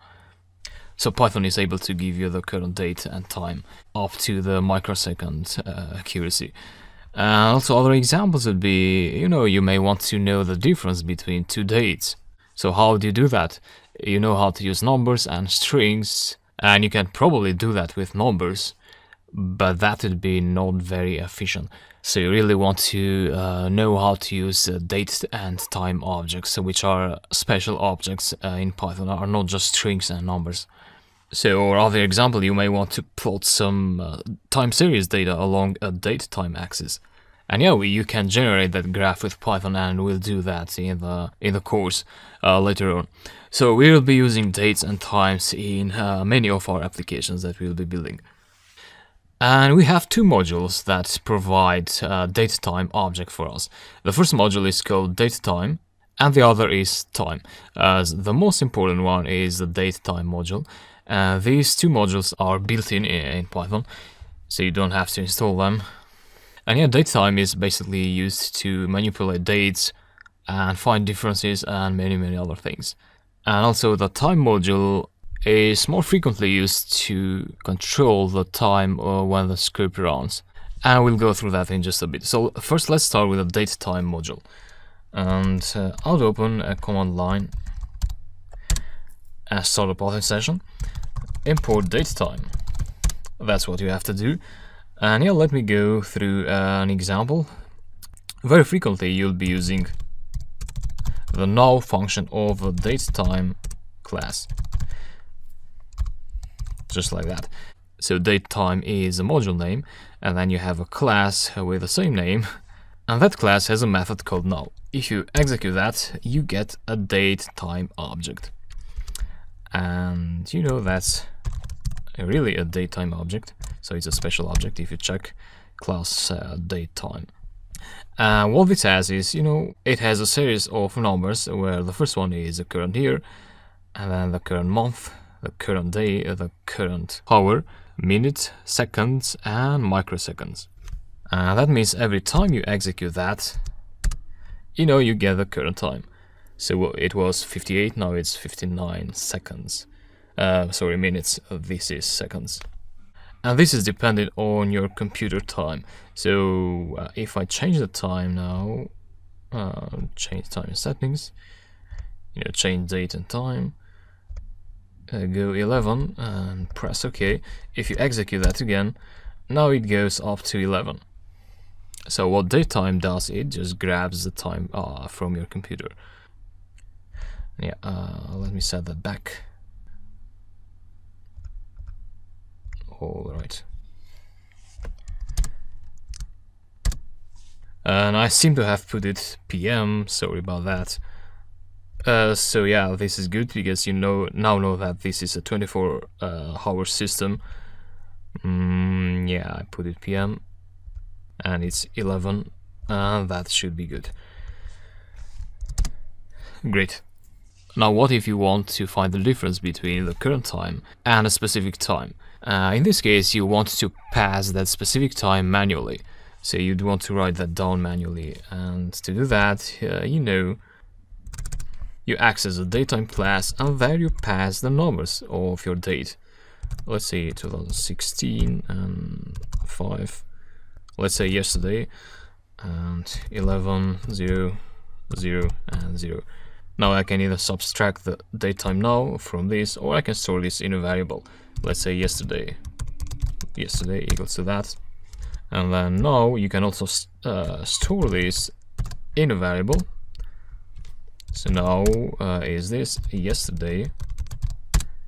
So Python is able to give you the current date and time up to the microsecond accuracy. Also other examples would be, you know, you may want to know the difference between two dates. So how do you do that? You know how to use numbers and strings, and you can probably do that with numbers, but that would be not very efficient. So you really want to know how to use date and time objects, which are special objects in Python, are not just strings and numbers. So, or other example, you may want to plot some time series data along a date time axis. And yeah, you can generate that graph with Python, and we'll do that in the course later on. So we will be using dates and times in many of our applications that we'll be building. And we have two modules that provide datetime object for us. The first module is called datetime, and the other is time. The most important one is the datetime module. These two modules are built in Python, so you don't have to install them. And yeah, datetime is basically used to manipulate dates and find differences and many other things. And also the time module is more frequently used to control the time when the script runs. And we'll go through that in just a bit. So first let's start with the datetime module. And I'll open a command line and start a Python session. Import datetime. That's what you have to do. And yeah, let me go through an example. Very frequently you'll be using the now function of the datetime class. Just like that. So datetime is a module name, and then you have a class with the same name, and that class has a method called now. If you execute that, you get a datetime object. And you know that's really a datetime object, so it's a special object if you check class datetime. What this has is, you know, it has a series of numbers where the first one is the current year, and then the current month, the current day, the current hour, minute, seconds, and microseconds. That means every time you execute that, you know, you get the current time. So it was 58, now it's 59 seconds. Sorry, minutes, this is seconds. And this is dependent on your computer time. So if I change the time now, change time settings, you know, change date and time, go 11 and press OK. If you execute that again, now it goes up to 11. So what datetime does, it just grabs the time from your computer. Yeah, let me set that back. All right. And I seem to have put it PM, sorry about that. So yeah, this is good because you now know that this is a 24-hour system. Yeah, I put it PM, and it's 11, and that should be good. Great. Now what if you want to find the difference between the current time and a specific time? In this case, you want to pass that specific time manually. So you'd want to write that down manually, and to do that, you know, you access the datetime class, and there you pass the numbers of your date. Let's say 2016 and 5. Let's say yesterday, and 11, 0, 0, and 0. Now I can either subtract the datetime now from this, or I can store this in a variable. Let's say yesterday equals to that. And then now you can also store this in a variable. So now is this yesterday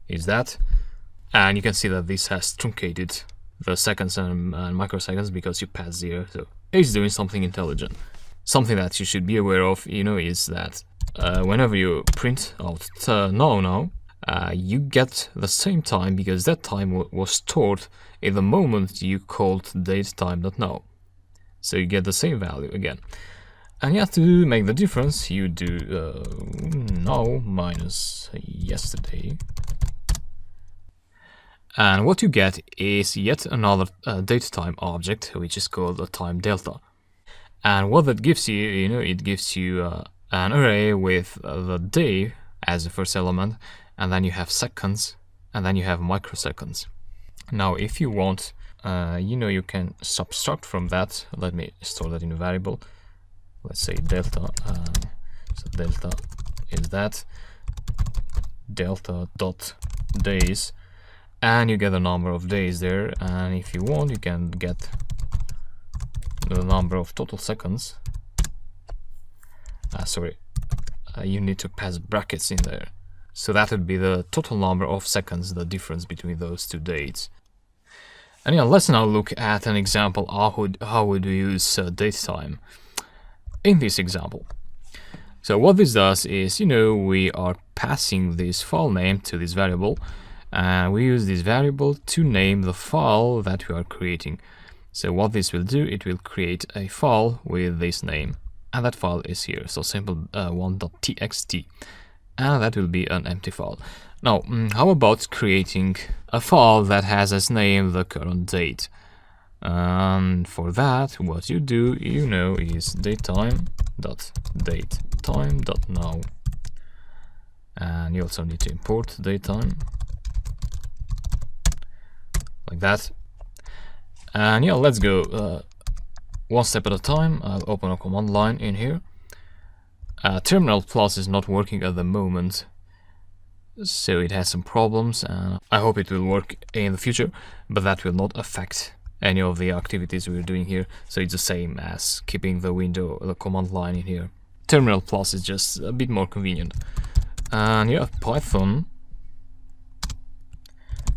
is that, and you can see that this has truncated the seconds and microseconds because you passed 0. So it's doing something intelligent. Something that you should be aware of, you know, is that whenever you print out now, you get the same time because that time was stored in the moment you called datetime.now. So you get the same value again. And you have to make the difference. You do now minus yesterday. And what you get is yet another datetime object, which is called a time delta. And what that gives you, you know, it gives you an array with the day as the first element, and then you have seconds, and then you have microseconds. Now, if you want, you know, you can subtract from that. Let me store that in a variable. Let's say delta. So delta is that delta dot days, and you get the number of days there. And if you want, you can get the number of total seconds. Sorry, you need to pass brackets in there. So that would be the total number of seconds, the difference between those two dates. And yeah, let's now look at an example how would we use datetime in this example. So what this does is, you know, we are passing this file name to this variable, and we use this variable to name the file that we are creating. So what this will do, it will create a file with this name, and that file is here, so sample1.txt, and that will be an empty file. Now, how about creating a file that has as name the current date? And for that, what you do, you know, is datetime.datetime.now, and you also need to import datetime like that. And yeah, let's go one step at a time. I'll open a command line in here. Terminal Plus is not working at the moment, so it has some problems, and I hope it will work in the future, but that will not affect any of the activities we're doing here. So it's the same as keeping the window, the command line in here. terminal plus is just a bit more convenient. And yeah, Python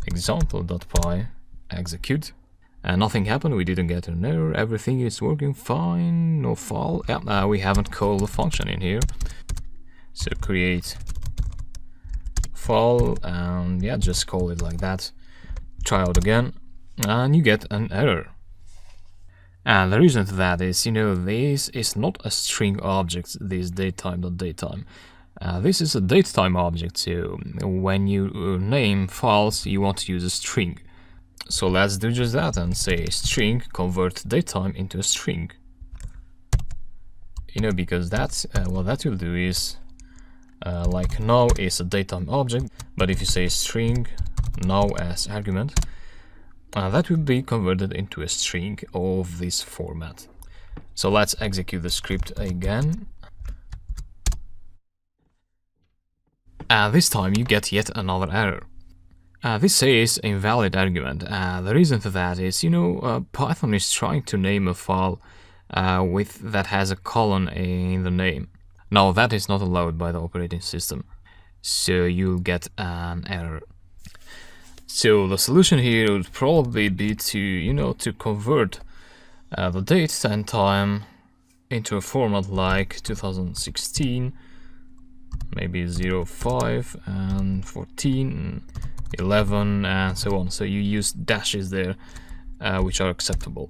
example.py execute, and nothing happened. We didn't get an error. Everything is working fine. No file. Yeah, we haven't called the function in here. So create file, and yeah, just call it like that. Try out again, and you get an error. And the reason to that is, this is not a string object, this datetime.datetime. This is a datetime object, so when you name files, you want to use a string. So let's do just that and say string convert datetime into a string. Because that's what that will do is like now is a datetime object, but if you say string now as argument, that will be converted into a string of this format. So let's execute the script again. This time you get yet another error. This says invalid argument. The reason for that is, Python is trying to name a file that has a colon in the name. Now that is not allowed by the operating system, so you'll get an error. So the solution here would probably be to convert the date and time into a format like 2016, maybe 05 and 14, 11 and so on. So you use dashes there, which are acceptable.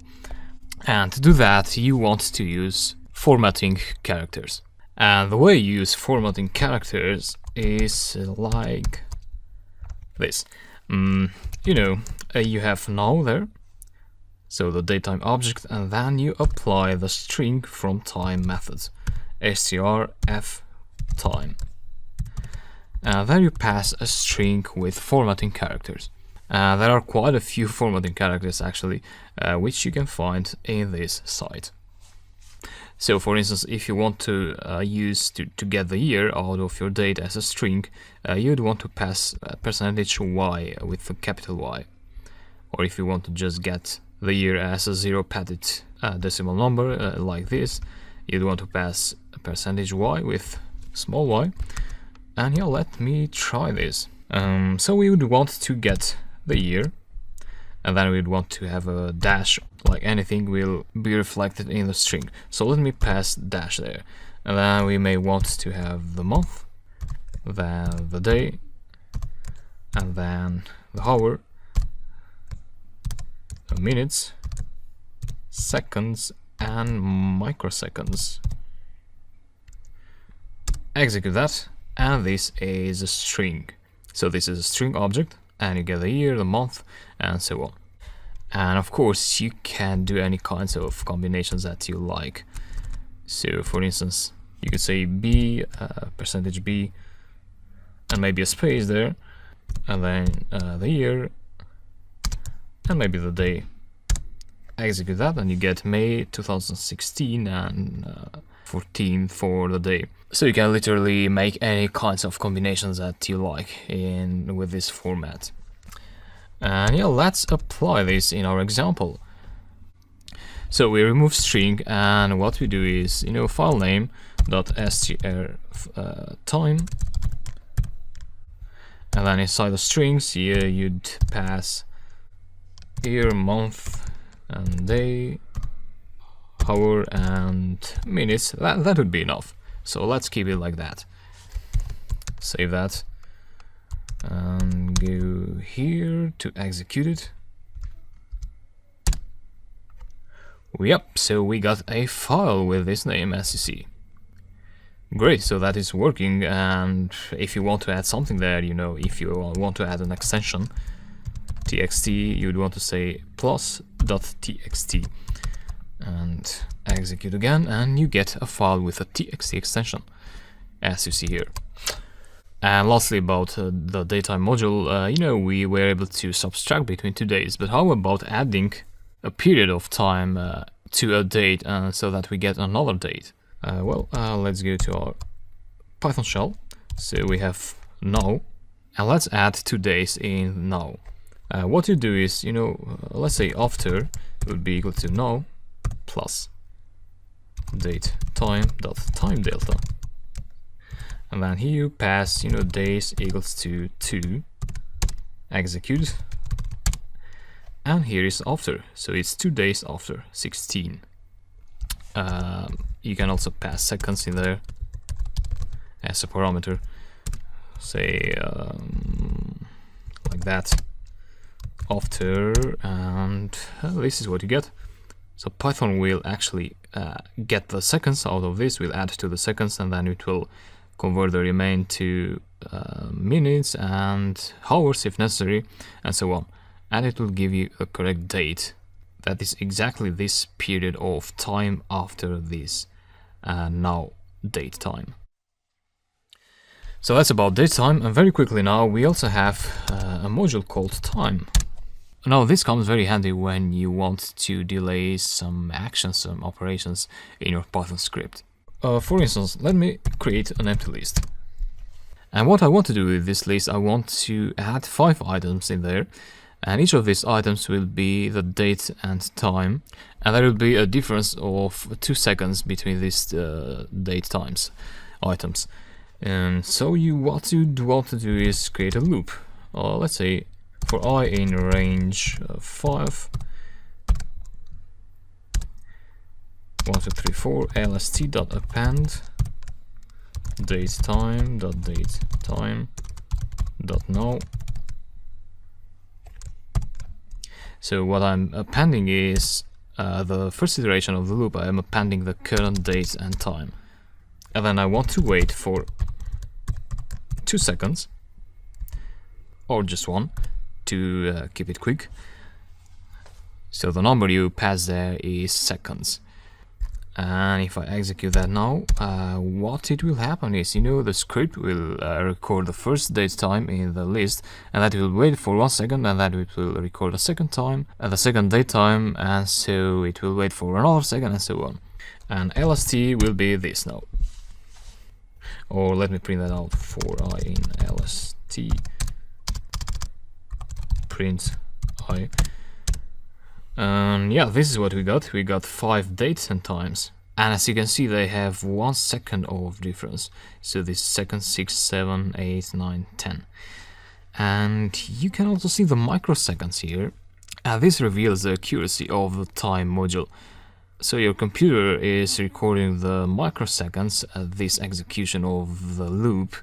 And to do that, you want to use formatting characters. And the way you use formatting characters is like this. You have now there, so the datetime object, and then you apply the string from time method, strf time. Then you pass a string with formatting characters. There are quite a few formatting characters actually, which you can find in this site. So for instance, if you want to use to get the year out of your date as a string, you'd want to pass %y with a capital Y. Or if you want to just get the year as a zero padded decimal number like this, you'd want to pass %y with small y. And yeah, let me try this. So we would want to get the year, and then we'd want to have a dash, like anything will be reflected in the string. So let me pass dash there. And then we may want to have the month, then the day, and then the hour, the minutes, seconds, and microseconds. Execute that, and this is a string. So this is a string object, and you get the year, the month, and so on. And of course, you can do any kinds of combinations that you like. So for instance, you could say b, %b, and maybe a space there, and then the year, and maybe the day. Execute that, and you get May 2016 and 14 for the day. So you can literally make any kinds of combinations that you like with this format. And yeah, let's apply this in our example. So we remove string, and what we do is, file name .str time, and then inside the strings here you'd pass year, month, and day, hour, and minutes. That would be enough. So let's keep it like that. Save that. And go here to execute it. Yep, so we got a file with this name, as you see. Great, so that is working. And if you want to add something there, if you want to add an extension, txt, you'd want to say plus.txt and execute again, and you get a file with a txt extension, as you see here. And lastly, about the datetime module, we were able to subtract between 2 days, but how about adding a period of time to a date so that we get another date? Let's go to our Python shell. So we have now, and let's add 2 days in now. What you do is, let's say after would be equal to now plus date time dot time delta. And then here you pass, days equals to 2, execute, and here is after, so it's 2 days after 16. You can also pass seconds in there as a parameter, say like that, after, and this is what you get. So Python will actually get the seconds out of this, will add to the seconds, and then it will convert the remain to minutes and hours if necessary, and so on. And it will give you a correct date. That is exactly this period of time after this now date time. So that's about date time, and very quickly now we also have a module called time. Now this comes very handy when you want to delay some actions, some operations in your Python script. For instance, let me create an empty list. And what I want to do with this list, I want to add 5 items in there, and each of these items will be the date and time, and there will be a difference of 2 seconds between these date items. And so what you want to do is create a loop. Let's say for I in range 5, 1, 2, 3, 4, lst.append date time dot now. So what I'm appending is the first iteration of the loop. I am appending the current date and time, and then I want to wait for 2 seconds or just 1 to keep it quick. So the number you pass there is seconds. And if I execute that now, what it will happen is, the script will record the first date time in the list, and that will wait for 1 second, and that it will record the second time, and the second date time, and so it will wait for another second, and so on. And LST will be this now. Or let me print that out for I in LST print I. And yeah, this is what we got. We got 5 dates and times, and as you can see, they have 1 second of difference. So this second, 6, 7, 8, 9, 10, and you can also see the microseconds here. And this reveals the accuracy of the time module. So your computer is recording the microseconds at this execution of the loop,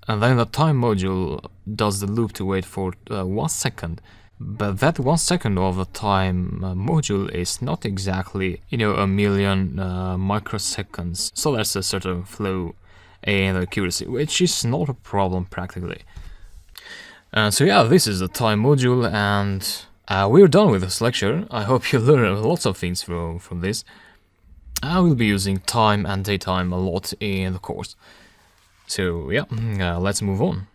and then the time module does the loop to wait for 1 second. But that 1 second of the time module is not exactly, a million microseconds. So there's a certain flow in accuracy, which is not a problem practically. So yeah, this is the time module, and we're done with this lecture. I hope you learned lots of things from this. I will be using time and date time a lot in the course. So yeah, let's move on.